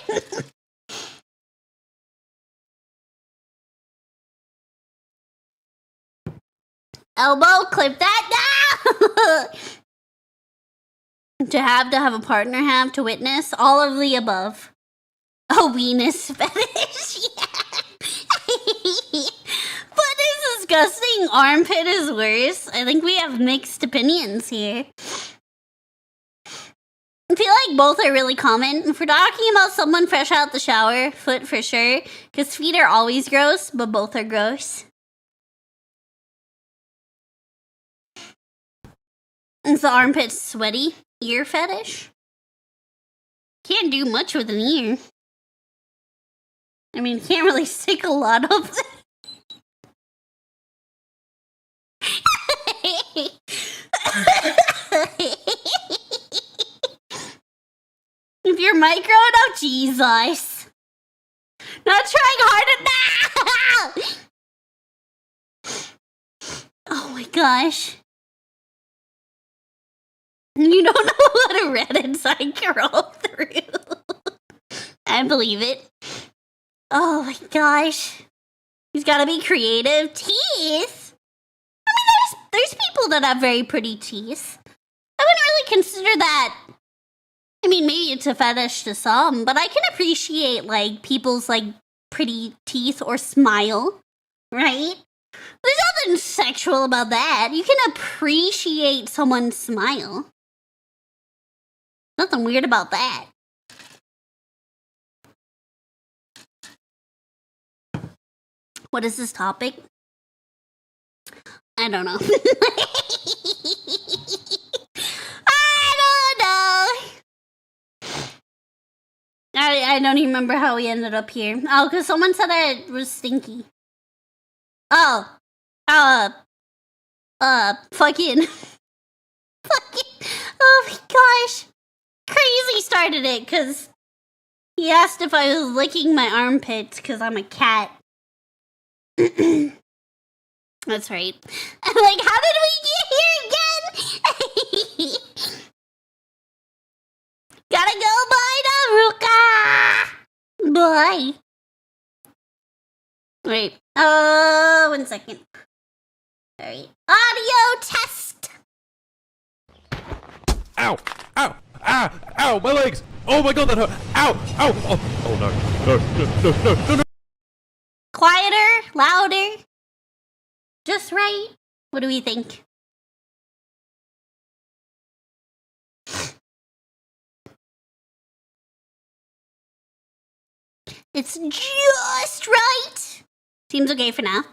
Elbow, clip that down! To have a partner, have to witness all of the above. A weenus fetish, yeah. Foot is disgusting, armpit is worse. I think we have mixed opinions here. I feel like both are really common. If we're talking about someone fresh out the shower, foot for sure. Because feet are always gross, but both are gross. Is the armpit sweaty? Ear fetish? Can't do much with an ear. I mean, can't really stick a lot up there. If you're micro, oh Jesus. Not trying hard enough! Oh my gosh. You don't know what a Reddit's I crawl through. I believe it. Oh my gosh. He's gotta be creative. Teeth? I mean, there's people that have very pretty teeth. I wouldn't really consider that. I mean, maybe it's a fetish to some, but I can appreciate, like, people's, like, pretty teeth or smile, right? There's nothing sexual about that. You can appreciate someone's smile. Nothing weird about that. What is this topic? I don't know. I don't even remember how we ended up here. Oh, because someone said it was stinky. Oh. Fucking. Oh my gosh. Crazy started it, because he asked if I was licking my armpits, because I'm a cat. That's right. I'm like, how did we get here again? Gotta go by the Ruka! Bye. Wait. 1 second. Alright. Audio test! Ow! Ow! Ah! Ow! My legs! Oh my god, that hurt! Ow! Ow! Oh no. No. Quieter? Louder? Just right? What do we think? It's just right! Seems okay for now.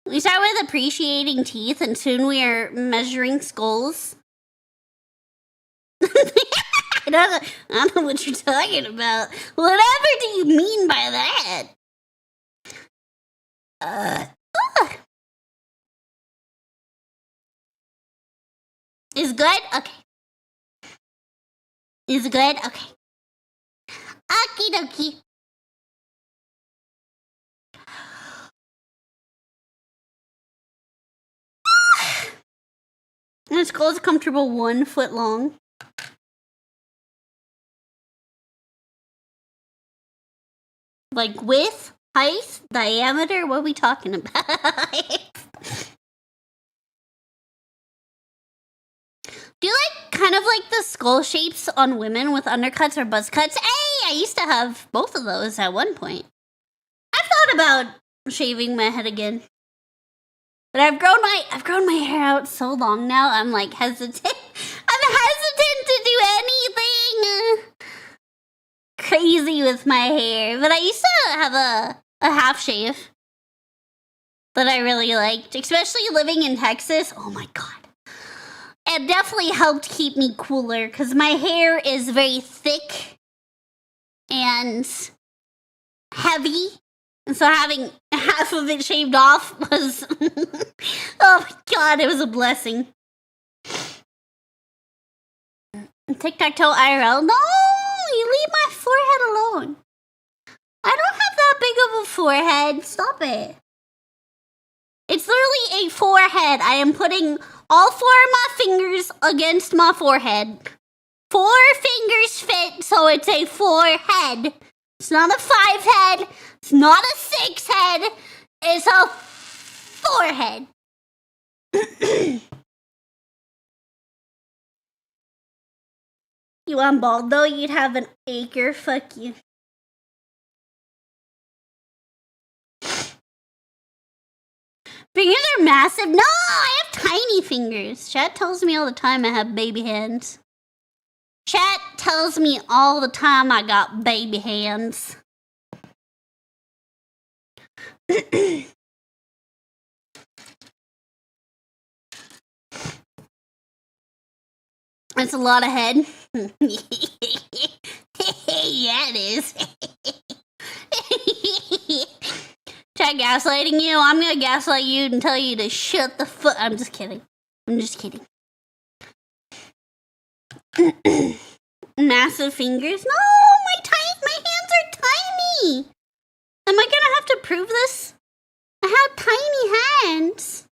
We start with appreciating teeth, and soon we are measuring skulls. I don't know what you're talking about. Whatever do you mean by that? Is good? Okay. Is it good? Okay. Okie dokie. The skull is comfortable 1 foot long. Like width, height, diameter? What are we talking about? Do you like kind of like the skull shapes on women with undercuts or buzz cuts? Hey, I used to have both of those at one point. I've thought about shaving my head again. But I've grown my hair out so long now, I'm like hesitant. I'm hesitant to do anything crazy with my hair. But I used to have a half shave that I really liked, especially living in Texas. Oh my god. It definitely helped keep me cooler because my hair is very thick and heavy. And so having half of it shaved off was, oh my god, it was a blessing. Tic-tac-toe IRL? No, you leave my forehead alone. I don't have that big of a forehead. Stop it. It's literally a forehead. I am putting all 4 of my fingers against my forehead. 4 fingers fit, so it's a 4-head. It's not a 5-head. It's not a 6-head. It's a 4-head. You want bald though? You'd have an acre. Fuck you. Fingers are massive. No, I have tiny fingers. Chat tells me all the time I have baby hands. Chat tells me all the time I got baby hands. That's a lot of head. Yeah, it is. Chat gaslighting you? I'm gonna gaslight you and tell you to shut the fuck. I'm just kidding. Massive fingers? No, my hands are tiny. Am I gonna have to prove this? I have tiny hands.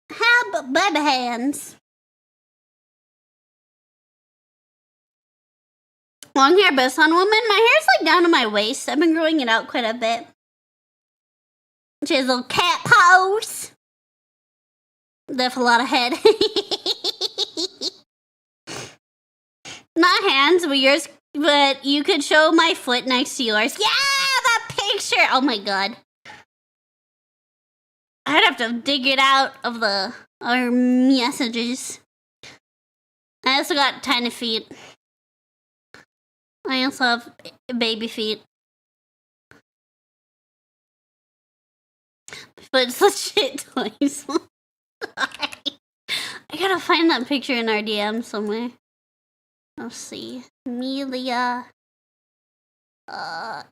I have baby hands. Long hair best on woman? My hair's like down to my waist. I've been growing it out quite a bit. She has little cat paws. Definitely a lot of head. Not hands, but yours. But you could show my foot next to yours. Yeah, that picture. Oh my god. I'd have to dig it out of our messages. I also got tiny feet. I also have baby feet. But it's legit toys. I gotta find that picture in our DM somewhere. Let's see. Amelia.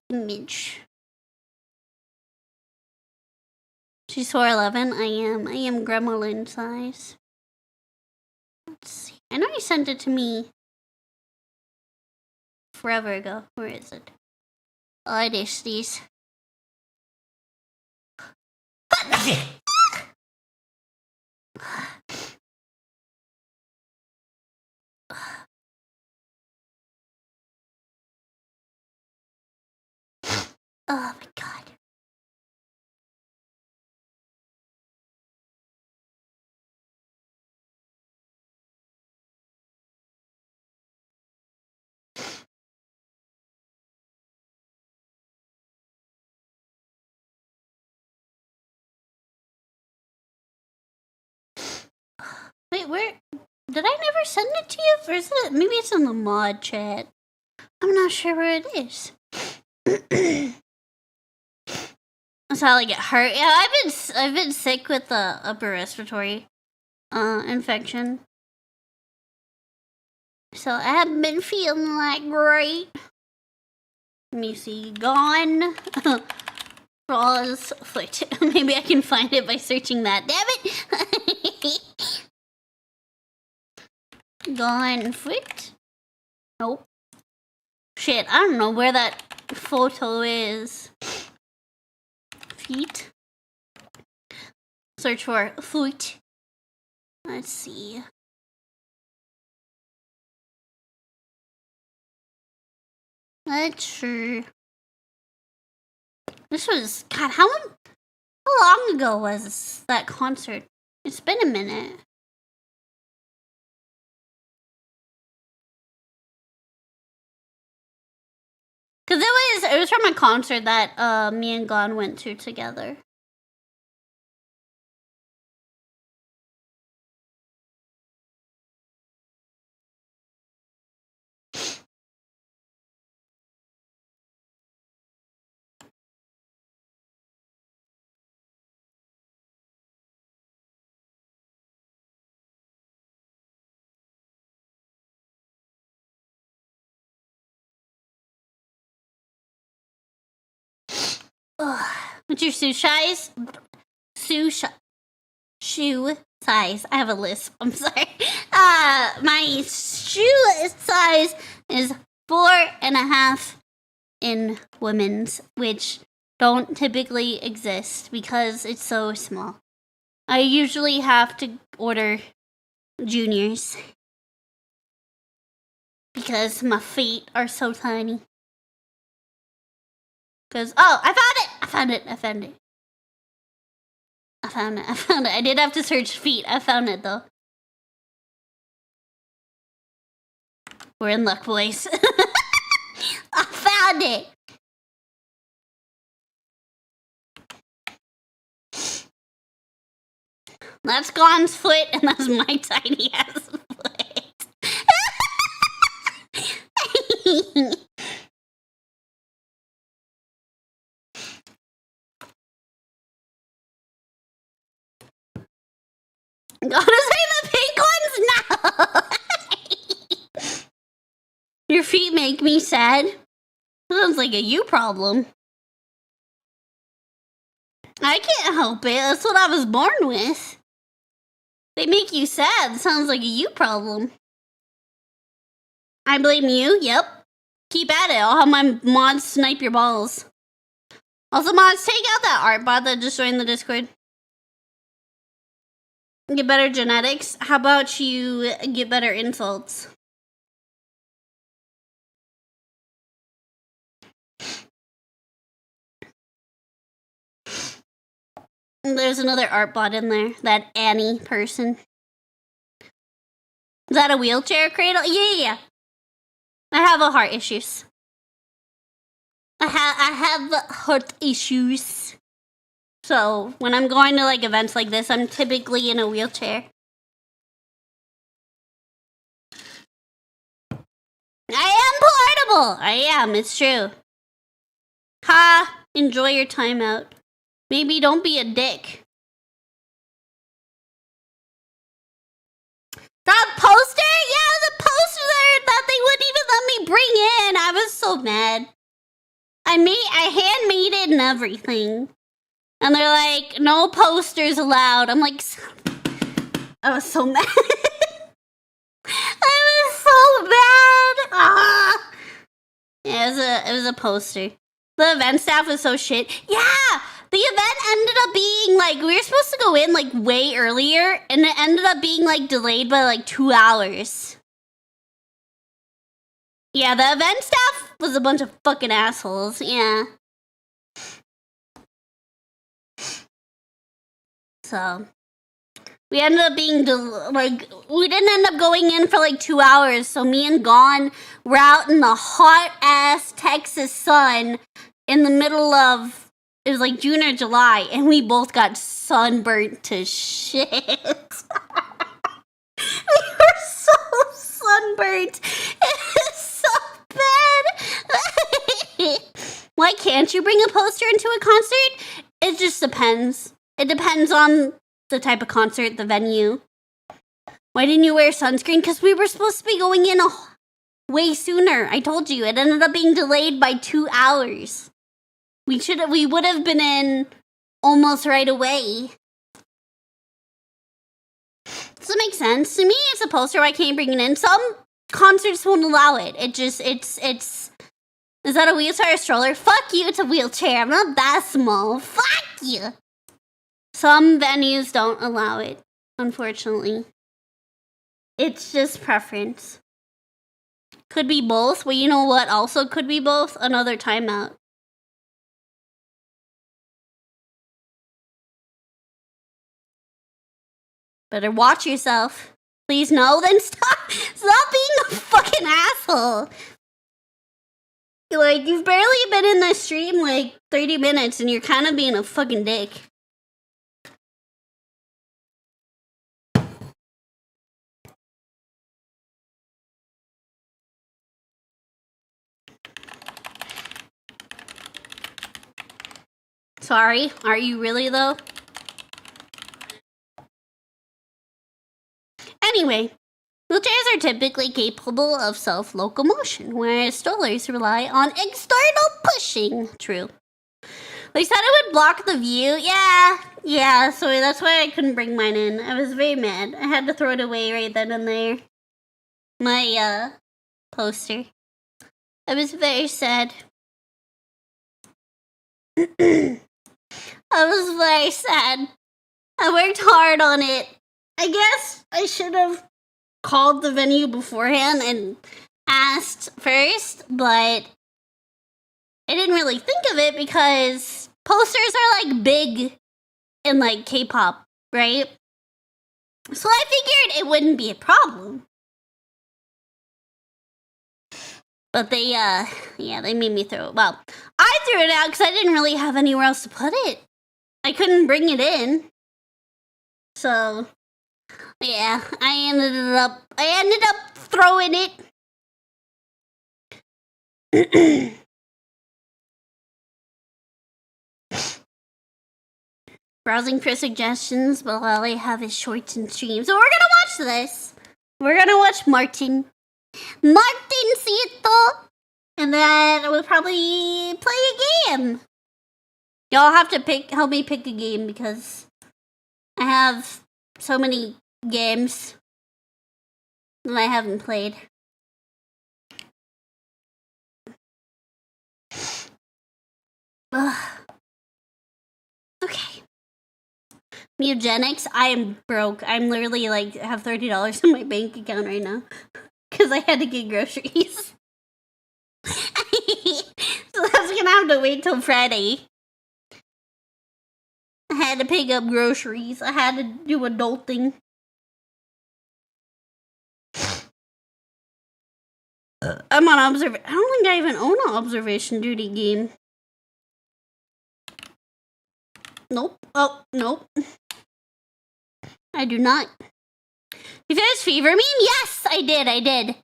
Image. She's 4'11". I am Gremlin size. Let's see. I know you sent it to me forever ago. Where is it? Oh, it is these. Oh my god. Wait, where? Did I never send it to you? Or is it? Maybe it's in the mod chat. I'm not sure where it is. That's how I get hurt. Yeah, I've been sick with the upper respiratory infection. So I haven't been feeling that great. Let me see. Gone. Raw's foot. Maybe I can find it by searching that. Damn it! Gone foot? Nope. Shit, I don't know where that photo is. Feet. Search for foot. Let's see. Let's see. This was, God, how long ago was that concert? It's been a minute. Cause it was from a concert that me and Gon went to together. What's your shoe size? Shoe size. I have a lisp. I'm sorry. My shoe size is 4.5 in women's, which don't typically exist because it's so small. I usually have to order juniors because my feet are so tiny. Cause I found it. I did have to search feet. I found it though. We're in luck, boys. I found it. That's Gon's foot, and that's my tiny ass foot. God, is it the pink ones? No! Your feet make me sad. Sounds like a you problem. I can't help it. That's what I was born with. They make you sad. Sounds like a you problem. I blame you. Yep. Keep at it. I'll have my mods snipe your balls. Also, mods, take out that art bot that just joined the Discord. Get better genetics. How about you get better insults? There's another art bot in there. That Annie person. Is that a wheelchair cradle? Yeah. I have a heart issues. I have heart issues. So when I'm going to like events like this, I'm typically in a wheelchair. terrible. I am, it's true. Ha! Enjoy your time out. Maybe don't be a dick. That poster? Yeah, the poster that they wouldn't even let me bring in. I was so mad. I handmade it and everything. And they're like, no posters allowed. I'm like, I was so mad. I was so mad. Ah. Yeah, it was a poster. The event staff was so shit. Yeah, the event ended up being like, we were supposed to go in like way earlier, and it ended up being like delayed by like 2 hours. Yeah, the event staff was a bunch of fucking assholes. Yeah. So we ended up being we didn't end up going in for like 2 hours. So me and Gon were out in the hot ass Texas sun in the middle of, it was like June or July, and we both got sunburnt to shit. We were so sunburnt. It was so bad. Why can't you bring a poster into a concert? It just depends. It depends on the type of concert, the venue. Why didn't you wear sunscreen? Because we were supposed to be going in way sooner. I told you. It ended up being delayed by 2 hours. We would have been in almost right away. Does it make sense? To me, it's a poster. I can't bring it in. Some concerts won't allow it. Is that a wheelchair or a stroller? Fuck you, it's a wheelchair. I'm not that small. Fuck you. Some venues don't allow it, unfortunately. It's just preference. Could be both. Well, you know what also could be both? Another timeout. Better watch yourself. Please no, then stop being a fucking asshole. Like, you've barely been in the stream like 30 minutes and you're kind of being a fucking dick. Sorry, are you really though? Anyway, wheelchairs are typically capable of self-locomotion, whereas strollers rely on external pushing. True. They said it would block the view. Yeah, so that's why I couldn't bring mine in. I was very mad. I had to throw it away right then and there. My, poster. I was very sad. I was very sad. I worked hard on it. I guess I should have called the venue beforehand and asked first, but I didn't really think of it because posters are like big in like K-pop, right? So I figured it wouldn't be a problem. But they made me throw it. Well, I threw it out because I didn't really have anywhere else to put it. I couldn't bring it in. So, yeah, I ended up throwing it. Browsing for suggestions, but all I have is shorts and streams. So we're gonna watch this. We're gonna watch Martin Cito, and then we'll probably play a game. Y'all have to help me pick a game because I have so many games that I haven't played. Ugh. Okay. Mugenics, I am broke. I'm literally like have $30 in my bank account right now because I had to get groceries. So that's gonna have to wait till Friday. I had to pick up groceries. I had to do adulting. I'm on observation. I don't think I even own an observation duty game. Nope. Oh, nope. I do not. You finished Fever Meme? Yes, I did.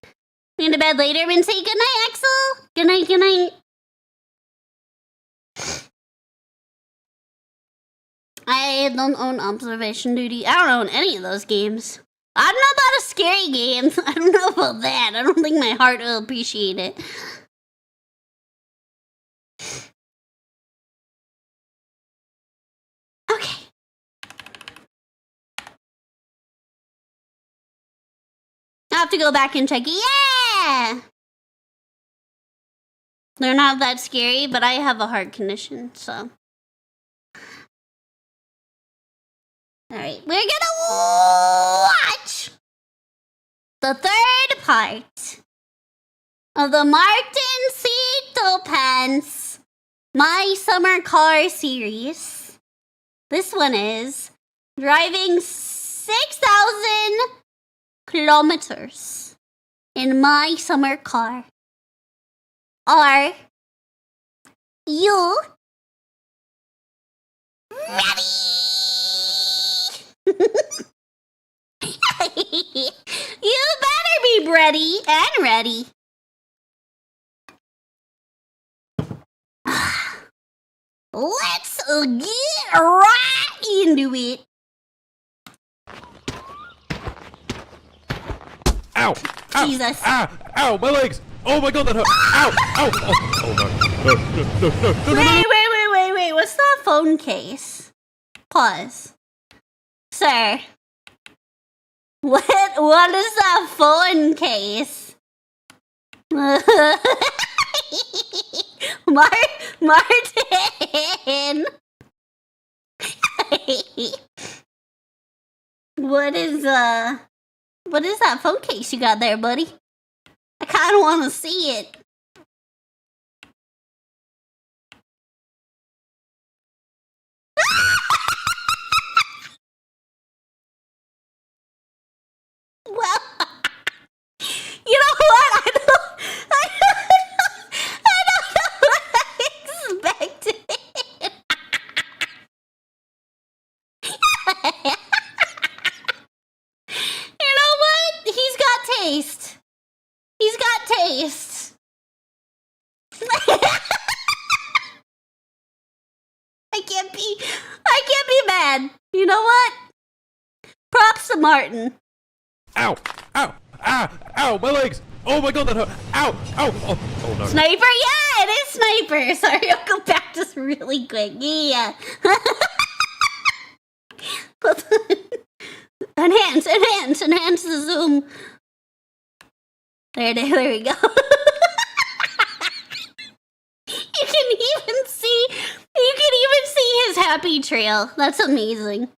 Going to bed later and say good night, Axel. Good night, good night. I don't own observation duty. I don't own any of those games. I don't know about a scary game. I don't know about that. I don't think my heart will appreciate it. Okay. I have to go back and check. Yeah! They're not that scary, but I have a heart condition, so. Alright, we're gonna watch the third part of the Martin Cito Pants My Summer Car series. This one is driving 6,000 kilometers in my summer car. Are you ready? You better be ready and ready. Let's get right into it. Ow! Ow! Jesus. Ah! Ow! My legs! Oh my god, that hurt! Ow! Ow! Oh no! No! No! No! No! No! Wait. What's that phone case? Pause. Sir. What is that phone case? Martin! What is that phone case you got there, buddy? I kinda wanna see it. Well, you know what? I don't know what I expected. You know what? He's got taste. He's got taste. I can't be mad. You know what? Props to Martin. Ow! Ow! Ah! Ow! My legs! Oh my god, that hurt! Ow! Ow! Oh no! Sniper? Yeah, it is Sniper. Sorry, I'll go back just really quick. Yeah. Enhance the zoom. There we go. You can even see his happy trail. That's amazing.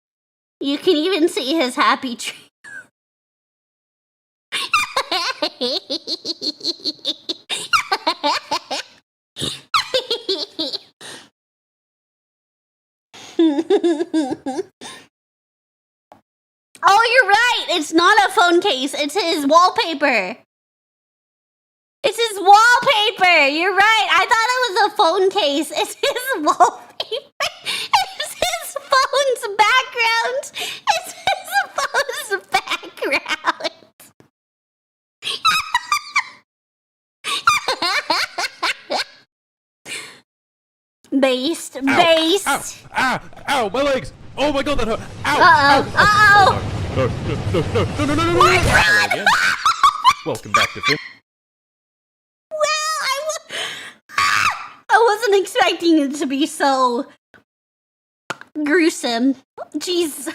You can even see his happy trail. Oh, you're right. It's not a phone case. It's his wallpaper. It's his wallpaper. You're right. I thought it was a phone case. It's his wallpaper. It's his phone's background. It's his phone's background. Based. Ow! Ah! Ow! My legs! Oh my god, that hurt! Ow! Uh-oh. No! My God! Again. Welcome back to Finland. Well, I wasn't expecting it to be so gruesome. Jesus,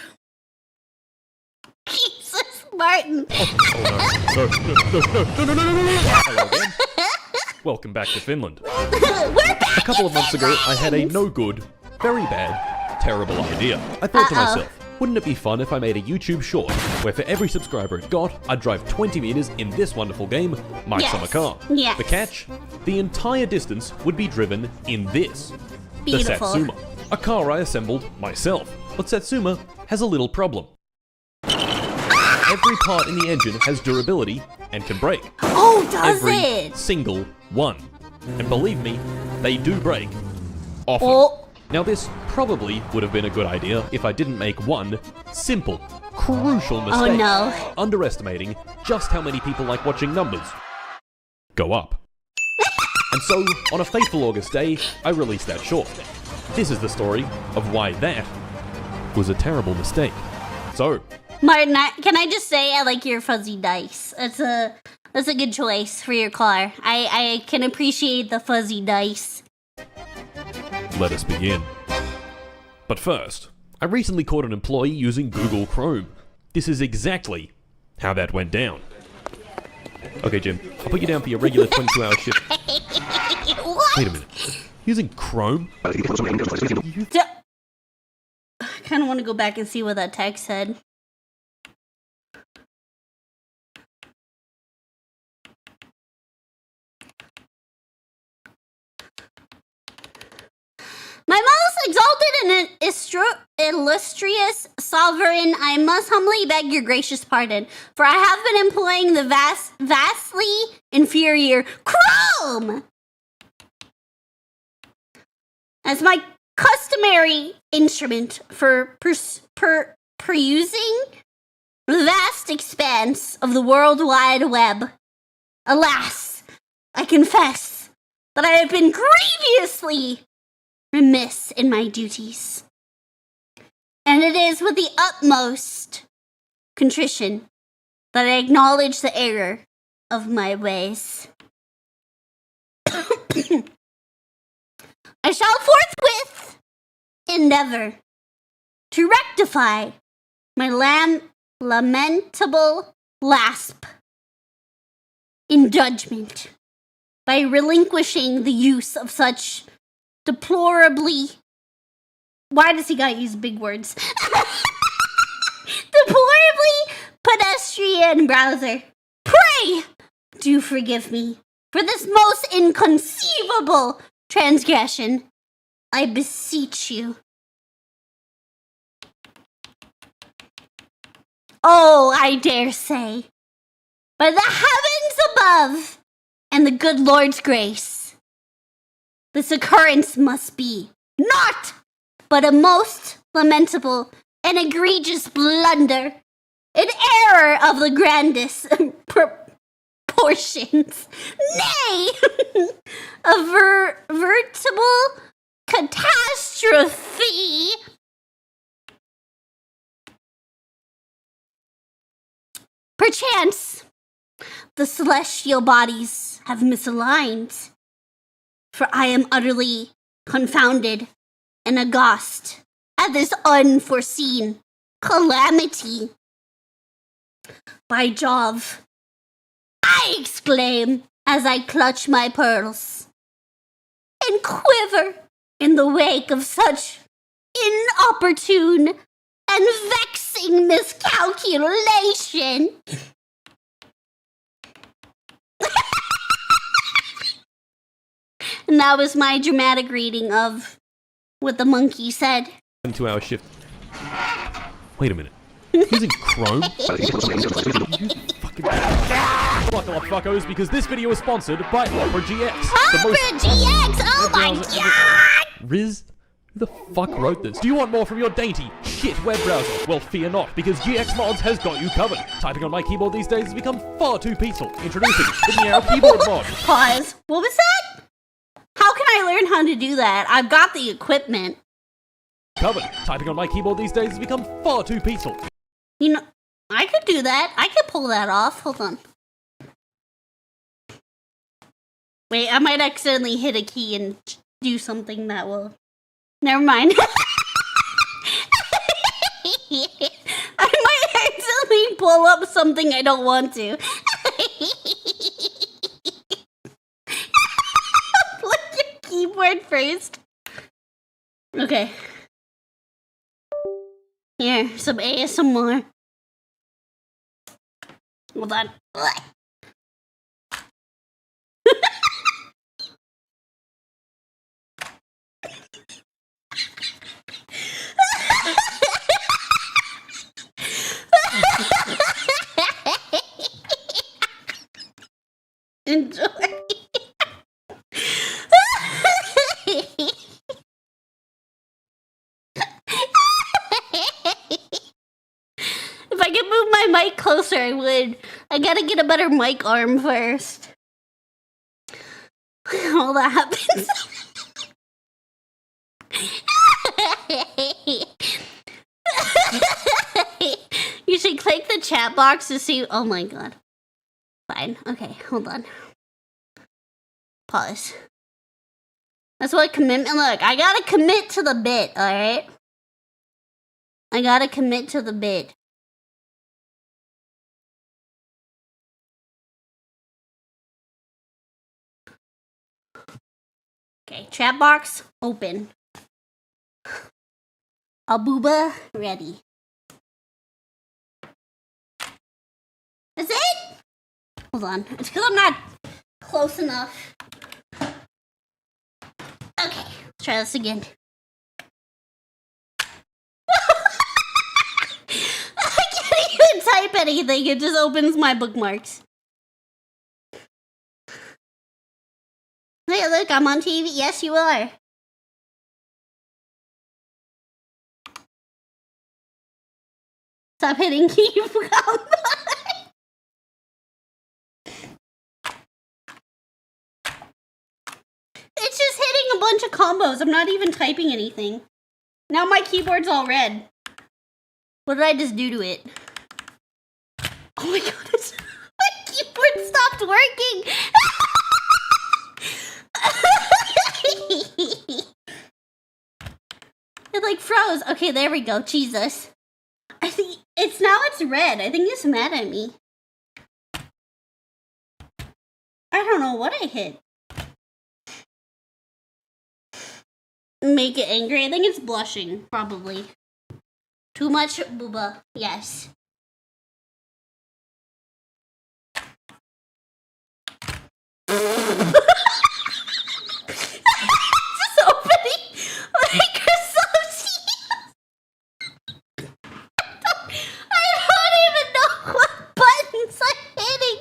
Martin. No! Hello again. Welcome back to Finland. We're back. A couple of months ago, I had a no good, very bad, terrible idea. I thought to myself, wouldn't it be fun if I made a YouTube short where for every subscriber it got, I'd drive 20 meters in this wonderful game, My Summer Car. Yes. The catch? The entire distance would be driven in this. Beautiful. The Satsuma. A car I assembled myself. But Satsuma has a little problem. Every part in the engine has durability and can break. Oh, does Every it? single one. And believe me, they do break. Often. Oh. Now this probably would have been a good idea if I didn't make one simple, crucial mistake. Oh no. Underestimating just how many people like watching numbers. go up. And so, on a fateful August day, I released that short. This is the story of why that was a terrible mistake. So, Martin, can I just say I like your fuzzy dice. That's a good choice for your car. I can appreciate the fuzzy dice. let us begin. But first, I recently caught an employee using Google Chrome. This is exactly how that went down. Okay, Jim, I'll put you down for your regular 22-hour shift. What? Wait a minute. Using Chrome? I kind of want to go back and see what that text said. My most exalted and illustrious sovereign, I must humbly beg your gracious pardon, for I have been employing the vastly inferior Chrome as my customary instrument for perusing the vast expanse of the World Wide Web. Alas, I confess that I have been grievously remiss in my duties. And it is with the utmost contrition that I acknowledge the error of my ways. I shall forthwith endeavor to rectify my lamentable lapse in judgment by relinquishing the use of such deplorably... Why does he gotta use big words? Deplorably pedestrian browser. Pray do forgive me for this most inconceivable transgression. I beseech you. Oh, I dare say, by the heavens above and the good Lord's grace, this occurrence must be not but a most lamentable and egregious blunder, an error of the grandest proportions, nay, a veritable catastrophe. Perchance the celestial bodies have misaligned, for I am utterly confounded and aghast at this unforeseen calamity. By Jove, I exclaim as I clutch my pearls and quiver in the wake of such inopportune and vexing miscalculation. And that was my dramatic reading of what the monkey said. 22-hour shift. Wait a minute. Using Chrome? You fucking... Buckle up, fuckos, because this video is sponsored by Opera GX. Opera GX! Oh my god! Riz? Who the fuck wrote this? Do you want more from your dainty, shit web browser? Well, fear not, because GX Mods has got you covered. Typing on my keyboard these days has become far too peaceful. Introducing the Meow Keyboard Mod. Pause. What was that? How can I learn how to do that? I've got the equipment. Covered. Typing on my keyboard these days has become far too peaceful. You know, I could do that. I could pull that off. Hold on. Wait, I might accidentally hit a key and do something that will... Never mind. I might accidentally pull up something I don't want to. Plug your keyboard first. Okay. Here, some ASMR. Hold on. Enjoy. If I could move my mic closer, I would. I gotta get a better mic arm first. all that happens. You should click the chat box to see. Oh my god. Fine. Okay, hold on. Pause. That's what commitment. Look, I gotta commit to the bit, alright? I gotta commit to the bit. Okay, chat box open. Abuba ready. That's it? Hold on. It's because I'm not close enough. Okay, let's try this again. I can't even type anything. It just opens my bookmarks. Hey, look, I'm on TV. Yes, you are. Stop hitting keep combo. It's just hitting a bunch of combos. I'm not even typing anything. Now my keyboard's all red. What did I just do to it? Oh my god, my keyboard stopped working. It like froze. Okay, there we go. Jesus. I think it's red. I think it's mad at me. I don't know what I hit. Make it angry. I think it's blushing, probably. Too much booba. Yes. Just opening Microsoft. I don't even know what buttons I'm hitting.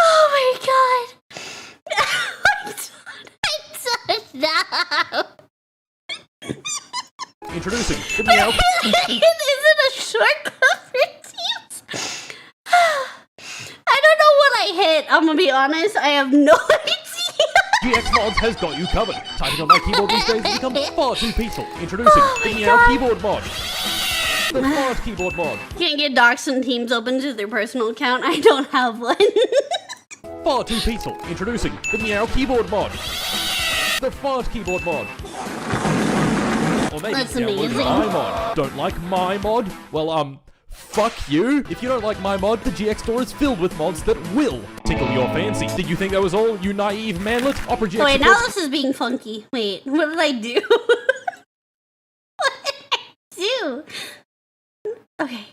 Oh my god. I'm done now. Introducing the meow. Is it a shortcut for Teams? I don't know what I hit. I'm gonna be honest. I have no idea. GX Mods has got you covered. Typing on my keyboard these days has become far too peaceful. Introducing the meow keyboard mod. The fast keyboard mod. Can't get docs and Teams open to their personal account. I don't have one. Far too peaceful. Introducing the meow keyboard mod. The fast keyboard mod. Or maybe That's download amazing. my mod. Don't like my mod? Well, fuck you. If you don't like my mod, the GX store is filled with mods that will tickle your fancy. Did you think that was all, you naive manlet? Opera GX Wait, now supports- this is being funky. Wait, what did I do? What did I do? Okay.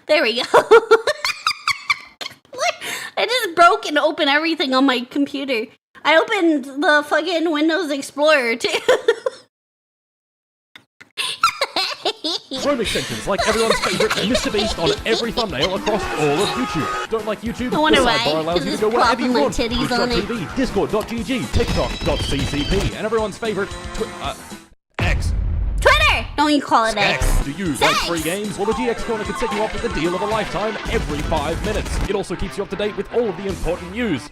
There we go. Look, I just broke and opened everything on my computer. I opened the fucking Windows Explorer too. Chrome extensions like everyone's favorite Mr. Beast on every thumbnail across all of YouTube. Don't like YouTube? I wonder the why, sidebar allows 'cause you to it's go wherever you propping my want. titties on it. Twitch.tv, Discord.gg, TikTok.ccp, and everyone's favorite X. Twitter! Don't you call it X. Do you like free games? Well, the GX Corner can set you up with the deal of a lifetime every 5 minutes. It also keeps you up to date with all of the important news.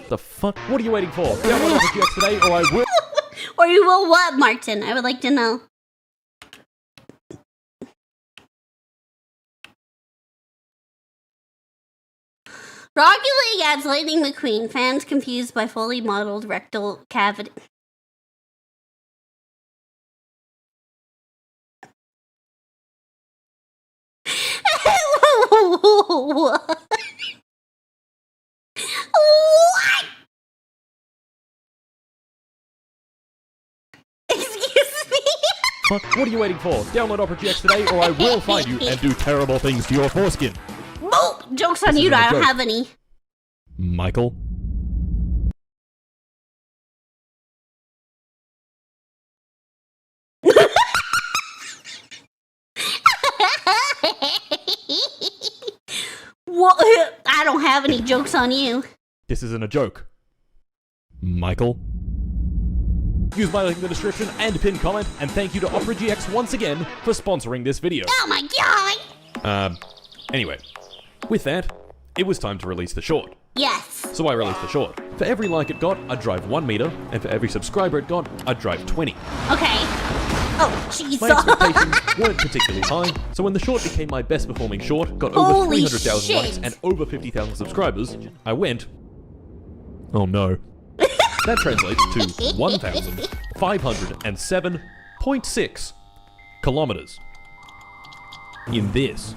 The fuck? What are you waiting for? Download the GX today, or I will. Or you will what, Martin? I would like to know. Rocket League adds Lightning McQueen. Fans confused by fully modeled rectal cavity. What? What? Excuse me? Fuck, what are you waiting for? Download Opera GX today, or I will find you and do terrible things to your foreskin. Boop! Joke's on This you, isn't a I don't joke. have any. Michael? What? I don't have any jokes on you. This isn't a joke. Michael? Use my link in the description and pinned comment, and thank you to Opera GX once again for sponsoring this video. Oh my god! Anyway, with that, it was time to release the short. Yes. So I released the short. For every like it got, I'd drive 1 meter, and for every subscriber it got, I'd drive 20. Okay. Oh, jeez. My expectations weren't particularly high, so when the short became my best performing short, got over Holy 300,000 likes shit. and over 50,000 subscribers, I went, oh no. That translates to 1,507.6 kilometers. In this.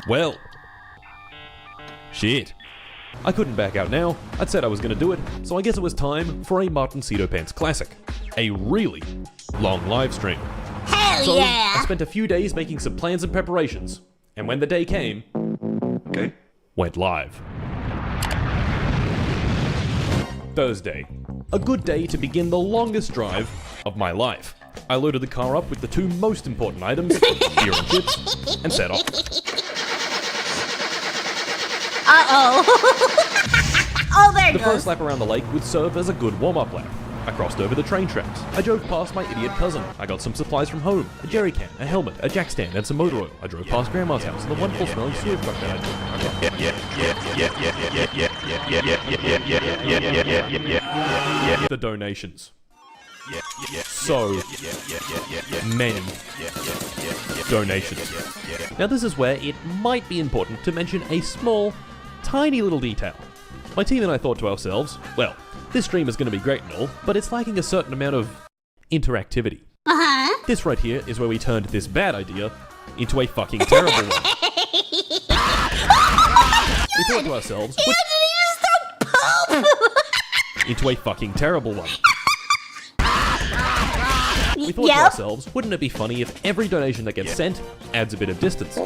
Well. Shit. I couldn't back out now. I'd said I was going to do it, so I guess it was time for a Martincito Pants Classic. A really long live stream. Hell So yeah! I spent a few days making some plans and preparations, and when the day came, went live. Thursday. A good day to begin the longest drive of my life. I loaded the car up with the 2 most important items, beer and chips, and set off. Uh-oh. Oh, there it The goes. first lap around the lake would serve as a good warm-up lap. I crossed over the train tracks. I drove past my idiot cousin. I got some supplies from home. A jerry can, a helmet, a jack stand, and some motor oil. I drove past Grandma's house and the wonderful smelling sewer truck that I took. The donations. So many donations. Now this is where it might be important to mention a small, tiny little detail. My team and I thought to ourselves, well, this stream is going to be great and all, but it's lacking a certain amount of interactivity. Uh-huh. This right here is where we turned this bad idea into a fucking terrible one. We thought to ourselves, into a fucking terrible one. We thought to ourselves, wouldn't it be funny if every donation that gets sent adds a bit of distance?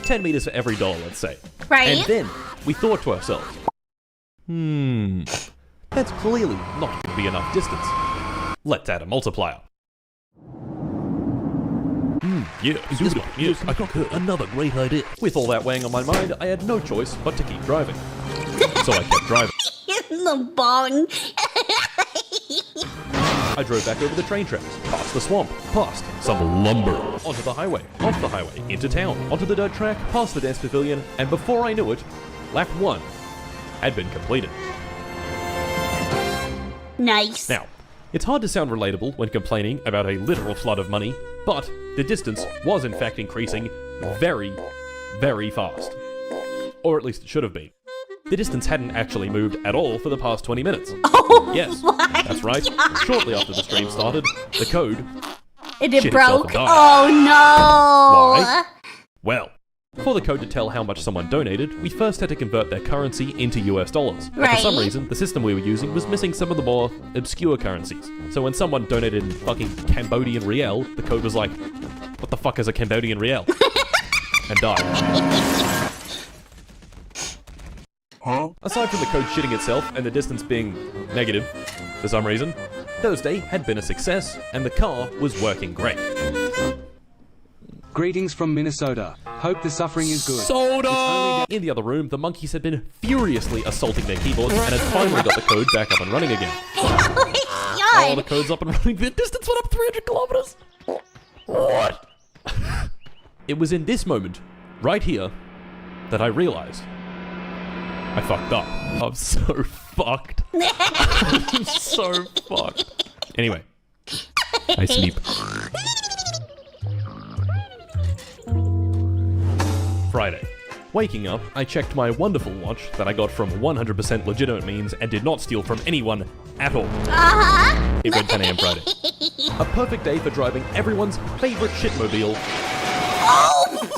10 meters for every $1, let's say. Right. And then we thought to ourselves, that's clearly not going to be enough distance. Let's add a multiplier. Yes, I got another great idea. With all that weighing on my mind, I had no choice but to keep driving. So I kept driving. In the bong. I drove back over the train tracks, past the swamp, past some lumber, onto the highway, off the highway, into town, onto the dirt track, past the dance pavilion, and before I knew it, lap 1 had been completed. Nice. Now, it's hard to sound relatable when complaining about a literal flood of money, but the distance was in fact increasing very, very fast. Or at least it should have been. The distance hadn't actually moved at all for the past 20 minutes. Oh, yes, that's right. God. Shortly after the stream started, the code It shit broke. itself and died. Oh no. Why? Well, for the code to tell how much someone donated, we first had to convert their currency into US dollars. But for some Right. reason, the system we were using was missing some of the more obscure currencies. So when someone donated in fucking Cambodian riel, the code was like, what the fuck is a Cambodian riel? And died. Aside from the code shitting itself and the distance being negative, for some reason, Thursday had been a success and the car was working great. Greetings from Minnesota. Hope the suffering is good. Soda! In the other room, the monkeys had been furiously assaulting their keyboards and had finally got the code back up and running again. Oh, the code's up and running. The distance went up 300 kilometers. What? It was in this moment, right here, that I realized I fucked up. I'm so fucked. I'm so fucked. Anyway, I sleep. Friday. Waking up, I checked my wonderful watch that I got from 100% legitimate means and did not steal from anyone at all. Uh-huh. It went 10 a.m. Friday. A perfect day for driving everyone's favorite shitmobile,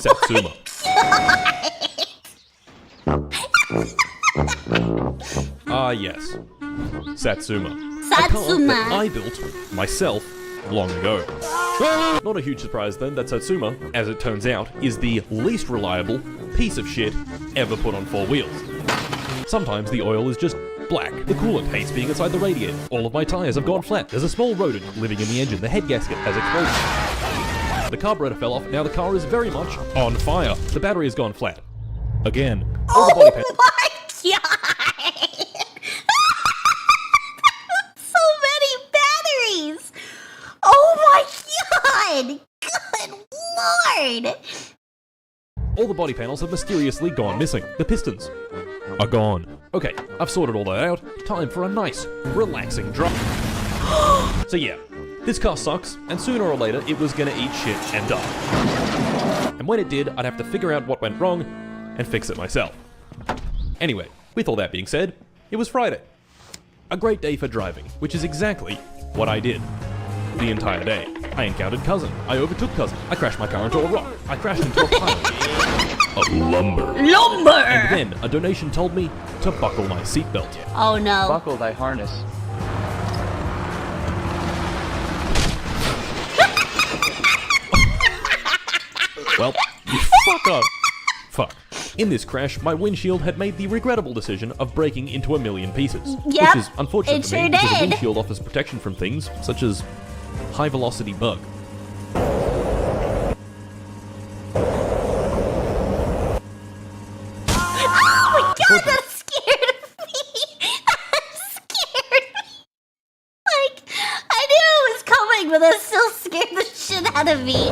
Satsuma. Ah, yes. Satsuma. A car that I built myself long ago. Not a huge surprise then that Satsuma, as it turns out, is the least reliable piece of shit ever put on 4 wheels. Sometimes the oil is just black, the coolant hates being inside the radiator, all of my tyres have gone flat, there's a small rodent living in the engine, the head gasket has exploded. The carburetor fell off, now the car is very much on fire. The battery has gone flat. Again. All the body panels. My God! So many body panels have mysteriously gone missing. The pistons are gone. Okay, I've sorted all that out. Time for a nice, relaxing drive. So yeah, this car sucks, and sooner or later it was gonna eat shit and die. And when it did, I'd have to figure out what went wrong and fix it myself. Anyway, with all that being said, it was Friday. A great day for driving, which is exactly what I did. The entire day. I encountered Cousin. I overtook Cousin. I crashed my car into a rock. I crashed into a pile of lumber. Lumber! And then a donation told me to buckle my seatbelt. Oh no. Buckle thy harness. Well, you fuck up. Fuck. In this crash, my windshield had made the regrettable decision of breaking into a million pieces. Yep, which is unfortunate it for me sure because a did. windshield offers protection from things such as high-velocity bug. Oh my god, that scared me! That scared me! Like, I knew it was coming, but that still scared the shit out of me.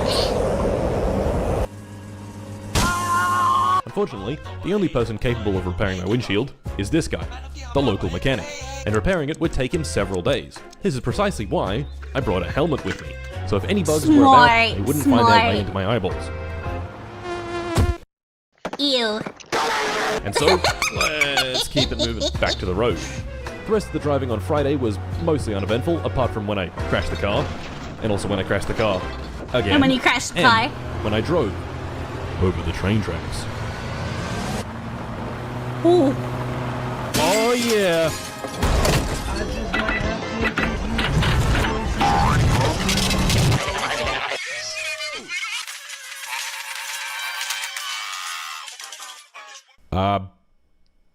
Unfortunately, the only person capable of repairing my windshield is this guy, the local mechanic, and repairing it would take him several days. This is precisely why I brought a helmet with me, so if any bugs were about, they wouldn't find their way into my eyeballs. Ew. And so, let's keep it moving back to the road. The rest of the driving on Friday was mostly uneventful, apart from when I crashed the car, and also when I crashed the car again. And when you crashed the car. When I drove over the train tracks. Ooh. Oh yeah!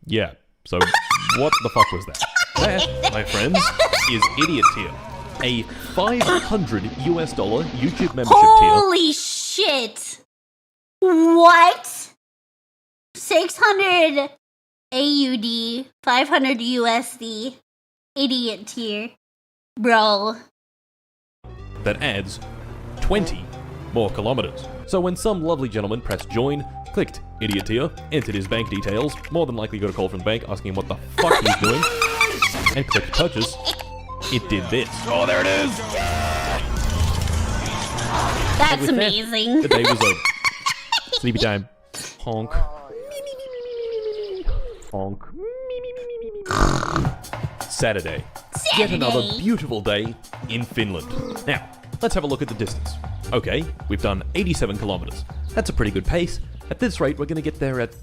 Yeah, so what the fuck was that? That, my friends, is Idiot Tier. A $500 YouTube membership Holy shit! What? 600 AUD, 500 USD, Idiot Tier. Bro. that adds 20 more kilometers. So when some lovely gentleman pressed join, clicked Idiot Tier, entered his bank details, more than likely got a call from the bank asking him what the fuck he's doing, and clicked purchase, it did this. Oh, there it is! That's amazing. The day was over. Sleepy time. Honk. Honk. Saturday. Yet another beautiful day in Finland. Now, let's have a look at the distance. Okay, we've done 87 kilometers. That's a pretty good pace. At this rate, we're going to get there at...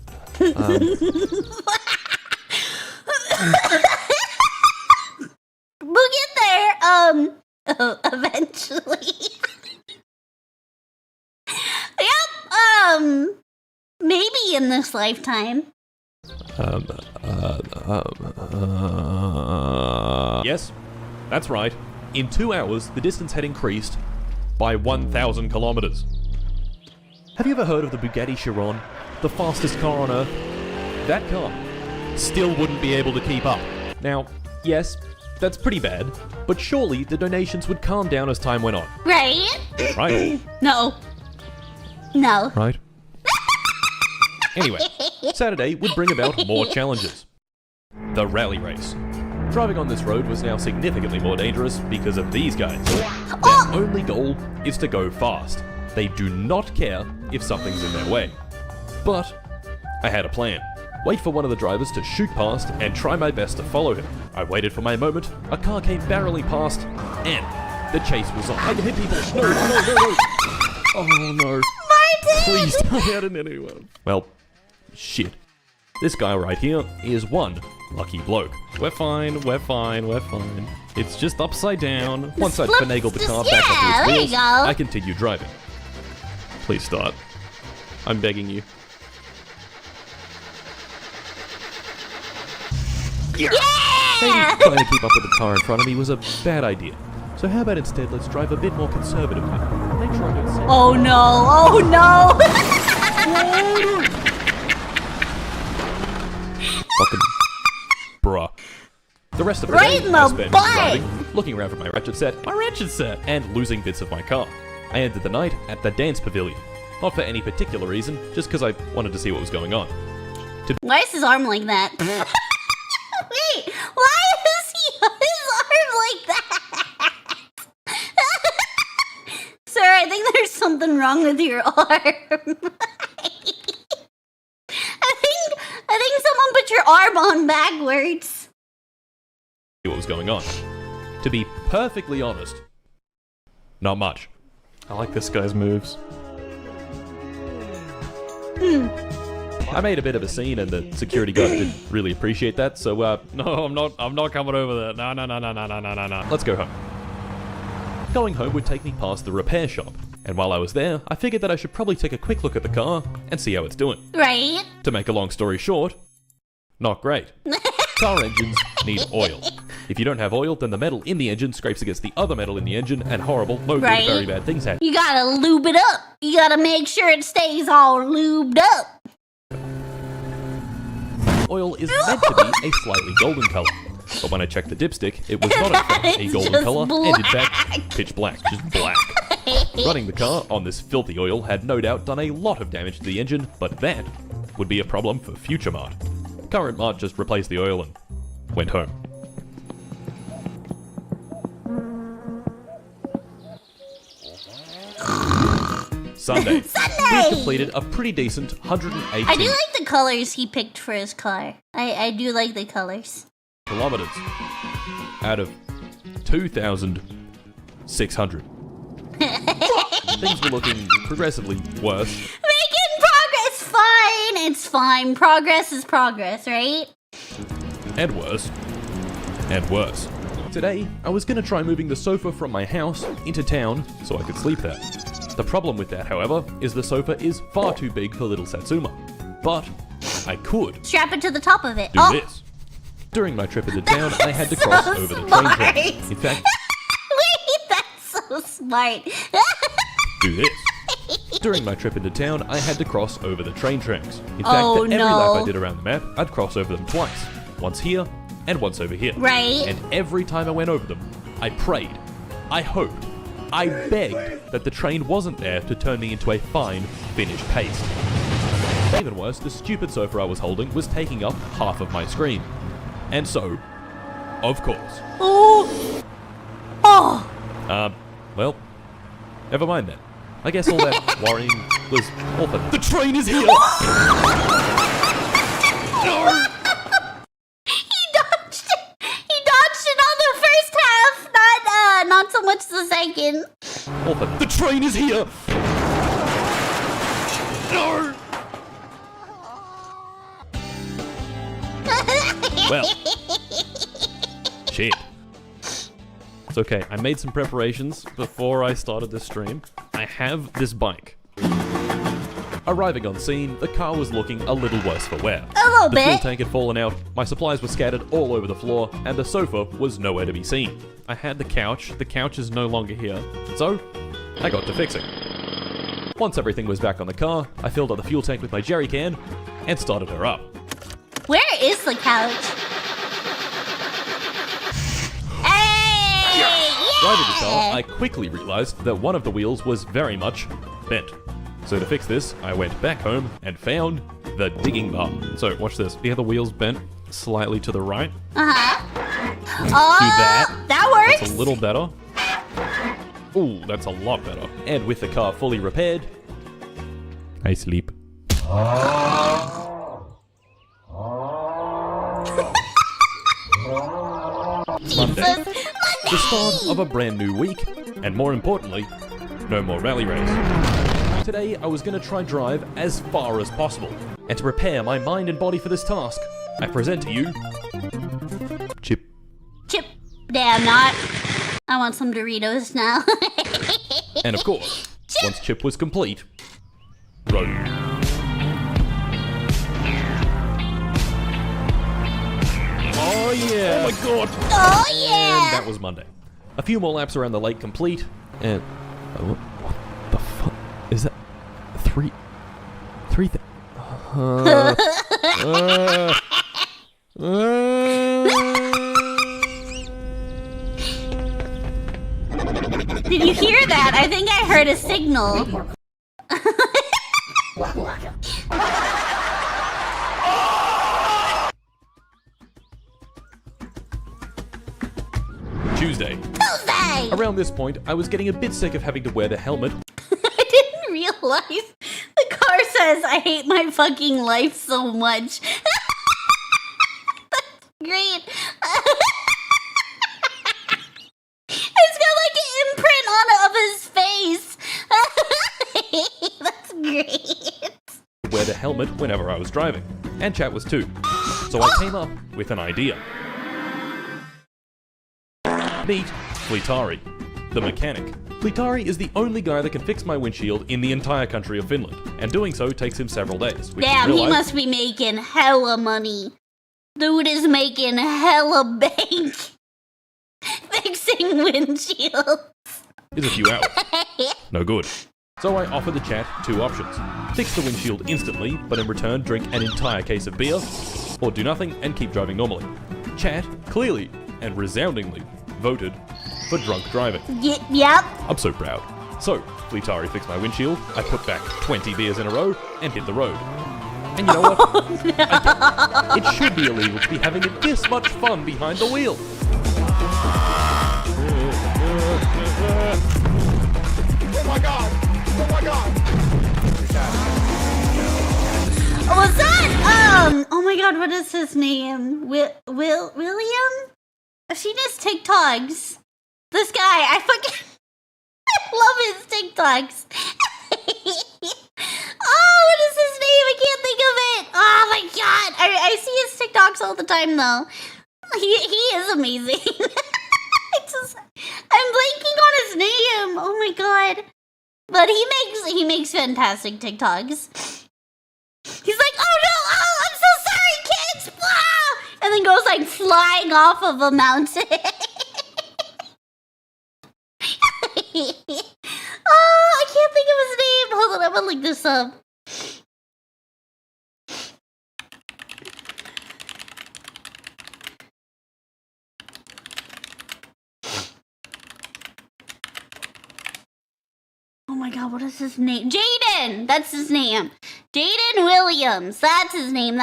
We'll get there, eventually. Yep, maybe in this lifetime. Yes, that's right. In 2 hours, the distance had increased by 1,000 kilometers. Have you ever heard of the Bugatti Chiron? The fastest car on Earth? That car still wouldn't be able to keep up. Now, yes, that's pretty bad, but surely the donations would calm down as time went on. Right? Right? No. No. Right? Anyway, Saturday would bring about more challenges. The rally race. Driving on this road was now significantly more dangerous because of these guys. Their only goal is to go fast. They do not care if something's in their way. But I had a plan. Wait for one of the drivers to shoot past and try my best to follow him. I waited for my moment, a car came barreling past, and the chase was on. I can hit people. No, no, no, no. Oh no. Martin! Please don't hit anyone. Well, shit. This guy right here is one lucky bloke. We're fine, we're fine, we're fine. It's just upside down. Once I'd finagled the car back onto its wheels, I continued driving. Please start. I'm begging you. Yeah! Maybe trying to keep up with the car in front of me was a bad idea. So how about instead let's drive a bit more conservatively. Make sure I don't see. Oh no, oh no! Fucking bruh. The rest of the Right day in I the spent butt! driving, looking around for my ratchet set, and losing bits of my car. I ended the night at the dance pavilion. Not for any particular reason, just because I wanted to see what was going on. Why is his arm like that? Wait, why is his arm like that? Sir, I think there's something wrong with your arm. I think someone put your arm on backwards. What was going on. To be perfectly honest, not much. I like this guy's moves. I made a bit of a scene and the security guard didn't really appreciate that, so no, I'm not coming over there. No. Let's go home. Going home would take me past the repair shop, and while I was there, I figured that I should probably take a quick look at the car and see how it's doing. Right. To make a long story short, not great. Car engines need oil. If you don't have oil, then the metal in the engine scrapes against the other metal in the engine, and horrible, no good, very bad things happen. You gotta lube it up. You gotta make sure it stays all lubed up. Oil is meant to be a slightly golden color, but when I checked the dipstick, it was not in fact a golden color, and in fact, pitch black, just black. Running the car on this filthy oil had no doubt done a lot of damage to the engine, but that would be a problem for future Mart. Current Mart just replaced the oil and went home. Sunday. We completed a pretty decent 118 I do like the colors he picked for his car. I do like the colors. kilometers out of 2,600. Things were looking progressively worse. Making progress, fine. It's fine. Progress is progress, right? And worse. And worse. Today, I was gonna try moving the sofa from my house into town so I could sleep there. The problem with that, however, is the sofa is far too big for little Satsuma. But I could strap it to the top of it. do this. During my trip into town, I had to cross over the train tracks. In fact, wait, that's so smart. do this. During my trip into town, I had to cross over the train tracks. In fact, Oh, for every no. lap I did around the map, I'd cross over them twice. Once here, and once over here. Right. And every time I went over them, I prayed, I hoped, I begged that the train wasn't there to turn me into a fine, finished paste. Even worse, the stupid sofa I was holding was taking up half of my screen. And so, of course. Oh. Well, never mind then. I guess all that worrying was all for the train is here! He dodged it on the first half, not so much the second. All for the train is here! No! Well, shit. It's okay, I made some preparations before I started this stream. I have this bike. Arriving on scene, the car was looking a little worse for wear. A little The fuel bit. tank had fallen out, my supplies were scattered all over the floor, and the sofa was nowhere to be seen. I had the couch is no longer here, so I got to fixing. Once everything was back on the car, I filled up the fuel tank with my jerry can and started her up. Where is the couch? Hey! Driving the car, I quickly realized that one of the wheels was very much bent. So to fix this, I went back home and found the digging bar. So watch this. See how the wheel's bent slightly to the right? Uh-huh. Do that. That works. That's a little better. Ooh, that's a lot better. And with the car fully repaired, I sleep. Monday. The start of a brand new week, and more importantly, no more rally race. Today, I was going to try drive as far as possible, and to prepare my mind and body for this task, I present to you Chip. Chip. Damn, not. I want some Doritos now. And of course, once Chip was complete, run. Oh yeah! Oh my god! Oh yeah! And that was Monday. A few more laps around the lake complete, and what the fuck is that? Three. Did you hear that? I think I heard a signal. Tuesday. Around this point, I was getting a bit sick of having to wear the helmet. I didn't realize the car says I hate my fucking life so much. That's great. It's got like an imprint on it of his face. That's great. Wear the helmet whenever I was driving. And chat was too. So I came up with an idea. Meet Flitari, the mechanic. Flitari is the only guy that can fix my windshield in the entire country of Finland, and doing so takes him several days. Damn, he must be making hella money. Dude is making hella bank fixing windshields. Is a few hours. No good. So I offer the chat two options. Fix the windshield instantly, but in return drink an entire case of beer, or do nothing and keep driving normally. Chat clearly and resoundingly voted for drunk driving. Yep. I'm so proud. So, Flitari fixed my windshield, I put back 20 beers in a row, and hit the road. And you know what? Oh, no. It should be illegal to be having this much fun behind the wheel. Oh my god! Oh my god! Was that, oh my god, what is his name? William? I've seen his TikToks. This guy, I fucking love his TikToks. Oh, what is his name? I can't think of it. Oh my god. I see his TikToks all the time though. He is amazing. I'm blanking on his name. Oh my god. But he makes fantastic TikToks. He's like, oh no, oh, I'm so sorry, kids! Ah! And then goes like flying off of a mountain. Oh, I can't think of his name. Hold on, I'm gonna look this up. Oh my god, what is his name? Jaden! That's his name. Jaden Williams. That's his name.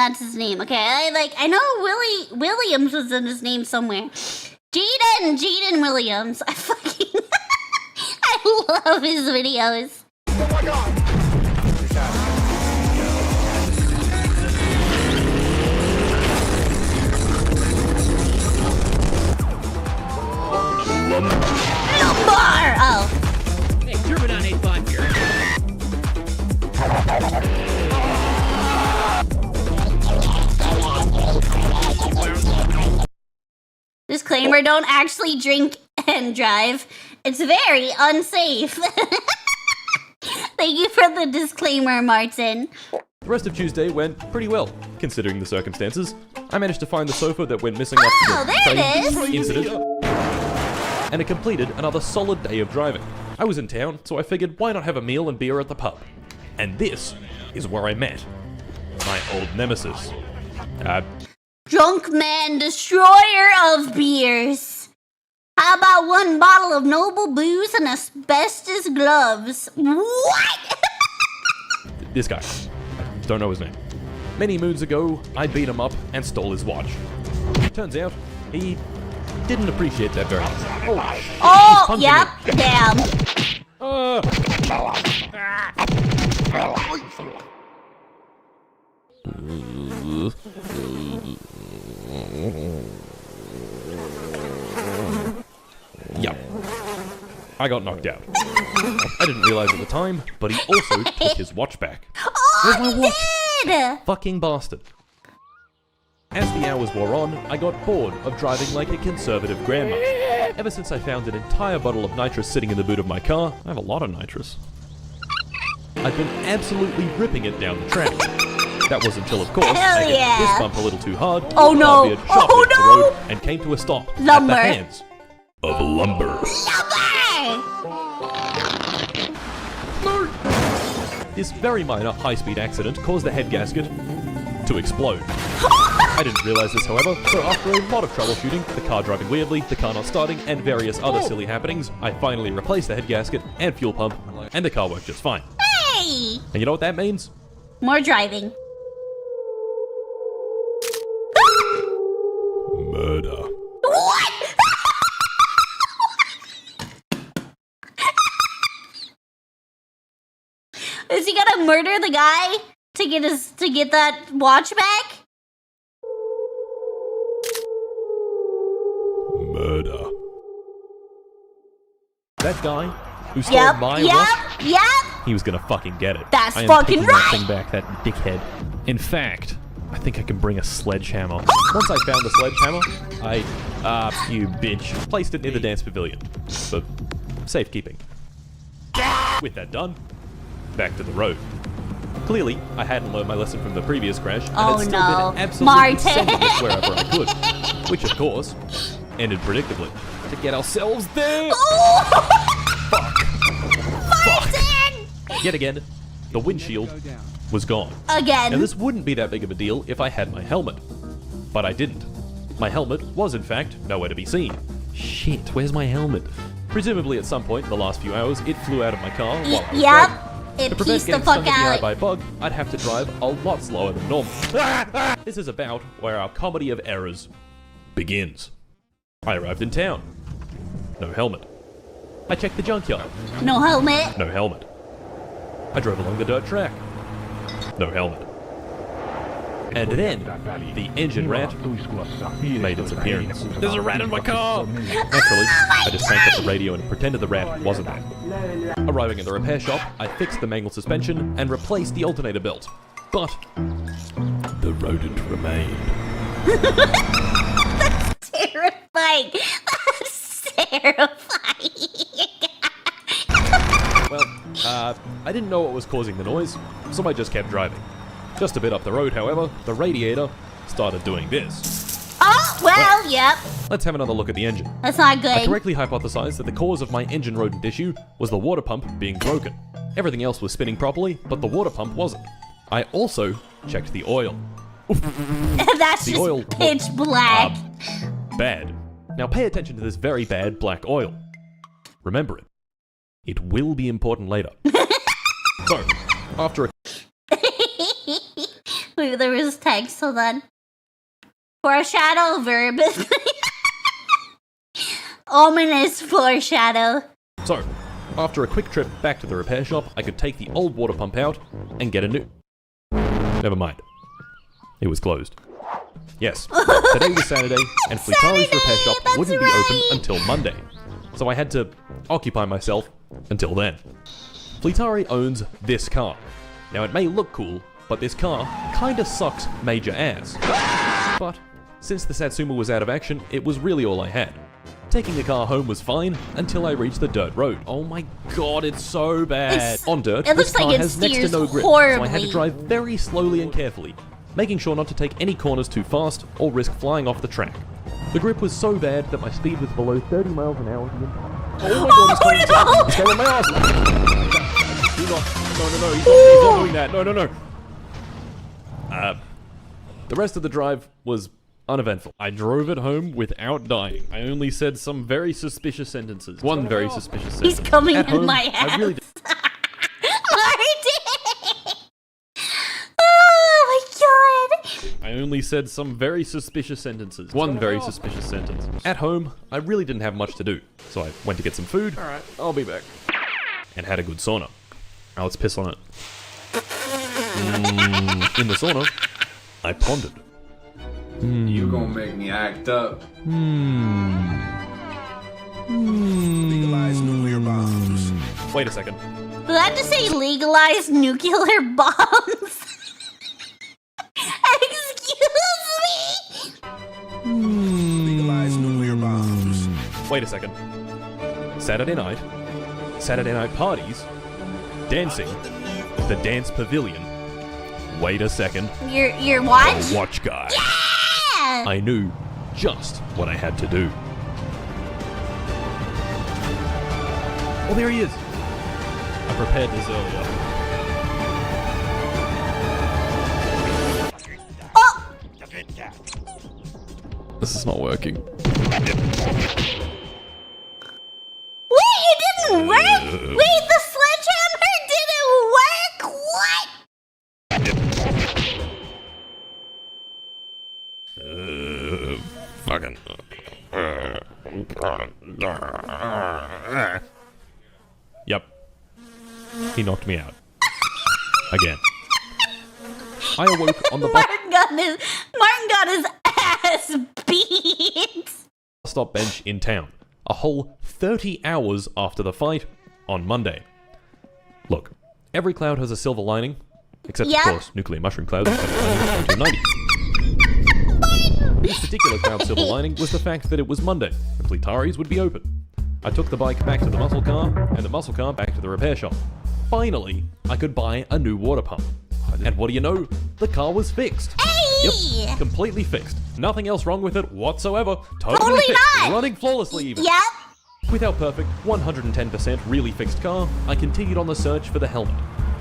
Okay, I know Williams was in his name somewhere. Jaden Williams. I fucking I love his videos. Oh my god! Lumbar! Oh. Hey, Turbine 85 here. Disclaimer, don't actually drink and drive. It's very unsafe. Thank you for the disclaimer, Martin. The rest of Tuesday went pretty well, considering the circumstances. I managed to find the sofa that went missing off the there it is. incident, and it completed another solid day of driving. I was in town, so I figured why not have a meal and beer at the pub? And this is where I met my old nemesis. Drunk man, destroyer of beers. How about one bottle of noble booze and asbestos gloves? What? This guy. I don't know his name. Many moons ago, I beat him up and stole his watch. Turns out, he didn't appreciate that very much. Oh, yep, damn. Yep. I got knocked out. I didn't realize at the time, but he also took his watch back. Where's my watch? Did? Fucking bastard. As the hours wore on, I got bored of driving like a conservative grandma. Ever since I found an entire bottle of nitrous sitting in the boot of my car, I have a lot of nitrous, I've been absolutely ripping it down the track. That was until, of course, I hit this bump a little too hard. Oh no! Veered sharply off the road and came to a stop at the hands of lumber. This very minor high-speed accident caused the head gasket to explode. I didn't realize this, however, so after a lot of troubleshooting, the car driving weirdly, the car not starting, and various other silly happenings, I finally replaced the head gasket and fuel pump, and the car worked just fine. Hey! And you know what that means? More driving. Murder. What? Is he gonna murder the guy to get that watch back? Murder. That guy who stole my watch, Yep. he was gonna fucking get it. That's I am fucking taking right. that thing back, that dickhead. In fact, I think I can bring a sledgehammer. Once I found the sledgehammer, you bitch, placed it near the dance pavilion for safekeeping. With that done, back to the road. Clearly, I hadn't learned my lesson from the previous crash, and had still been absolutely sending it wherever I could. Which, of course, ended predictably. To get ourselves there! Fuck. Yet again, the windshield was gone. Again. Now this wouldn't be that big of a deal if I had my helmet. But I didn't. My helmet was in fact nowhere to be seen. Shit, where's my helmet? Presumably at some point in the last few hours, it flew out of my car while I was driving. It To prevent pieced the getting fuck stung in the eye out. by a bug, I'd have to drive a lot slower than normal. This is about where our comedy of errors begins. I arrived in town. No helmet. I checked the junkyard. No helmet. No helmet. I drove along the dirt track. No helmet. And then, the engine rat made its appearance. There's a rat in my car! Naturally, I just cranked up the radio and pretended the rat wasn't there. Arriving at the repair shop, I fixed the mangled suspension and replaced the alternator belt. But, the rodent remained. That's terrifying. That's terrifying. Well, I didn't know what was causing the noise, so I just kept driving. Just a bit up the road, however, the radiator started doing this. Oh, well, yep. Let's have another look at the engine. That's not I good. correctly hypothesized that the cause of my engine rodent issue was the water pump being broken. Everything else was spinning properly, but the water pump wasn't. I also checked the oil. That's The just oil pitch black. Bad. Now pay attention to this very bad black oil. Remember it. It will be important later. So, after a Wait, there was text, hold on. Foreshadow verb. Ominous foreshadow. So, after a quick trip back to the repair shop, I could take the old water pump out and get a new. Never mind. It was closed. Yes, today was Saturday, and Flitari's repair shop wouldn't be open until Monday. So I had to occupy myself until then. Flitari owns this car. Now it may look cool, but this car kinda sucks major ass. But since the Satsuma was out of action, it was really all I had. Taking the car home was fine until I reached the dirt road. Oh my god, it's so bad. On dirt, it this looks like car it has next to steers no grip, so I had to horribly. drive very slowly and carefully, making sure not to take any corners too fast or risk flying off the track. The grip was so bad that my speed was below 30 miles an hour the entire time. Oh my god, he's coming down! He's coming my ass! Do not, no, he's not doing that, no. The rest of the drive was uneventful. I drove it home without dying. I only said some very suspicious sentences. One very suspicious sentence. He's coming At in home, my ass. I really did. Oh my god. I only said some very suspicious sentences. One very suspicious sentence. At home, I really didn't have much to do, so I went to get some food. Alright, I'll be back. And had a good sauna. Now let's piss on it. In the sauna, I pondered. You gonna make me act up. Legalize nuclear bombs. Wait a second. Did I just say legalize nuclear bombs? Excuse me? Legalize nuclear bombs. Wait a second. Saturday night parties, dancing, the dance pavilion. Wait a second. Your watch? Watch guy. Yeah! I knew just what I had to do. Oh, there he is. I prepared this earlier. Oh! This is not working. Wait, it didn't work? Wait, the sledgehammer didn't work? What? Fucking. Yep. He knocked me out. Again. I awoke on the bus Martin got his ass beat. stop bench in town. A whole 30 hours after the fight on Monday. Look, every cloud has a silver lining. Except, of course, nuclear mushroom clouds have a lining of 1990. This particular cloud's silver lining was the fact that it was Monday, and Pletaris would be open. I took the bike back to the muscle car, and the muscle car back to the repair shop. Finally, I could buy a new water pump. And what do you know? The car was fixed. Hey! Yep, completely fixed. Nothing else wrong with it whatsoever. Totally fixed. Not! Running flawlessly even. Yep. With our perfect 110% really fixed car, I continued on the search for the helmet.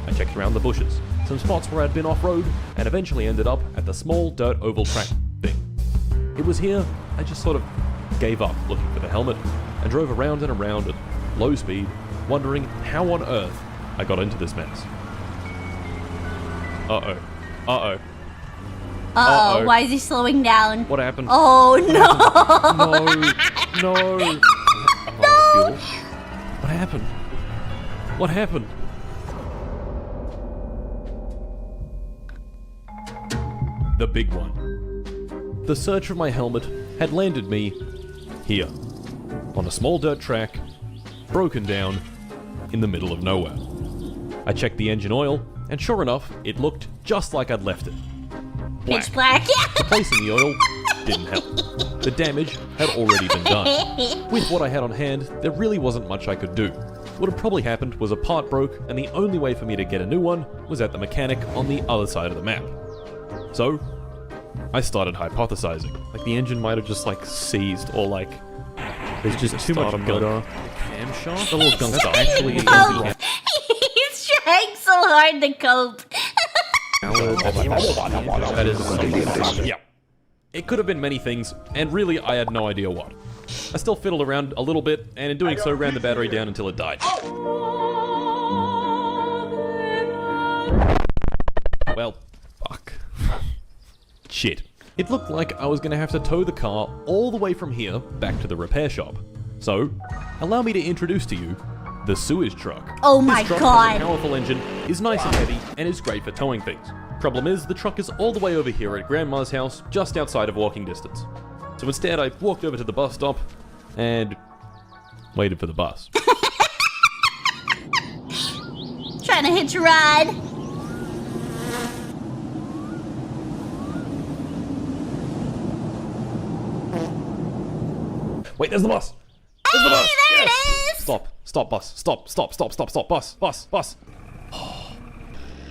I checked around the bushes, some spots where I'd been off-road, and eventually ended up at the small dirt oval track thing. It was here I just sort of gave up looking for the helmet and drove around and around at low speed, wondering how on earth I got into this mess. Uh-oh. Uh-oh. Uh-oh, why is he slowing down? What happened? Oh, no! No. No! What happened? What happened? The big one. The search for my helmet had landed me here, on a small dirt track, broken down, in the middle of nowhere. I checked the engine oil, and sure enough, it looked just like I'd left it. Black. Pitch black, yeah. Replacing the oil didn't help. The damage had already been done. With what I had on hand, there really wasn't much I could do. What had probably happened was a part broke, and the only way for me to get a new one was at the mechanic on the other side of the map. So, I started hypothesizing. Like, the engine might have just, like, seized, or, like, there's just too much gunk. The camshaft? The little gunk's actually... He's trying so hard to cope. That is... Yeah. It could have been many things, and really, I had no idea what. I still fiddled around a little bit, and in doing so, ran the battery down until it died. Well, fuck. Shit. It looked like I was gonna have to tow the car all the way from here back to the repair shop. So, allow me to introduce to you the sewage truck. Oh my this truck god. Has a powerful engine, is nice and heavy, and is great for towing things. Problem is, the truck is all the way over here at Grandma's house, just outside of walking distance. So instead, I walked over to the bus stop and waited for the bus. Trying to hitch a ride. Wait, there's the bus! There's the bus! There Yes! it is! Stop, bus. Stop, bus. Oh,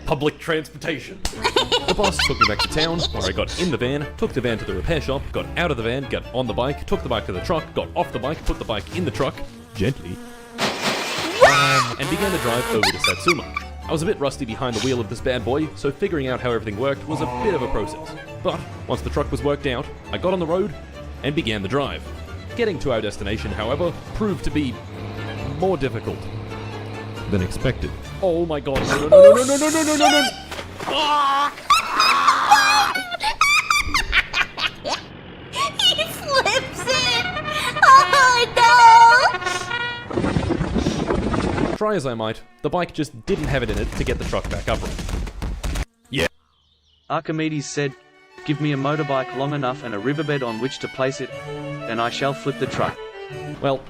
public transportation. The bus took me back to town, where I got in the van, took the van to the repair shop, got out of the van, got on the bike, took the bike to the truck, got off the bike, put the bike in the truck, gently, and began the drive over to Satsuma. I was a bit rusty behind the wheel of this bad boy, so figuring out how everything worked was a bit of a process. But once the truck was worked out, I got on the road and began the drive. Getting to our destination, however, proved to be more difficult than expected. Oh my god, no. He flips it! Oh no! Try as I might, the bike just didn't have it in it to get the truck back upright. Yeah. Archimedes said, "Give me a motorbike long enough and a riverbed on which to place it, and I shall flip the truck." Well,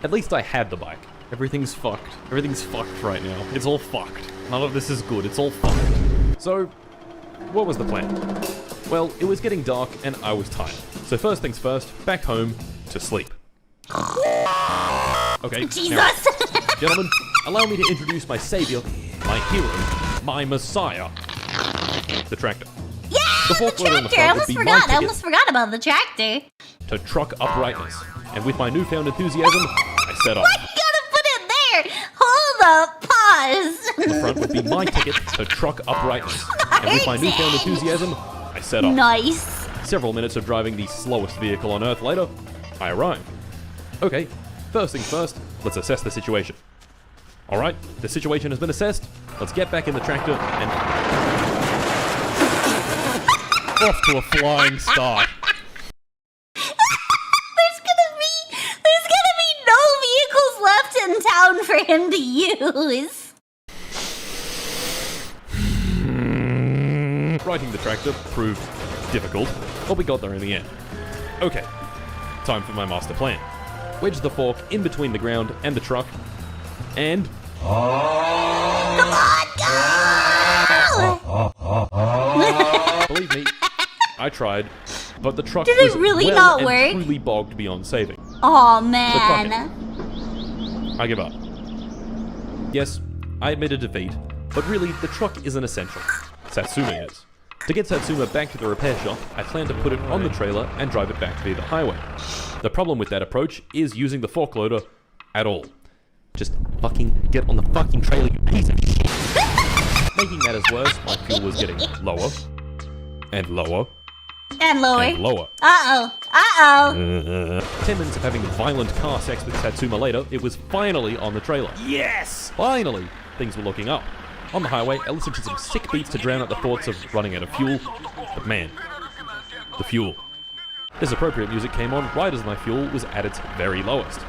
at least I had the bike. Everything's fucked. Everything's fucked right now. It's all fucked. None of this is good. It's all fucked. So, what was the plan? Well, it was getting dark and I was tired. So first things first, back home to sleep. Okay, Jesus! now, gentlemen, allow me to introduce my savior, my hero, my messiah, the tractor. Yeah, the tractor! I almost forgot about the tractor. To truck uprightness. And with my newfound enthusiasm, I set off. Why you gotta put it there? Hold up, pause. The front would be my ticket to truck uprightness. And with my newfound enthusiasm, I set off. Nice. Several minutes of driving the slowest vehicle on Earth later, I arrived. Okay, first things first, let's assess the situation. Alright, the situation has been assessed. Let's get back in the tractor and... off to a flying start. him to use. Righting the tractor proved difficult, but we got there in the end. Okay, time for my master plan. Wedge the fork in between the ground and the truck, and... Come on, go! Believe me, I tried, but the truck Did it was really well not and work? truly bogged beyond saving. Oh So man. fuck it. I give up. Yes, I admit a defeat, but really, the truck isn't essential. Satsuma is. To get Satsuma back to the repair shop, I plan to put it on the trailer and drive it back via the highway. The problem with that approach is using the fork loader at all. Just fucking get on the fucking trailer, you piece of shit. Making matters worse, my fuel was getting lower, and lower, And lower. and lower. Uh-oh. Uh-oh. 10 minutes of having violent car sex with Satsuma later, it was finally on the trailer. Yes! Finally! Things were looking up. On the highway, I listened to some sick beats to drown out the thoughts of running out of fuel. But man, the fuel. This appropriate music came on right as my fuel was at its very lowest.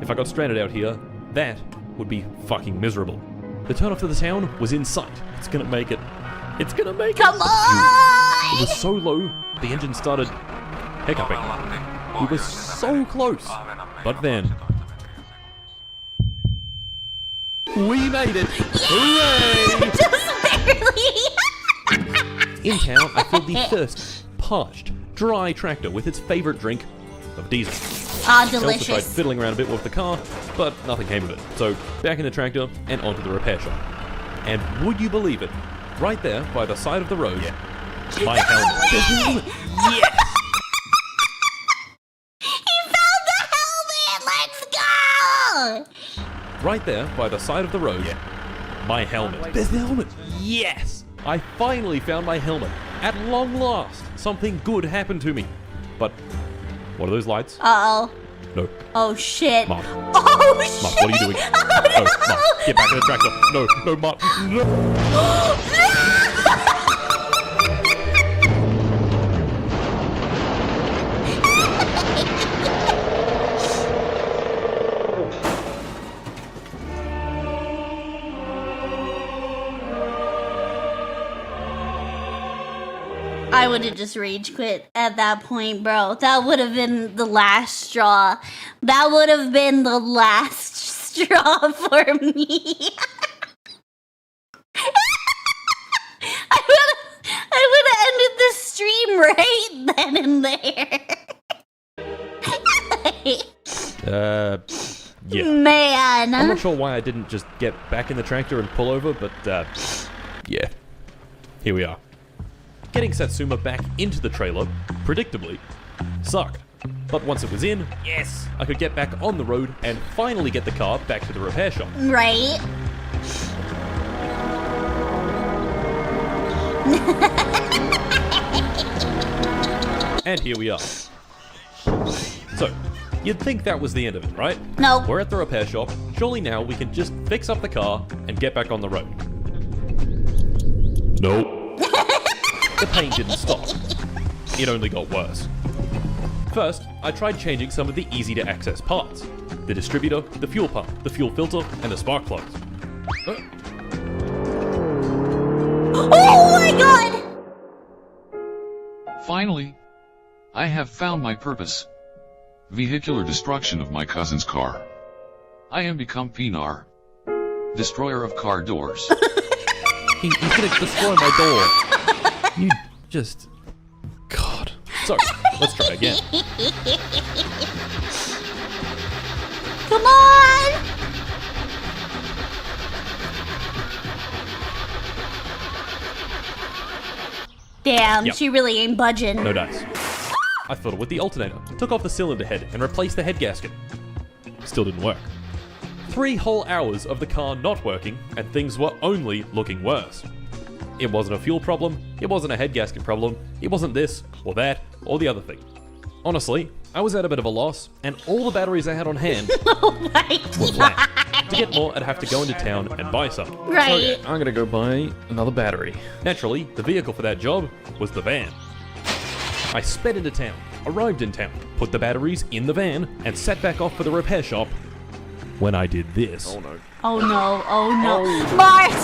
If I got stranded out here, that would be fucking miserable. The turnoff to the town was in sight. It's gonna make it. It's gonna make Come it. on! It was so low, the engine started hiccuping. We were so close. But then... we made it! Hooray! Just barely! In town, I filled the first, parched, dry tractor with its favorite drink of diesel. Ah, I also tried delicious. fiddling around a bit with the car, but nothing came of it. So, back in the tractor and onto the repair shop. And would you believe it? Right there, by the side of the road, my helmet. Yes! He found the helmet! Let's go! Right there, by the side of the road, my helmet. There's the helmet! Yes! I finally found my helmet. At long last, something good happened to me. But, what are those lights? Uh-oh. No. Oh shit. Mark. Oh shit! Mark, what are you doing? Oh, No, Mark, get back in the tractor. No, no, Mark. No. I would have just rage quit at that point, bro. That would have been the last straw. That would have been the last straw for me. I would have ended the stream right then and there. Yeah. Man. I'm not sure why I didn't just get back in the tractor and pull over, but, yeah. Here we are. Getting Satsuma back into the trailer, predictably, sucked. But once it was in, yes, I could get back on the road and finally get the car back to the repair shop. Right. And here we are. So, you'd think that was the end of it, right? No. We're at the repair shop. Surely now we can just fix up the car and get back on the road. Nope. The pain didn't stop. It only got worse. First, I tried changing some of the easy-to-access parts. The distributor, the fuel pump, the fuel filter, and the spark plugs. Oh my god! Finally, I have found my purpose. Vehicular destruction of my cousin's car. I am become Pinar. Destroyer of car doors. He's gonna destroy my door. You just... God. So, let's try again. Come on! Damn, Yep. she really ain't budging. No dice. I fiddled with the alternator, took off the cylinder head, and replaced the head gasket. Still didn't work. 3 whole hours of the car not working, and things were only looking worse. It wasn't a fuel problem, it wasn't a head gasket problem, it wasn't this, or that, or the other thing. Honestly, I was at a bit of a loss, and all the batteries I had on hand were flat. To get more, I'd have to go into town and buy some. Right. So yeah, I'm gonna go buy another battery. Naturally, the vehicle for that job was the van. I sped into town, arrived in town, put the batteries in the van, and set back off for the repair shop when I did this. Oh no. Oh no, oh no. Martin!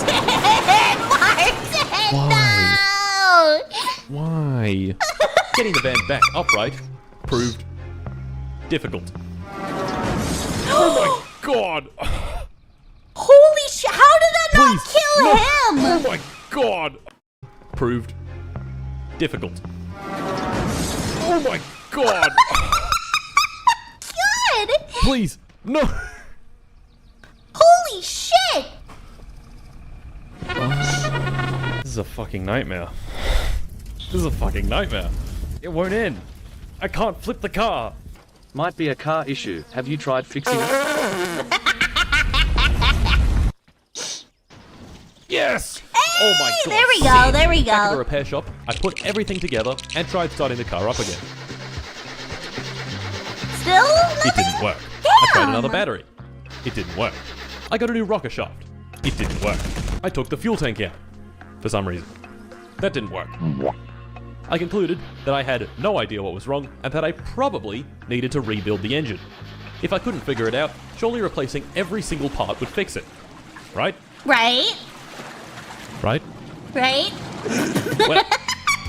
Martin, no! Why? Getting the van back upright proved difficult. Oh my god! Holy shit, how did that not Please, kill no. him? Oh my god! Proved difficult. Oh my god! God! Please, no! Holy shit! This is a fucking nightmare. This is a fucking nightmare. It won't end. I can't flip the car. Might be a car issue. Have you tried fixing it? Yes! Hey, oh my god! there we go, there we Back at the go. repair shop, I put everything together and tried starting the car up again. Still? It didn't work. I tried another battery. It didn't work. I got a new rocker shaft. It didn't work. I took the fuel tank out. For some reason. That didn't work. I concluded that I had no idea what was wrong and that I probably needed to rebuild the engine. If I couldn't figure it out, surely replacing every single part would fix it. Right? Right? Right? Right? Well,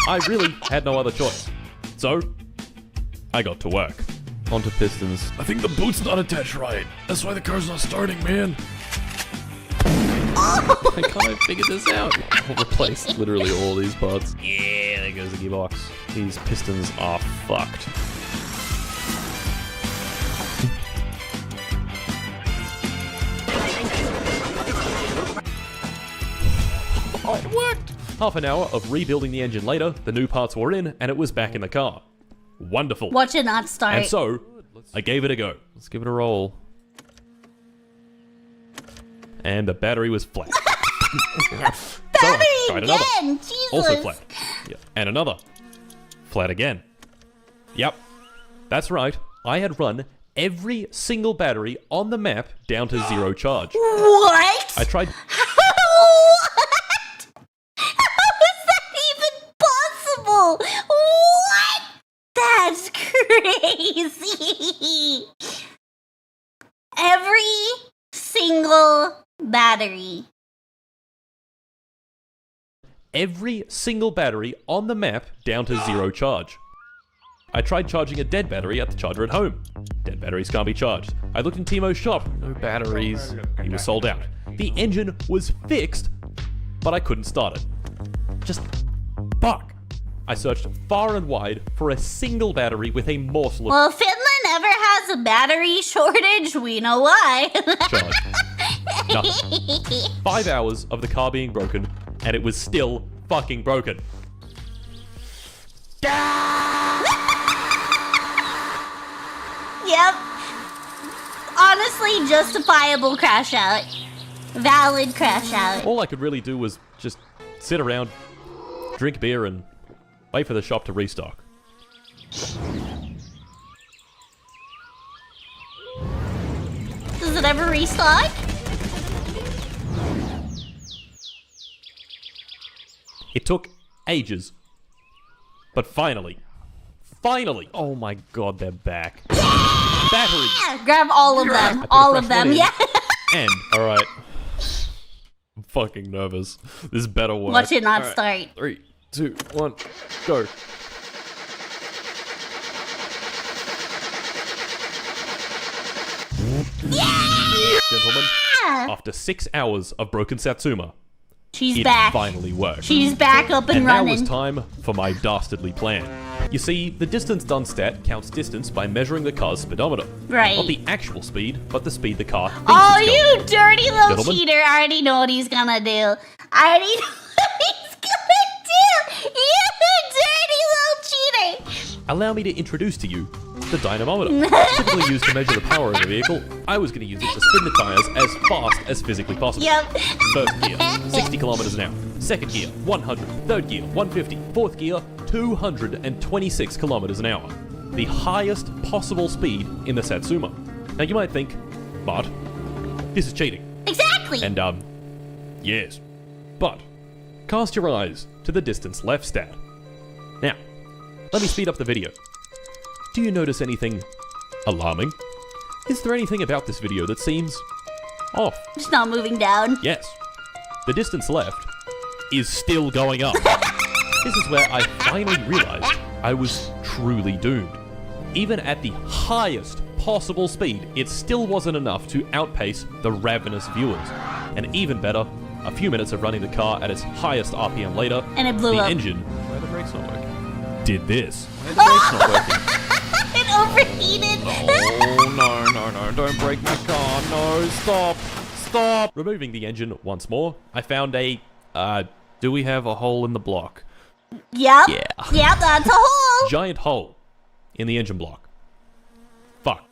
I really had no other choice. So, I got to work. Onto pistons. I think the boot's not attached right. That's why the car's not starting, man. I can't figure this out. I'll replace literally all these parts. Yeah, there goes the gearbox. These pistons are fucked. Oh, it worked! Half an hour of rebuilding the engine later, the new parts were in, and it was back in the car. Wonderful. Watch it not start. And so, I gave it a go. Let's give it a roll. And the battery was flat. Battery so I tried another. again! Jesus! Also flat. Yep. And another. Flat again. Yep. That's right. I had run every single battery on the map down to 0 charge. What? I tried... What? How is that even possible? What? That's crazy! Every single battery. Every single battery on the map down to 0 charge. I tried charging a dead battery at the charger at home. Dead batteries can't be charged. I looked in Timo's shop. No batteries. He was sold out. The engine was fixed, but I couldn't start it. Just fuck. I searched far and wide for a single battery with a morsel of Well, Finland never has a battery shortage. We know why. charge. Nothing. 5 hours of the car being broken, and it was still fucking broken. Yep. Honestly, justifiable crash out. Valid crash out. All I could really do was just sit around, drink beer, and wait for the shop to restock. Does it ever restock? It took ages. But finally, oh my god, they're back. Batteries! Yeah, grab all of them. I put a All fresh of them, one in. yeah. And, alright. I'm fucking nervous. This better work. Watch it not Alright. start. 3, 2, 1, go. Gentlemen, after 6 hours of broken Satsuma, She's it back. finally worked. She's back up and now running. was time for my dastardly plan. You see, the distance done stat counts distance by measuring the car's speedometer. Right. Not the actual speed, but the speed the car thinks Oh, it's going. you dirty little Gentlemen? cheater. I already know what he's gonna do. I already know what he's gonna do. You dirty little cheater. Allow me to introduce to you the dynamometer. Typically used to measure the power of the vehicle, I was going to use it to spin the tires as fast as physically possible. Yep. First gear, 60 kilometers an hour. Second gear, 100. Third gear, 150. Fourth gear, 226 kilometers an hour. The highest possible speed in the Satsuma. Now you might think, but this is cheating. Exactly. And yes. But cast your eyes to the distance left stat. Now, let me speed up the video. Do you notice anything alarming? Is there anything about this video that seems off? It's not moving down. Yes. The distance left is still going up. This is where I finally realized I was truly doomed. Even at the highest possible speed, it still wasn't enough to outpace the ravenous viewers. And even better, a few minutes of running the car at its highest RPM later, and it blew the up. engine, where the brakes not working, did this. Why are the brakes not working? It overheated. Oh, no, don't break my car. No, stop. Removing the engine once more, I found a, do we have a hole in the block? Yep. Yeah. Yep, that's a hole. Giant hole in the engine block. Fuck.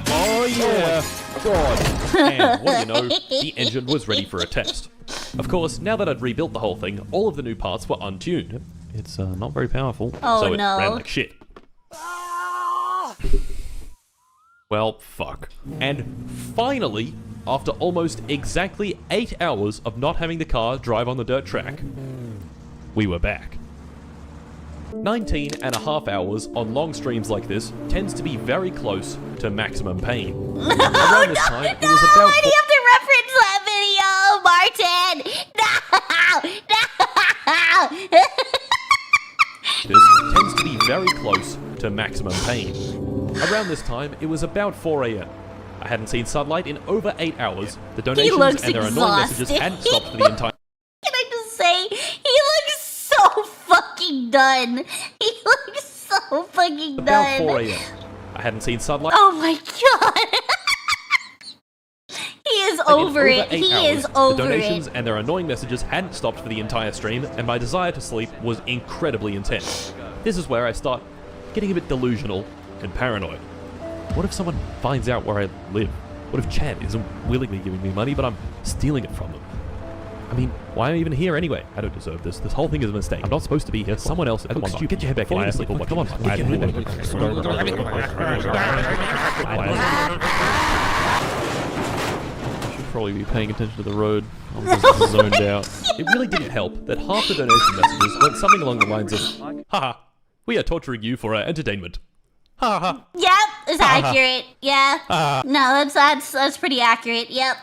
Oh yeah. God. And what do you know, the engine was ready for a test. Of course, now that I'd rebuilt the whole thing, all of the new parts were untuned. It's not very powerful, so it ran like shit. Well, fuck. And finally, after almost exactly 8 hours of not having the car drive on the dirt track, we were back. 19.5 hours on long streams like this tends to be very close to maximum pain. Around this time, it was about... Why do you have to reference that video, Martin? No! This tends to be very close to maximum pain. Around this time, it was about 4 AM. I hadn't seen sunlight in over 8 hours. The donations and their annoying messages hadn't stopped for the entire... Can I just say, he looks so fucking done. He looks so fucking done. About 4 AM. I hadn't seen sunlight... Oh my god. He is over it. He is over it. The donations and their annoying messages hadn't stopped for the entire stream, and my desire to sleep was incredibly intense. This is where I start getting a bit delusional and paranoid. What if someone finds out where I live? What if Chad isn't willingly giving me money, but I'm stealing it from them? I mean, why am I even here anyway? I don't deserve this. This whole thing is a mistake. I'm not supposed to be here. Someone else. Come on, get your head back. Come on, come on. Get your head back. Should probably be paying attention to the road. I'm just zoned out. It really didn't help that half the donation messages went something along the lines of, haha, we are torturing you for our entertainment. Ha ha. Yep, it's accurate. Yeah. No, that's pretty accurate. Yep.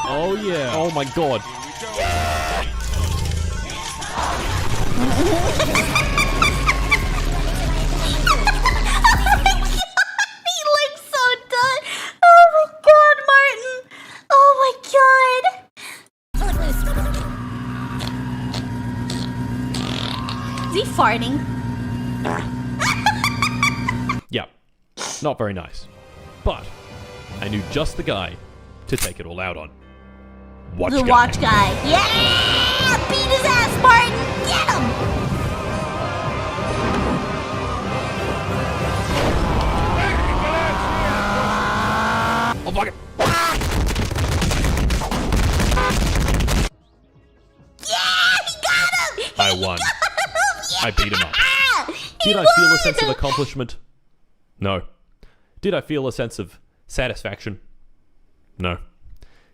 Oh yeah. Oh my god. He looks so done. Oh my god, Martin. Oh my god. Is he farting? Yeah. Not very nice. But I knew just the guy to take it all out on. Watch the guy. watch guy. Yeah! Beat his ass, Martin! Get him! Oh, fuck it. Yeah! He got him! I won. Yeah! I beat him up. Did I feel a sense of accomplishment? No. Did I feel a sense of satisfaction? No.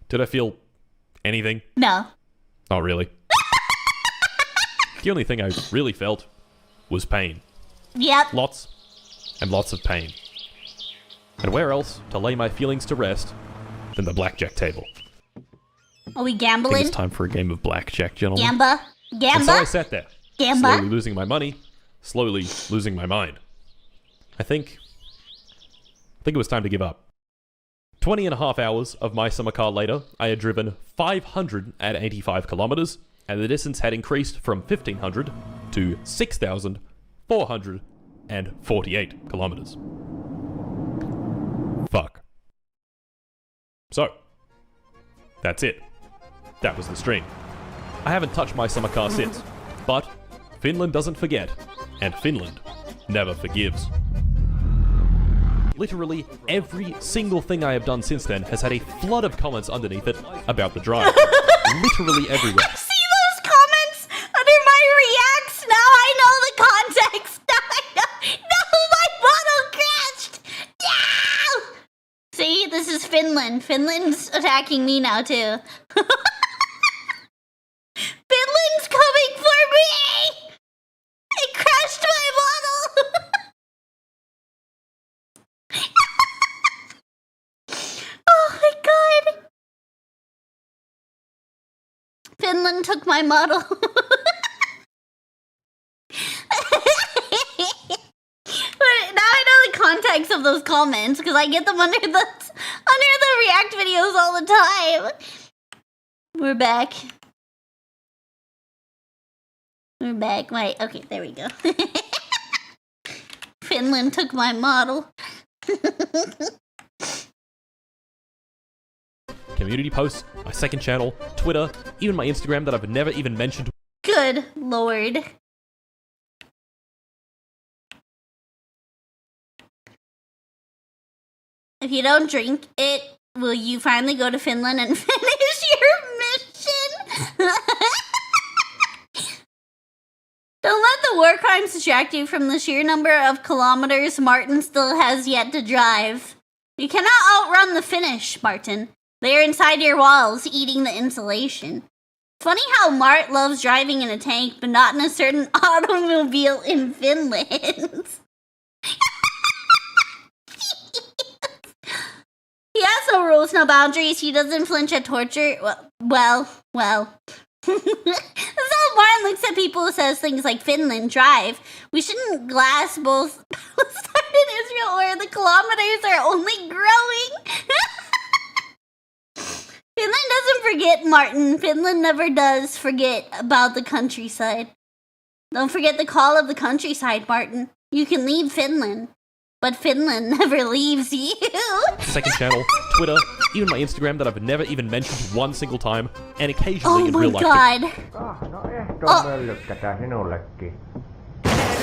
Did I feel anything? No. Not really. The only thing I really felt was pain. Yep. Lots and lots of pain. And where else to lay my feelings to rest than the blackjack table? Are we I think gambling? it's time for a game of blackjack, gentlemen. Gamba? And so I sat there, Gamba? slowly losing my money, slowly losing my mind. I think it was time to give up. 20.5 hours of my summer car later, I had driven 585 kilometers, and the distance had increased from 1,500 to 6,448 kilometers. Fuck. So, that's it. That was the stream. I haven't touched my summer car since, but Finland doesn't forget, and Finland never forgives. Literally every single thing I have done since then has had a flood of comments underneath it about the drive. Literally everywhere. I see those comments under my reacts. Now I know the context. Now I know. No, my bottle crashed. No! See, this is Finland. Finland. Finland's attacking me now too. Finland's coming for me! It crashed my model! Oh my god! Finland took my model. Now I know the context of those comments because I get them under the React videos all the time. We're back. We're back. Wait, okay, there we go. Finland took my model. Community posts, my second channel, Twitter, even my Instagram that I've never even mentioned. Good lord. If you don't drink it, will you finally go to Finland and finish your mission? Don't let the war crimes distract you from the sheer number of kilometers Martin still has yet to drive. You cannot outrun the Finnish, Martin. They are inside your walls, eating the insulation. Funny how Mart loves driving in a tank, but not in a certain automobile in Finland. He has no rules, no boundaries. He doesn't flinch at torture. Well. That's how Martin looks at people who says things like Finland, drive. We shouldn't glass both Palestine and Israel where the kilometers are only growing. Finland doesn't forget, Martin. Finland never does forget about the countryside. Don't forget the call of the countryside, Martin. You can leave Finland, but Finland never leaves you. Second channel, Twitter, even my Instagram that I've never even mentioned one single time, and occasionally in real life. Oh my god.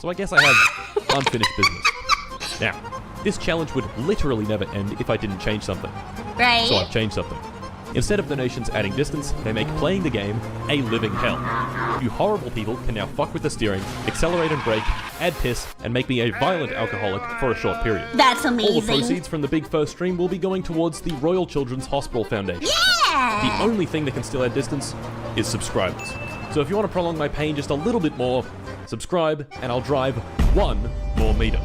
So I guess I have unfinished business. Now, this challenge would literally never end if I didn't change something. Right. So I've changed something. Instead of donations adding distance, they make playing the game a living hell. You horrible people can now fuck with the steering, accelerate and brake, add piss, and make me a violent alcoholic for a short period. That's amazing. All the proceeds from the big first stream will be going towards the Royal Children's Hospital Foundation. Yeah! The only thing that can still add distance is subscribers. So if you want to prolong my pain just a little bit more, subscribe and I'll drive 1 more meter.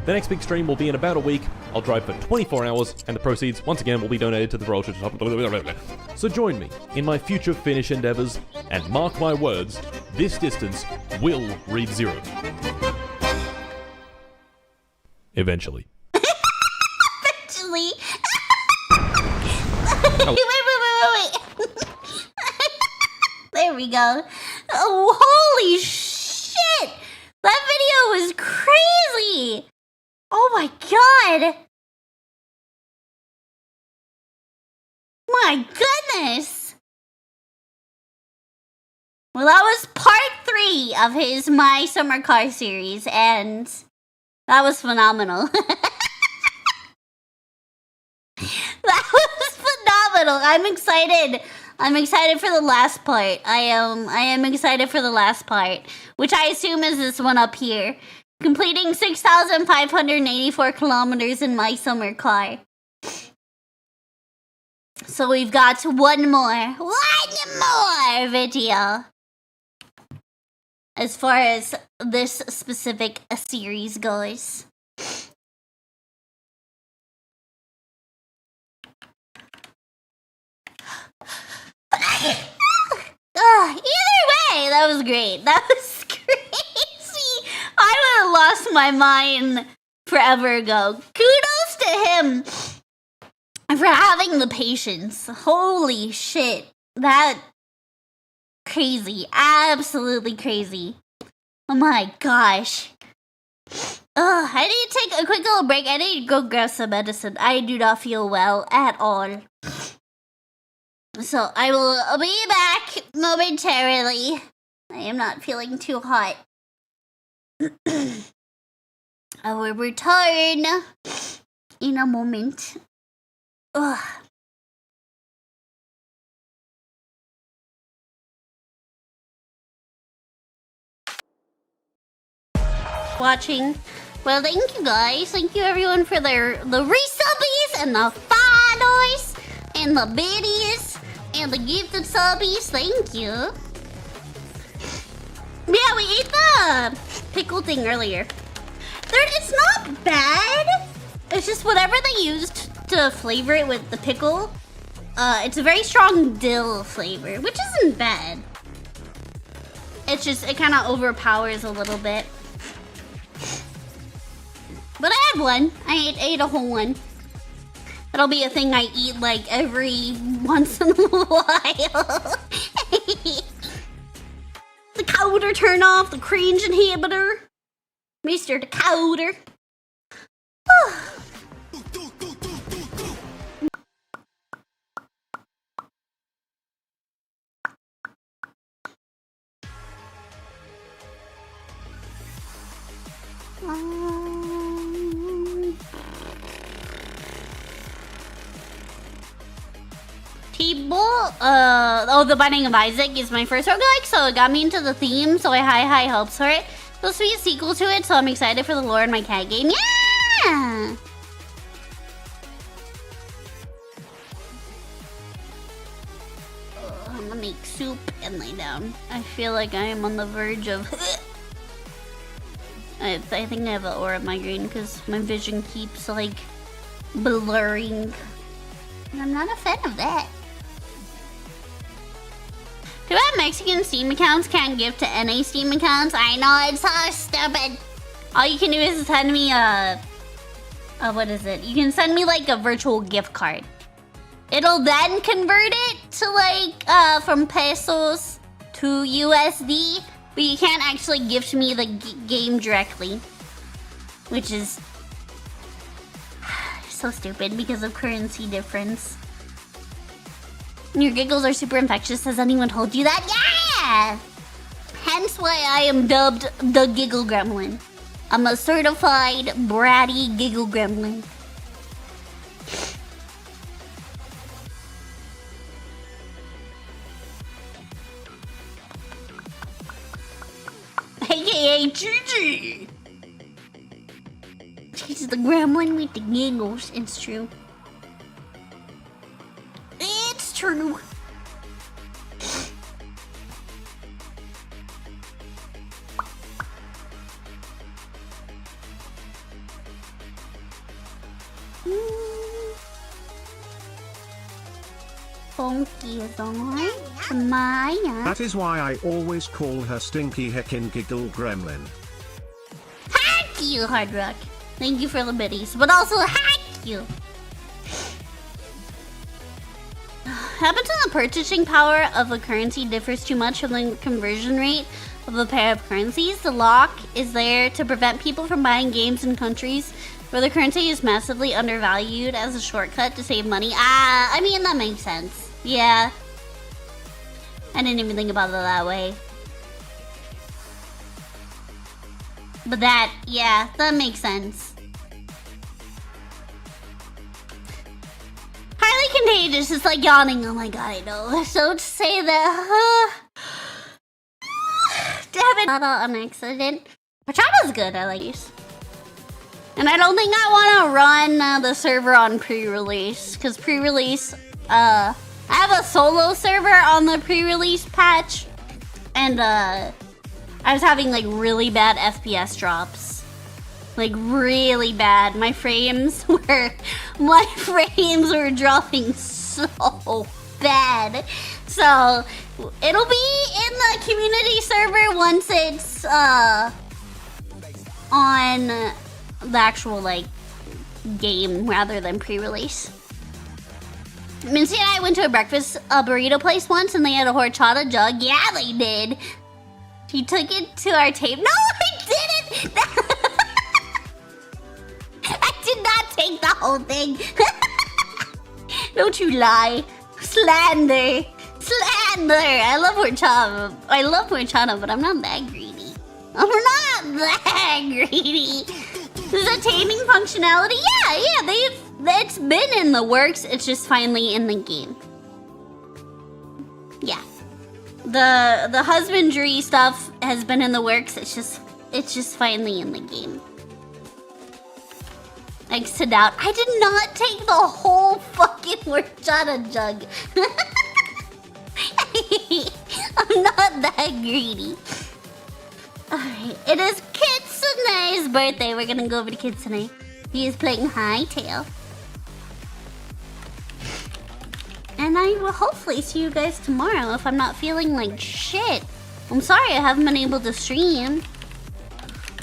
The next big stream will be in about a week. I'll drive for 24 hours, and the proceeds, once again, will be donated to the Royal Children's Hospital. So join me in my future Finnish endeavors, and mark my words, this distance will read 0. Eventually. Eventually. Wait. There we go. Oh, holy shit! That video was crazy! Oh my god! My goodness! Well, that was part 3 of his My Summer Car series, and that was phenomenal. That was phenomenal. I'm excited. I'm excited for the last part. I am excited for the last part, which I assume is this one up here. Completing 6,584 kilometers in my summer car. So we've got one more video as far as this specific series goes. Either way, that was great. That was crazy. I would have lost my mind forever ago. Kudos to him for having the patience. Holy shit. That crazy. Absolutely crazy. Oh my gosh. I need to take a quick little break. I need to go grab some medicine. I do not feel well at all. So I will be back momentarily. I am not feeling too hot. I will return in a moment. Ugh. Watching. Well, thank you guys. Thank you everyone for the resubbies and the 5 dollars, and the biddies, and the gifted subbies. Thank you. Yeah, we ate the pickle thing earlier. It's not bad. It's just whatever they used to flavor it with the pickle. It's a very strong dill flavor, which isn't bad. It's just, it kind of overpowers a little bit. But I had one. I ate a whole one. That'll be a thing I eat like every once in a while. The coder turn off, the cringe inhibitor. Mr. Decoder. Oh, the Binding of Isaac is my first roguelike, so it got me into the theme, so I high hopes for it. Supposed to be a sequel to it, so I'm excited for the lore in my cat game. Yeah! I'm gonna make soup and lay down. I feel like I am on the verge of... I think I have an aura migraine because my vision keeps, like, blurring. And I'm not a fan of that. Too bad Mexican Steam accounts can't give to NA Steam accounts. I know, it's so stupid. All you can do is send me what is it? You can send me like a virtual gift card. It'll then convert it to like, from pesos to USD. But you can't actually gift me the game directly. Which is so stupid because of currency difference. Your giggles are super infectious. Has anyone told you that? Yeah! Hence why I am dubbed the Giggle Gremlin. I'm a certified bratty Giggle Gremlin. AKA Gigi! She's the gremlin with the giggles. It's true. It's true. Funky is on. Maya. That is why I always call her Stinky Heckin' Giggle Gremlin. Hack you, Hard Rock. Thank you for the biddies, but also hack you. Happens when the purchasing power of a currency differs too much from the conversion rate of a pair of currencies. The lock is there to prevent people from buying games in countries where the currency is massively undervalued as a shortcut to save money. I mean, that makes sense. Yeah. I didn't even think about it that way. But that, yeah, that makes sense. Highly contagious, it's like yawning. Oh my god, I know. Don't say that. Damn it. Not an accident. Pachada's good, I like these. And I don't think I want to run the server on pre-release. Because pre-release, I have a solo server on the pre-release patch. And, I was having like really bad FPS drops. Like really bad. My frames were dropping so bad. So it'll be in the community server once it's on the actual like game rather than pre-release. Mintzey and I went to a burrito place once and they had a horchata jug. Yeah, they did. He took it to our table. No, I didn't! I did not take the whole thing. Don't you lie. Slander. Slander. I love horchata, but I'm not that greedy. I'm not that greedy. There's a taming functionality. Yeah, it's been in the works. It's just finally in the game. Yeah. The husbandry stuff has been in the works. It's just finally in the game. Exited out. I did not take the whole fucking horchata jug. I'm not that greedy. Alright, it is Kitsune's birthday. We're gonna go over to Kitsune. He is playing Hightail. And I will hopefully see you guys tomorrow if I'm not feeling like shit. I'm sorry I haven't been able to stream.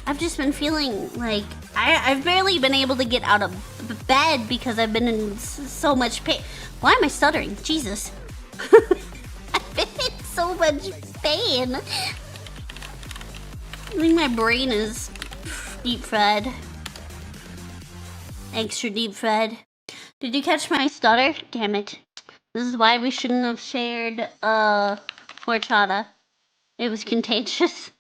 I've just been feeling like I've barely been able to get out of bed because I've been in so much pain. Why am I stuttering? Jesus. I've been in so much pain. I think my brain is deep fried. Extra deep fried. Did you catch my stutter? Damn it. This is why we shouldn't have shared horchata. It was contagious.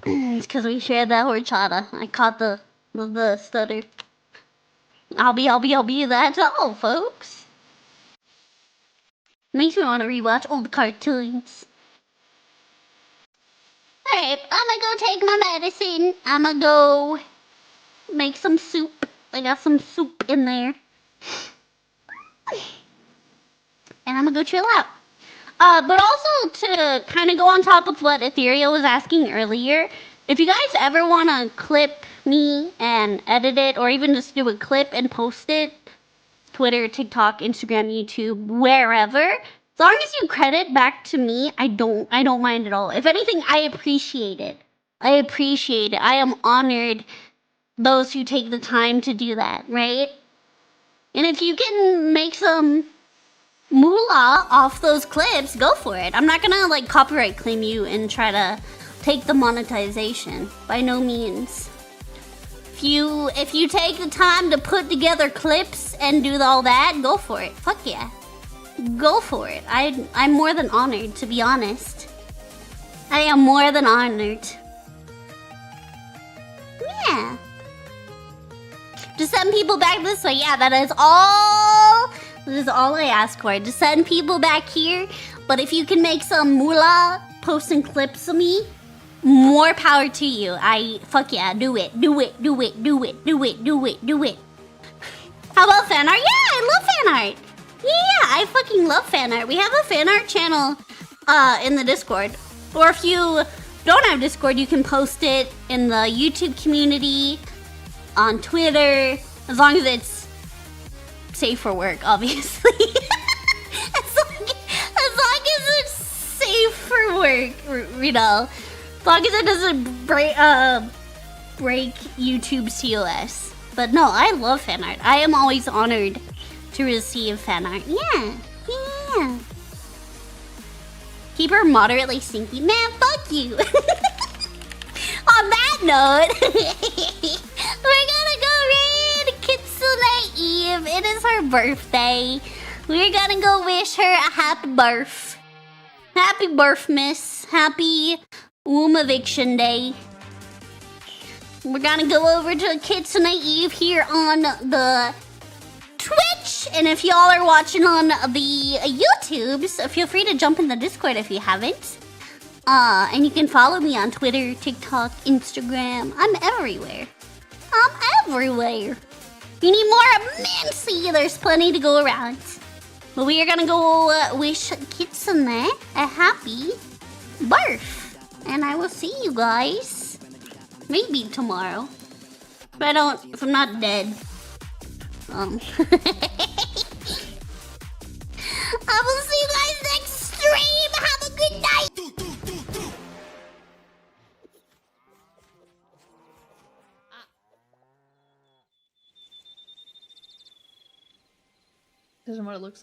It's because we shared that horchata. I caught the stutter. I'll be that's all, folks. Makes me want to rewatch old cartoons. Alright, I'm gonna go take my medicine. I'm gonna go make some soup. I got some soup in there. And I'm gonna go chill out. But also to kind of go on top of what Ethereal was asking earlier, if you guys ever want to clip me and edit it, or even just do a clip and post it, Twitter, TikTok, Instagram, YouTube, wherever, as long as you credit back to me, I don't mind at all. If anything, I appreciate it. I appreciate it. I am honored those who take the time to do that, right? And if you can make some moolah off those clips, go for it. I'm not gonna like copyright claim you and try to take the monetization. By no means. If you take the time to put together clips and do all that, go for it. Fuck yeah. Go for it. I'm more than honored, to be honest. I am more than honored. Yeah. Just send people back this way. Yeah, that is all I ask for. Just send people back here. But if you can make some moolah posting clips of me, more power to you. Fuck yeah, do it. Do it. How about fan art? Yeah, I love fan art. Yeah, I fucking love fan art. We have a fan art channel in the Discord. Or if you don't have Discord, you can post it in the YouTube community, on Twitter, as long as it's safe for work, obviously. as long as it's safe for work, you know. As long as it doesn't break YouTube's TOS. But no, I love fan art. I am always honored to receive fan art. Yeah. Keep her moderately stinky. Man, fuck you. On that note, we're gonna go raid Kitsune Eve. It is her birthday. We're gonna go wish her a happy birth. Happy birth, miss. Happy womb eviction day. We're gonna go over to Kitsune Eve here on the Twitch. And if y'all are watching on the YouTubes, feel free to jump in the Discord if you haven't. And you can follow me on Twitter, TikTok, Instagram. I'm everywhere. You need more Mintzey. There's plenty to go around. But we are gonna go wish Kitsune a happy birth. And I will see you guys maybe tomorrow. If I'm not dead. I will see you guys next stream. Have a good night. This is what it looks like.